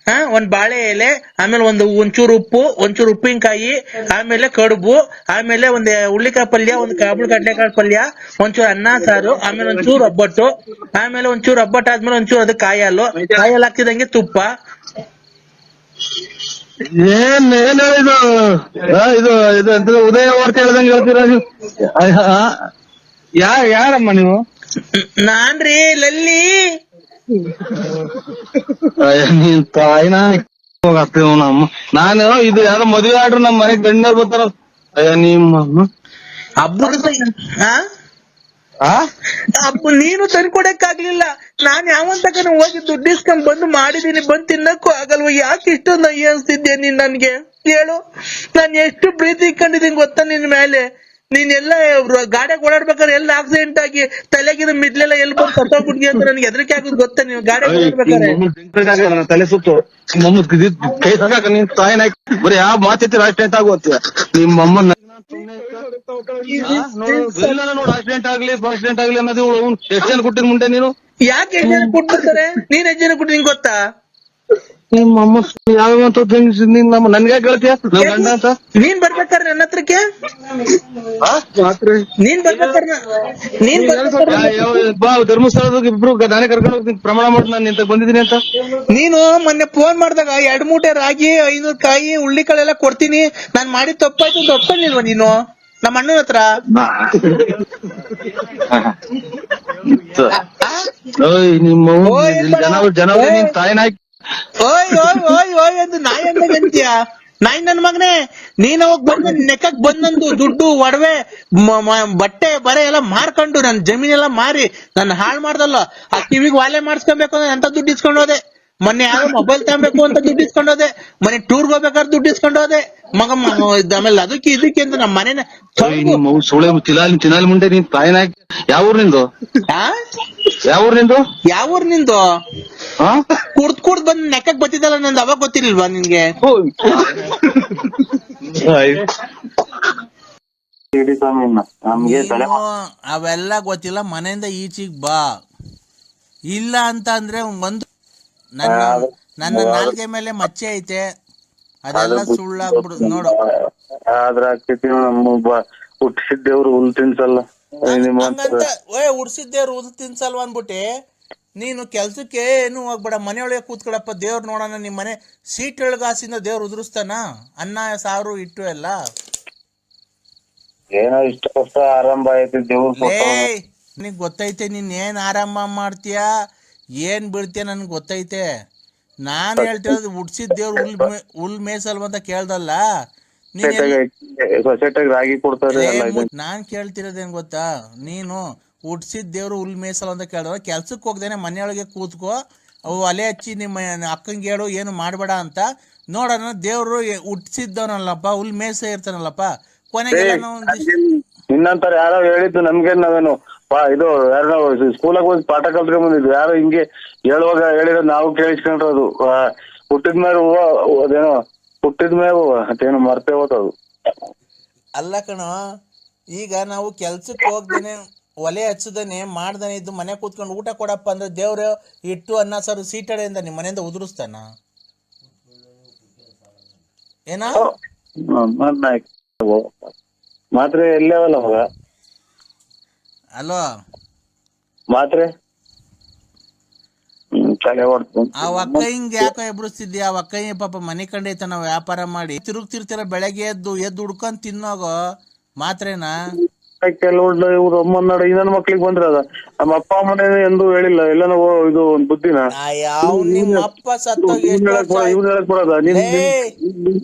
ಒಂದ್ ಬಾಳೆ ಎಲೆ, ಆಮೇಲೆ ಒಂಚೂರು ಉಪ್ಪು, ಒಂಚೂರು ಉಪ್ಪಿನಕಾಯಿ, ಆಮೇಲೆ ಕಡುಬು, ಆಮೇಲೆ ಒಂದ್ ಹುಳ್ಳಿಕಾಯಿ ಪಲ್ಯ, ಒಂದ್ ಕಾಬುಳು ಕಡ್ಲೆಕಾಳು ಪಲ್ಯ, ಒಂಚೂರು ಅನ್ನ ಸಾರು, ಆಮೇಲೆ ಒಂಚೂರು ಒಬ್ಬಟ್ಟು, ಆಮೇಲೆ ಒಂಚೂರು ಒಬ್ಬಟ್ಟು ಆದ್ಮೇಲೆ ಒಂಚೂರು ಅದು ಕಾಯಲು ಹಾಕ್ತಿದಂಗೆ ತುಪ್ಪ. ಏನ್ ಇದು ಇದು ಇದು ಎಂತ ಉದಯ ವಾರ್ತೆ ಹೇಳ್ದಂಗೆ ಹೇಳ್ತೀರಾ ನೀವು? ಯಾರಮ್ಮ ನೀವು? ನಾನ್ರಿ ಲಲ್ಲಿ. ನೀನ್ ತಾಯಿನ ಹೋಗ್ತೀವ ನಮ್ಮ. ನಾನು ಇದು ಯಾರೋ ಮದುವೆ ಆಡ್ರು ನಮ್ ಮನೆಗ್ ಗಂಡರ್ ಬರ್ತಾರ. ನಿಮ್ಮ ಹಬ್ಬದ ಹಬ್ಬ ನೀನು ತಂದ್ಕೊಡಕ್ಕಾಗ್ಲಿಲ್ಲ. ನಾನ್ ಯಾವಂತಕ ಹೋಗಿ ದುಡ್ಡು ಇಸ್ಕೊಂಡ್ ಬಂದು ಮಾಡಿದೀನಿ, ಬಂದ್ ತಿನ್ನಕ್ಕೂ ಆಗಲ್ವ? ಯಾಕೆ ಇಷ್ಟೊಂದು ಅಯ್ಯ ಅನ್ಸ್ತಿದ್ಯಾ ನೀನ್ ನನ್ಗೆ? ಹೇಳು, ನಾನ್ ಎಷ್ಟು ಪ್ರೀತಿ ಇಟ್ಕೊಂಡಿದೀನಿ ಗೊತ್ತಾ ನಿನ್ ಮೇಲೆ. ನೀನೆಲ್ಲ ಗಾಡಿಯಾಗ ಓಡಾಡ್ಬೇಕಾದ್ರೆ ಎಲ್ಲ ಆಕ್ಸಿಡೆಂಟ್ ಆಗಿ ತಲೆಗಿನ ಮಿಡ್ಲೆಲ್ಲ ಎಲ್ಲಿ ಬಂದು ಸತ್ತೋಗ್ಬಿಟ್ಟಿ ಅಂತ ನನ್ಗೆ ಹೆದರಿಕೆ ಆಗೋದು ಗೊತ್ತಾ? ನೀವು ಗಾಡಿಯಾಗ ಓಡಾಡ್ಬೇಕಾದ್ರೆ ತಲೆ ಸುತ್ತು ಕೈ ಸಾಕ. ನಿನ್ ತಾಯಿನ ಬರೀ ಯಾವ ಮಾತೈತಿ ಆಕ್ಸಿಡೆಂಟ್ ಆಗುತ್ತ. ನಿಮ್ಮಮ್ಮನ ನೋಡ್ ಆಕ್ಸಿಡೆಂಟ್ ಆಗ್ಲಿ ಆಕ್ಸಿಡೆಂಟ್ ಆಗ್ಲಿ ಅನ್ನೋದು ಎಷ್ಟು ಜನ ಕೊಟ್ಟಿನ ಮುಂದೆ ನೀನು? ಯಾಕೆ ಎಷ್ಟು ಜನ ಕೊಟ್ಟಿರ್ತಾರೆ? ನೀನ್ ಎಷ್ಟು ಜನ ಕೊಟ್ಟಿ ನಿಂಗೆ ಗೊತ್ತಾ? ನಿಮ್ಮಮ್ಮ ಯಾವಂತ ನನ್ಗೆ ಹೇಳ್ತೀಯ ಗಂಡ ಅಂತ? ನೀನ್ ಬರ್ಬೇಕಾರೆ ನನ್ನ ಹತ್ರಕ್ಕೆ, ನೀನ್ ಬರ್ಬೇಕಾರೆ ಧರ್ಮಸ್ಥಳದಾಗ ಇಬ್ರು ನಾನೇ ಕರ್ಕೊಂಡು ಹೋಗ್ತೀನಿ, ಪ್ರಮಾಣ ಮಾಡಿ ನಾನು ನಿಂತ ಬಂದಿದ್ದೀನಿ ಅಂತ. ನೀನು ಮೊನ್ನೆ ಫೋನ್ ಮಾಡಿದಾಗ 2 ಮೂಟೆ ರಾಗಿ, 500 ಕಾಯಿ, ಹುಳ್ಳಿಕಾಳೆಲ್ಲ ಕೊಡ್ತೀನಿ, ನಾನ್ ಮಾಡಿದ ತಪ್ಪಾಯ್ತು ಅಂತ ಒಪ್ಕೊಂಡಿಲ್ವಾ ನೀನು ನಮ್ಮ ಅಣ್ಣನ ಹತ್ರ? ಜನ ನಿನ್ ತಾಯಿನ ಓಯ್ ಓಯ್ ಓಯ್ ಓಯ್ ಎಂದು ನಾಯಿ ಅಂತೀಯ? ನಾಯಿ ನನ್ ಮಗನೇ, ನೀನ್ ಅವಾಗ ಬಂದ ನೆಕ್ಕಕ್ ಬಂದಂದು ದುಡ್ಡು, ಒಡವೆ, ಬಟ್ಟೆ ಬರೆ ಎಲ್ಲ ಮಾರ್ಕೊಂಡು ನನ್ ಜಮೀನೆಲ್ಲ ಮಾರಿ ನನ್ನ ಹಾಳು ಮಾಡ್ದಲ್ಲ. ಆ ಕಿವಿಗೆ ವಾಲೆ ಮಾಡಿಸ್ಕೊಬೇಕು ಅಂದ್ರೆ ಅಂತ ದುಡ್ಡು ಇಸ್ಕೊಂಡು ಹೋದೆ. ಮೊನ್ನೆ ಯಾರೋ ಮೊಬೈಲ್ ತಗೋಬೇಕು ಅಂತ ದುಡ್ಡು ಇಸ್ಕೊಂಡು ಹೋದೆ. ಮೊನ್ನೆ ಟೂರ್ಗೆ ಹೋಗ್ಬೇಕಾದ್ರೆ ದುಡ್ಡು ಇಸ್ಕೊಂಡು ಹೋದೆ ಮಗ. ಆಮೇಲೆ ಅದಕ್ಕೆ ಇದಕ್ಕೆ ಅಂತ ನಮ್ಮ ಮನೇನ ಸುಳೆ ಚಿನಾಲಿ ಮುಂಡೆ ನಿನ್ ತಾಯಿನ. ಯಾವ ಊರ್ ನಿಂದು? ಯಾವ ಊರ್ ನಿಂದು? ಯಾವ ಊರ್ ನಿಂದು? ಕುಡ್ದ್ ಬಂದ್ ನೆಕ್ಕಕ್ ಬತ್ತಿದ್ದಲ್ಲ ನಂದು, ಅವಾಗ ಗೊತ್ತಿರ್ಲಿಲ್ವಾ ನಿನ್ಗೆ? ಅವೆಲ್ಲ ಗೊತ್ತಿಲ್ಲ. ಮನೆಯಿಂದ ಈಚೆಗ್ ಬಾ. ಇಲ್ಲ ಅಂತ ಅಂದ್ರೆ ಒಂದು ನನ್ನ ನಾಲ್ಗೆ ಮೇಲೆ ಮಚ್ಚೆ ಐತೆ, ಅದೆಲ್ಲ ಸುಳ್ಳಾಗ್ಬಿಡು ನೋಡು. ಹುಟ್ಟಿಸಿದ್ದೇವ್ರು ಹುಲ್ ತಿನ್ಸಲ್ಲ, ಉಡ್ಸಿದ್ದೇವ್ರು ಹುಲ್ ತಿನ್ಸಲ್ವ ಅನ್ಬಿಟ್ಟೆ ನೀನು ಕೆಲ್ಸಕ್ಕೆ ಏನು ಹೋಗ್ಬೇಡ, ಮನೆಯೊಳಗೆ ಕೂತ್ಕೊಳಪ್ಪ. ದೇವ್ರು ನೋಡೋಣ, ನಿಮ್ ಮನೆ ಸೀಟ್ ಒಳಗಾಸಿಂದ ದೇವ್ರು ಉದುರಿಸ್ತಾನ? ಅನ್ನ ಸಾರು ಇಟ್ಟು ಎಲ್ಲ ಏನೋ ಇಷ್ಟ ಕಷ್ಟ ಆರಂಭ ಐತಿ ದೇವ್ರು. ನಿನಗ್ ಗೊತ್ತೈತೆ ನೀನ್ ಏನ್ ಆರಂಭ ಮಾಡ್ತೀಯ, ಏನ್ ಬಿಡ್ತೀಯ ನನ್ಗೆ ಗೊತ್ತೈತೆ. ನಾನ್ ಹೇಳ್ತಿರೋದು ಉಡ್ಸಿದ ದೇವ್ರು ಹುಲ್ ಮೇಸಲ್ವಂತ ಕೇಳ್ದಲ್ಲ ರಾಗಿ ಕೊಡ್ತಾರೆ. ನಾನ್ ಕೇಳ್ತಿರೋದೇನ್ ಗೊತ್ತಾ, ನೀನು ಉಡ್ಸಿದ ದೇವ್ರು ಹುಲ್ ಮೇಸಲ್ ಅಂತ ಕೇಳಿದ್ರೆ ಕೆಲ್ಸಕ್ಕೆ ಹೋಗ್ದೇನೆ ಮನೆಯೊಳಗೆ ಕೂತ್ಕೋ, ಅವು ಒಲೆ ಹಚ್ಚಿ ನಿಮ್ಮ ಅಕ್ಕಂಗೆ ಹೇಳು ಏನು ಮಾಡ್ಬೇಡ ಅಂತ. ನೋಡೋಣ, ದೇವ್ರು ಹುಟ್ಟಿಸಿದ್ದವನಲ್ಲಪ್ಪ, ಹುಲ್ ಮೇಸ ಇರ್ತಾನಲ್ಲಪ್ಪ. ಕೊನೆಗೆ ನಿನ್ನಂತಾರ ಯಾರೋ ಹೇಳಿದ್ದು ನಮ್ಗೆ, ನಾವೇನು ಇದು ಯಾರೋ ಸ್ಕೂಲಾಗ ಹೋಗಿ ಪಾಠ ಕಲ್ತ್ಕೊಂಡ್ ಬಂದಿದ್ವಿ, ಯಾರೋ ಹಿಂಗೆ ಹೇಳುವಾಗ ಹೇಳಿರೋದು ನಾವು ಕೇಳಿಸ್ಕೊಂಡ್ರದು. ಹುಟ್ಟಿದ್ಮೇಲೆ ಅದೇನೋ ಹುಟ್ಟಿದ್ಮೇಲೆ ಅದೇನೋ ಮರ್ತೇ ಹೋದದು. ಅಲ್ಲ ಕಣೋ, ಈಗ ನಾವು ಕೆಲ್ಸಕ್ಕೆ ಹೋಗ್ದೇನೆ ಒಲೆ ಹಚ್ಚದೇನೆ ಮಾಡ್ದೇನೆ ಇದ್ದು ಮನೆ ಕೂತ್ಕೊಂಡು ಊಟ ಕೊಡಪ್ಪ ಅಂದ್ರೆ ದೇವ್ರು ಇಟ್ಟು ಅನ್ನ ಸಾರು ಸೀಟಡೆಯಿಂದ ನಿಮ್ಮ ಮನೆಯಿಂದ ಉದುರಿಸ್ತಾನ ಏನ? ಮಾತ್ರೆ ಎಲ್ಲವಲ್ಲ ಮಗ ಅಲ್ವಾ? ಮಾತ್ರೆ ತಲೆ ಹೊಡ್ತು. ಆ ಒಕ್ಕೈಂಗ್ ಯಾಕೋ ಎಬ್ರಿಸ್ತಿದ್ಯಾ? ಆ ಒಕ್ಕೈ ಪಾಪ ಮನೆ ಕಂಡೈತ ನಾವು ವ್ಯಾಪಾರ ಮಾಡಿ ತಿರುಗ್ತಿರ್ತೀರ, ಬೆಳಗ್ಗೆ ಎದ್ದು ಹುಡ್ಕೊಂಡ್ ತಿನ್ನೋಗೋ ಮಾತ್ರೆನಾ? ಕೆಲವು ಇವ್ರು ಅಮ್ಮನಾಡ ಇನ್ನೊಂದು ಮಕ್ಳಿಗೆ ಬಂದ್ರದ ನಮ್ಮ ಅಪ್ಪ ಅಮ್ಮನೇ ಎಂದು ಹೇಳಿಲ್ಲ, ಎಲ್ಲಾನು ಇದು ಒಂದು ಬುದ್ಧಿನ ಯಾವ ನಿಮ್ಮ ಅಪ್ಪ ಸತ್ತೋಗಿ ಎಷ್ಟು ವರ್ಷ ಇವ್ನು ಹೇಳಕ್ ಬರೋದ?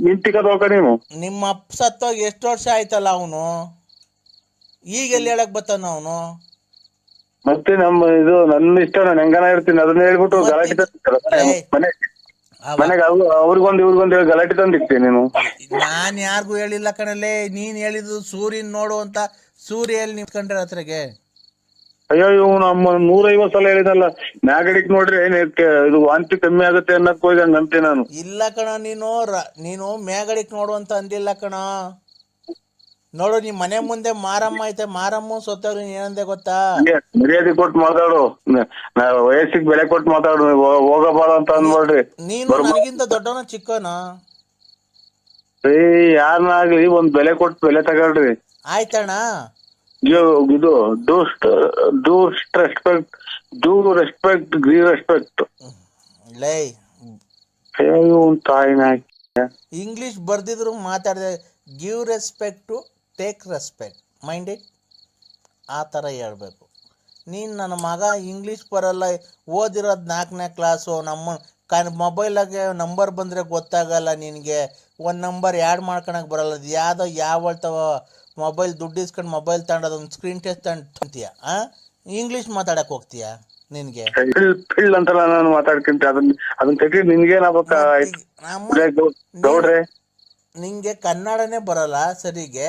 ನಿಂತಿಕದೋಕ ನೀನು. ನಿಮ್ಮ ಅಪ್ಪ ಸತ್ತೋಗಿ ಎಷ್ಟು ವರ್ಷ ಆಯ್ತಲ್ಲ ಅವನು, ಈಗೆಲ್ಲಿ ಹೇಳಕ್ ಬತ್ತಾನ ಅವನು? ಮತ್ತೆ ನಮ್ಮ ಇದು ನನ್ನ ಇಷ್ಟ, ನಾನು ಹೆಂಗನ ಇರ್ತೀನಿ ಅದನ್ನ ಹೇಳ್ಬಿಟ್ಟು ಗಲಾಟೆ ಮನೆಗೆ ಅವ್ರಿಗೊಂದು ಇವ್ರಿಗೊಂದು ಹೇಳಿ ಗಲಾಟೆ ತಂದಿರ್ತೀನಿ ನೀನು. ನಾನ್ ಯಾರಿಗೂ ಹೇಳಿಲ್ಲ ಕಣಲ್ಲೇ, ನೀನ್ ಹೇಳಿದ್ದು ಸೂರ್ಯನ್ ನೋಡು ಅಂತ. ಸೂರ್ಯಲ್ಲಿ ನಿಂತ್ಕೊಂಡ್ರೆ ಹತ್ರಗೆ. ಅಯ್ಯೋ ಇವ್ ನಮ್ಮ 150 ಸಲ ಹೇಳಿದಲ್ಲ, ಮ್ಯಾಗಡಿಕ್ ನೋಡ್ರಿ ಇದು ವಾಂತಿ ಕಮ್ಮಿ ಆಗುತ್ತೆ ಅನ್ನಕ್ ಹೋಯ್ದಂಗ ಅಂತೆ ನಾನು. ಇಲ್ಲ ಕಣ, ನೀನು ಮೇಗಡಿಕ್ ನೋಡು ಅಂತ ಅಂದಿಲ್ಲ ಕಣ. ನೋಡು ನಿಮ್ ಮನೆ ಮುಂದೆ ಮಾರಮ್ಮ ಐತೆ, ಮಾರಮ್ಮ ಸೊತ್ತವ್ರು ಏನಂದೆ ಗೊತ್ತಾ? ಮರ್ಯಾದೆ ಕೊಟ್ಟು ಮಾತಾಡು, ವಯಸ್ಸಿಗೆ ಬೆಲೆ ಕೊಟ್ಟು ಮಾತಾಡು, ಹೋಗಬಾರ ಅಂತ ಅನ್ಬೇಡ್ರಿ. ನೀನು ನನಗಿಂತ ದೊಡ್ಡವನ ಚಿಕ್ಕವನ? ಯಾರನ್ನಾಗ್ಲಿ ಒಂದ್ ಬೆಲೆ ಕೊಟ್ಟು ಬೆಲೆ ತಗೊಳ್ರಿ. ಆಯ್ತಣ್ಣ. ಇದು ಡೂ ರೆಸ್ಪೆಕ್ಟ್ ಗಿವ್ ರೆಸ್ಪೆಕ್ಟ್. ಲೈ ತಾಯಿನ ಇಂಗ್ಲಿಷ್ ಬರ್ದಿದ್ರು ಮಾತಾಡಿದೆ. Give respect to take respect, mind it. ಆ ಥರ ಹೇಳ್ಬೇಕು. ನೀನು ನನ್ನ ಮಗ ಇಂಗ್ಲೀಷ್ ಬರಲ್ಲ, ಓದಿರೋದು 4ನೇ ಕ್ಲಾಸು, ನಮ್ಮ ಮೊಬೈಲಾಗೆ ನಂಬರ್ ಬಂದರೆ ಗೊತ್ತಾಗಲ್ಲ ನಿನಗೆ, ಒಂದು ನಂಬರ್ ಆ್ಯಡ್ ಮಾಡ್ಕೊಳಕ್ಕೆ ಬರಲ್ಲ, ಅದು ಯಾವಳ್ತಾವ ಮೊಬೈಲ್ ದುಡ್ಡು ಇಸ್ಕೊಂಡು ಮೊಬೈಲ್ ತಗೊಂಡು ಒಂದು ಸ್ಕ್ರೀನ್ ಟೆಸ್ಟ್ ತಗೊಂತೀಯ, ಇಂಗ್ಲೀಷ್ ಮಾತಾಡಕ್ಕೆ ಹೋಗ್ತೀಯ? ನಿನಗೆ ಅಂತಲ್ಲ ನಾನು ಮಾತಾಡ್ಕೊಂತ ಅದನ್ನ ಕಟ್ಟಿ ನಿನ್ಗೇನಾಗ್ಬೇಕ ಗೌಡ್ರೆ? ನಿಂಗೆ ಕನ್ನಡನೇ ಬರಲ್ಲ ಸರಿಗೆ.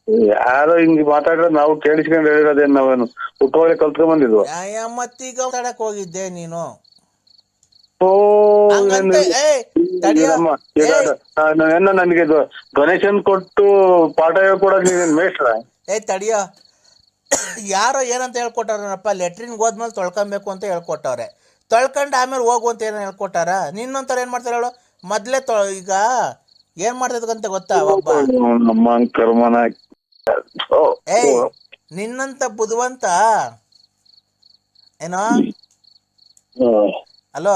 ಯಾರೋ ಹಿಂಗ್ ಮಾತಾಡಿದ್ರೆ ನಾವು ಕೇಳಿಸ್ಕೊಂಡು ಹೇಳಿರೋದೇನು, ನಾವೇನು ಹುಟ್ಟೋಳೆ ಕಲ್ತ್ಕೊಂಡ್ ಬಂದಿದ್ವು. ಮತ್ತೀಗ ಮಾತಾಡಕ್ ಹೋಗಿದ್ದೆ ನೀನು? ನನಗೆ ಡೊನೇಷನ್ ಕೊಟ್ಟು ಪಾಠ ಹೇಳ್ಕೊಡಕ್ ನೀನ್ ಮೇಷ್ಟ್ರ? ತಡಿಯೋ, ಯಾರೋ ಏನಂತ ಹೇಳ್ಕೊಟ್ಟಾರಪ್ಪ, ಲೆಟ್ರಿನ್ಗೆ ಹೋದ್ಮೇಲೆ ತೊಳ್ಕೊಬೇಕು ಅಂತ ಹೇಳ್ಕೊಟ್ಟವ್ರೆ, ತೊಳ್ಕೊಂಡು ಆಮೇಲೆ ಹೋಗು ಅಂತ ಏನೋ ಹೇಳ್ಕೊಟ್ಟಾರ. ನಿನ್ನೊಂಥರ ಏನ್ ಮಾಡ್ತಾರ ಹೇಳು? ಮೊದ್ಲೇ ಈಗ ಏನ್ ಮಾಡ್ತದಂತ ಗೊತ್ತಾ? ಒಬ್ಬ ನಿನ್ನಂತ ಬುದ್ಧಿವಂತ ಏನೋ. ಹಲೋ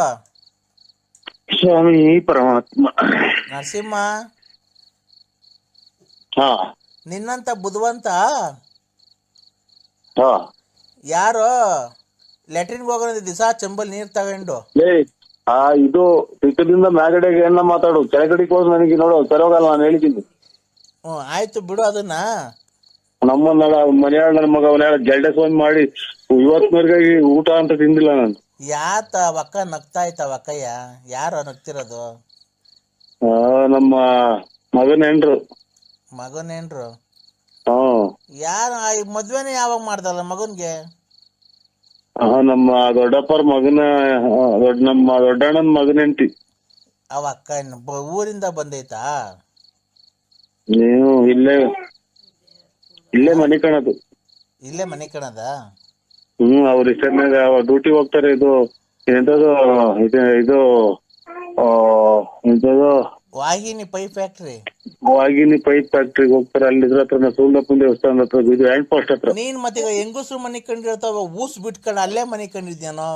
ಸ್ವಾಮಿ ಪರಮಾತ್ಮ ನರಸಿಂಹ, ನಿನ್ನಂತ ಬುದ್ಧಿವಂತ ಯಾರೋ ಲೆಟ್ರಿನ್ಗೆ ಹೋಗೋ ದಿವಸ ಚೆಂಬಲ್ ನೀರ್ ತಗೊಂಡು ಇದು ಪಿಕ್ಕದಿಂದ ಮ್ಯಾಗಡೆಗೆ ಏನ ಮಾತಾಡು, ಕೆಳಗಡೆಗೆ ಹೋದ್ ನನಗೆ ನೋಡು ಸರೋಗಲ್ಲ, ನಾನು ಹೇಳಿದ್ದೀನಿ. ಆಯ್ತು ಬಿಡು ಅದನ್ನ. ನಮ್ಮ ಮನೆಯಾಳ ನನ್ನ ಮಗ ಅವನ ಜಲ್ಡೆ ಫೋನ್ ಮಾಡಿ ಇವತ್ತಿನವರೆಗಾಗಿ ಊಟ ಅಂತ ತಿಂದಿಲ್ಲ ನಾನು. ಯಾತ ಒಕ್ಕ ನಗ್ತಾ ಇತ್ತ ಒಕ್ಕಯ್ಯ? ಯಾರು ನಗ್ತಿರೋದು? ನಮ್ಮ ಮಗನೇನ್ರು. ಮಗನೇನ್ರು? ಯಾರು? ಮದ್ವೆನೇ ಯಾವಾಗ ಮಾಡ್ದಲ್ಲ ಮಗನ್ಗೆ? ನಮ್ಮ ದೊಡ್ಡಪ್ಪರ ಮಗನ ನಮ್ಮ ದೊಡ್ಡಣ್ಣನ ಮಗನೆಂಟಿ. ಅವ ಅಕ್ಕ ಊರಿಂದ ಬಂದೈತಾ? ನೀವು ಇಲ್ಲೇ ಮನೆ ಕಣದು. ಇಲ್ಲೇ ಮನೆ ಕಣದ? ಅವ್ರ ಹೆಸರ್ನಾಗ ಡ್ಯೂಟಿ ಹೋಗ್ತಾರೆ. ಇದು ಎಂತದು ಇದು ವಾಹಿನಿ ಪೈಪ್ ಫ್ಯಾಕ್ಟ್ರಿ. ವಾಹಿನಿ ಪೈಪ್ ಫ್ಯಾಕ್ಟ್ರಿಗೆ ಹೋಗ್ತಾರೆ. ಅಲ್ಲಿ ಇದ್ರ ಹತ್ರ ಸೂಲಪ್ಪನ ದೇವಸ್ಥಾನ ಹತ್ರ, ಇದು ಹ್ಯಾಂಡ್ ಪೋಸ್ಟ್ ಹತ್ರ. ನೀನ್ ಮತ್ತೆ ಹೆಂಗಸ್ರು ಮನೆ ಕಂಡಿರ್ತಾವ, ಊಸ್ ಬಿಟ್ಕೊಂಡು ಅಲ್ಲೇ ಮನೆ ಕಂಡಿದ್ಯಾನೋ?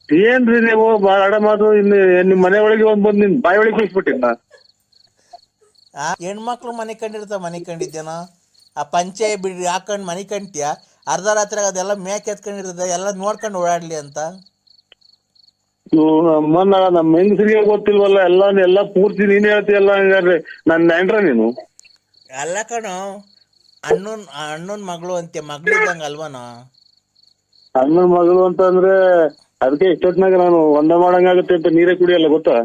ಏನ್ರಿ ನೀವು ಬಾಳ ಮಾತು, ನಿಮ್ ಮನೆ ಒಳಗೆ ಬಂದ್ ನಿನ್ ಬಾಯಿ ಒಳಗೆ ಕೂಸ್ಬಿಟ್ಟಿನ. ಹೆಣ್ಮಕ್ಳು ಮನೆ ಕಂಡಿರ್ತಾವ, ಮನೆ ಕಂಡಿದ್ಯಾನೋ? ಆ ಪಂಚೆ ಬಿಡಿ ಹಾಕೊಂಡ್ ಮನೆ ಕಂಡ್ತೀಯ, ಅರ್ಧ ರಾತ್ರಿ ಅದೆಲ್ಲ ಮೇಕ್ ಎತ್ಕೊಂಡಿರ್ತದೆ, ಎಲ್ಲ ನೋಡ್ಕೊಂಡು ಓಡಾಡ್ಲಿ ಅಂತ. ನಮ್ಮ ಹೆಂಗಸರಿಗೆ ಗೊತ್ತಿಲ್ವಲ್ಲ, ಎಲ್ಲ ಪೂರ್ತಿ ನೀನ್ ಹೇಳ್ತೀಯಲ್ಲ. ಹಂಗಾದ್ರೆ ನನ್ನ ನೆಂಟ್ರ ನೀನು? ಅಲ್ಲ ಕಣೋ, ಅಣ್ಣನ್ ಮಗಳು ಅಂತೆ, ಮಗಳಿದ್ದಂಗ ಅಲ್ವನೋ? ಅಣ್ಣನ ಮಗಳು ಅಂತಂದ್ರೆ ಅದಕ್ಕೆ ಇಷ್ಟೊತ್ನಾಗ ನಾನು ಒಂದ ಮಾಡಂಗಾಗುತ್ತೆ ಅಂತ ನೀರೇ ಕುಡಿಯಲ್ಲ ಗೊತ್ತಾ?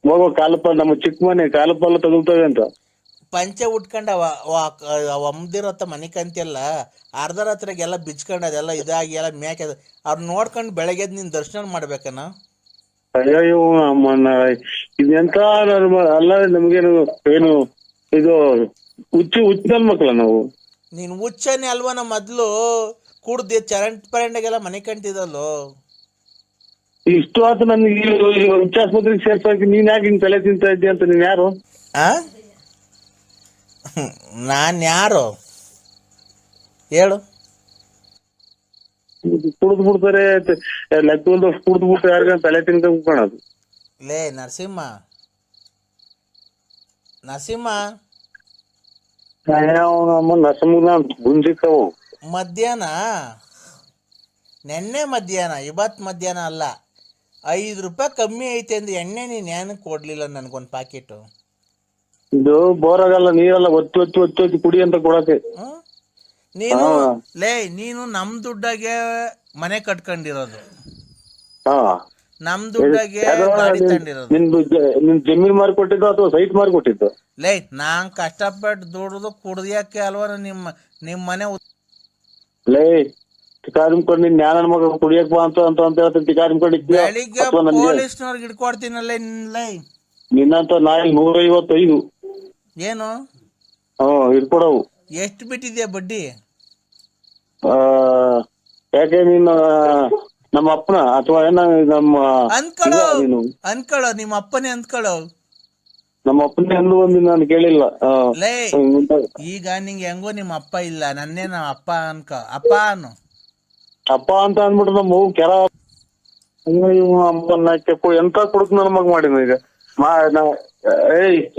ಹೋಗೋ ಕಾಲಪಲ್ಲ, ನಮ್ಮ ಚಿಕ್ಕ ಮನೆ ಕಾಲಪಲ್ಲ ತಗೊಳ್ತವೆ ಅಂತ. ಪಂಚೆ ಉಟ್ಕೊಂಡ ಒಮ್ದಿರತ್ತ ಮನೆ ಕಂತಿಯಲ್ಲ, ಅರ್ಧ ರಾತ್ರಿಗೆಲ್ಲ ಬಿಚ್ಕೊಂಡು ಅದೆಲ್ಲ ಇದಾಗಿ ಎಲ್ಲ ಮೇಕೆ ಅವ್ರು ನೋಡ್ಕೊಂಡು ಬೆಳಗ್ಗೆ ನೀನ್ ದರ್ಶನ ಮಾಡ್ಬೇಕನ? ಅಯ್ಯೋ ಅಮ್ಮನ ಇದೆಂತ ಅಲ್ಲ ನಮ್ಗೇನು ಏನು ಇದು ಹುಚ್ಚ ಮಕ್ಳ ನಾವು. ನೀನ್ ಹುಚ್ಚನೆ ಅಲ್ವಾ ನಮ್ಮ ಮೊದ್ಲು ಕುಡ್ದು ಪರಂಡೆಗೆಲ್ಲ ಮನೆ ಕಂಟಿದಲ್ಲೋ. ಇಷ್ಟು ಆತು ನನ್ಗೆ ಹುಚ್ಚ ಆಸ್ಪತ್ರೆಗೆ ಸೇರ್ಸಾಕಿ ನೀನ್ ಯಾಕೆ ಹಿಂಗ್ ತಲೆ ತಿಂತ ಇದ್ದೆ ಅಂತ. ನೀನ್ ಯಾರು? ನಾನ್ ಯಾರು ಹೇಳು? ಕುಡ್ದು ಬಿಡ್ತಾರೆ ಲೆಕ್ಕದ ಕುಡ್ದು ಬಿಟ್ಟು ಯಾರಿಗ ತಲೆ ತಿನ್ಕ ಕಾಣದು. ಲೇ ನರಸಿಂಹ ನರಸಿಂಹ ಗುಂಜಿಕ್ಕವು ಮಧ್ಯಾಹ್ನ ನೆನ್ನೆ ಮಧ್ಯಾಹ್ನ ಇವತ್ ಮಧ್ಯಾಹ್ನ ಅಲ್ಲ 5 ರೂಪಾಯಿ ಕಮ್ಮಿ ಐತೆ ಅಂದ್ ಎಣ್ಣೆ ನೀನ್ ಏನಕ್ಕೆ ಕೊಡ್ಲಿಲ್ಲ ನನ್ಗೊಂದ್ ಪ್ಯಾಕೆಟ್? ಇದು ಬೋರ್ ಆಗಲ್ಲ, ನೀರೆಲ್ಲ ಒತ್ತಿ ಒತ್ತಿ ಒತ್ತಿ ಒತ್ತಿ ಕುಡಿ ಅಂತ ಕೊಡಕ್ಕೆ. ನೀನು ನಮ್ ದುಡ್ಡಾಗೆ ಮನೆ ಕಟ್ಕೊಂಡಿರೋದು, ನಮ್ ದುಡ್ಡಾಗೆ ಗಾಡಿ ತಂದಿರೋದು. ನಿನ್ ಜಮೀನ್ ಮಾರಿ ಕೊಟ್ಟಿದ್ದು ಅಥವಾ ಸೈಟ್ ಮಾರಿ ಕೊಟ್ಟಿದ್ದು? ನಾನ್ ಕಷ್ಟಪಟ್ಟು ದುಡ್ದು ಕುಡ್ದಿಯಕ್ಕೆ ಅಲ್ವಾ ನಿಮ್ ಮನೆ ಟಿಕಾರಿಮ್ಕೊಂಡು ನಿನ್ ಜ್ಞಾನ ಮಗ ಕುಡಿಯಕ್ ಬಾ ಅಂತ ಹೇಳ್ತೀನಿ. ಟಿಕಾರಿಮ್ಕೊಂಡು ಬೆಳಿಗ್ಗೆ ಪೊಲೀಸ್ನವ್ರಿಗೆ ಹಿಡ್ಕೊಡ್ತೀನಲ್ಲ ನಿನ್ನಂತ ನಾಯಿ 155 ಏನು ಹಿಡ್ಕೊಡವು. ಎಷ್ಟು ಬಿಟ್ಟಿದ್ಯಾ ಬಡ್ಡಿ? ಯಾಕೆ ನೀನು ನಮ್ಮ ಅಪ್ಪನ ಅಥವಾ ಏನ ನಮ್ಮ ಅನ್ಕೊಳ್ಳೋ ನಿಮ್ಮ ಅಪ್ಪನೇ ಅಂದ್ಕೊಳ್ಳೋ. ನಮ್ಮ ಅಪ್ಪನೇ ಅಂದು ಒಂದು ನಾನು ಕೇಳಿಲ್ಲ. ಈಗ ನಿಂಗೆ ಹೆಂಗೋ ನಿಮ್ಮ ಅಪ್ಪ ಇಲ್ಲ, ನನ್ನೇ ನಮ್ಮ ಅಪ್ಪ ಅಪ್ಪ ಅನ್ನು ಅಪ್ಪ ಅಂತ ಅಂದ್ಬಿಟ್ಟು ನಮ್ಮ ಕೆರ ಎಂತ ಕುಡುಕ್ ನನ್ನ ಮಗ ಮಾಡಿದ್ನು ಈಗ.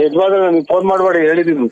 ಯಜಮಾನ ನನಗೆ ಫೋನ್ ಮಾಡ್ಬೇಡಿ ಹೇಳಿದೀನಿ.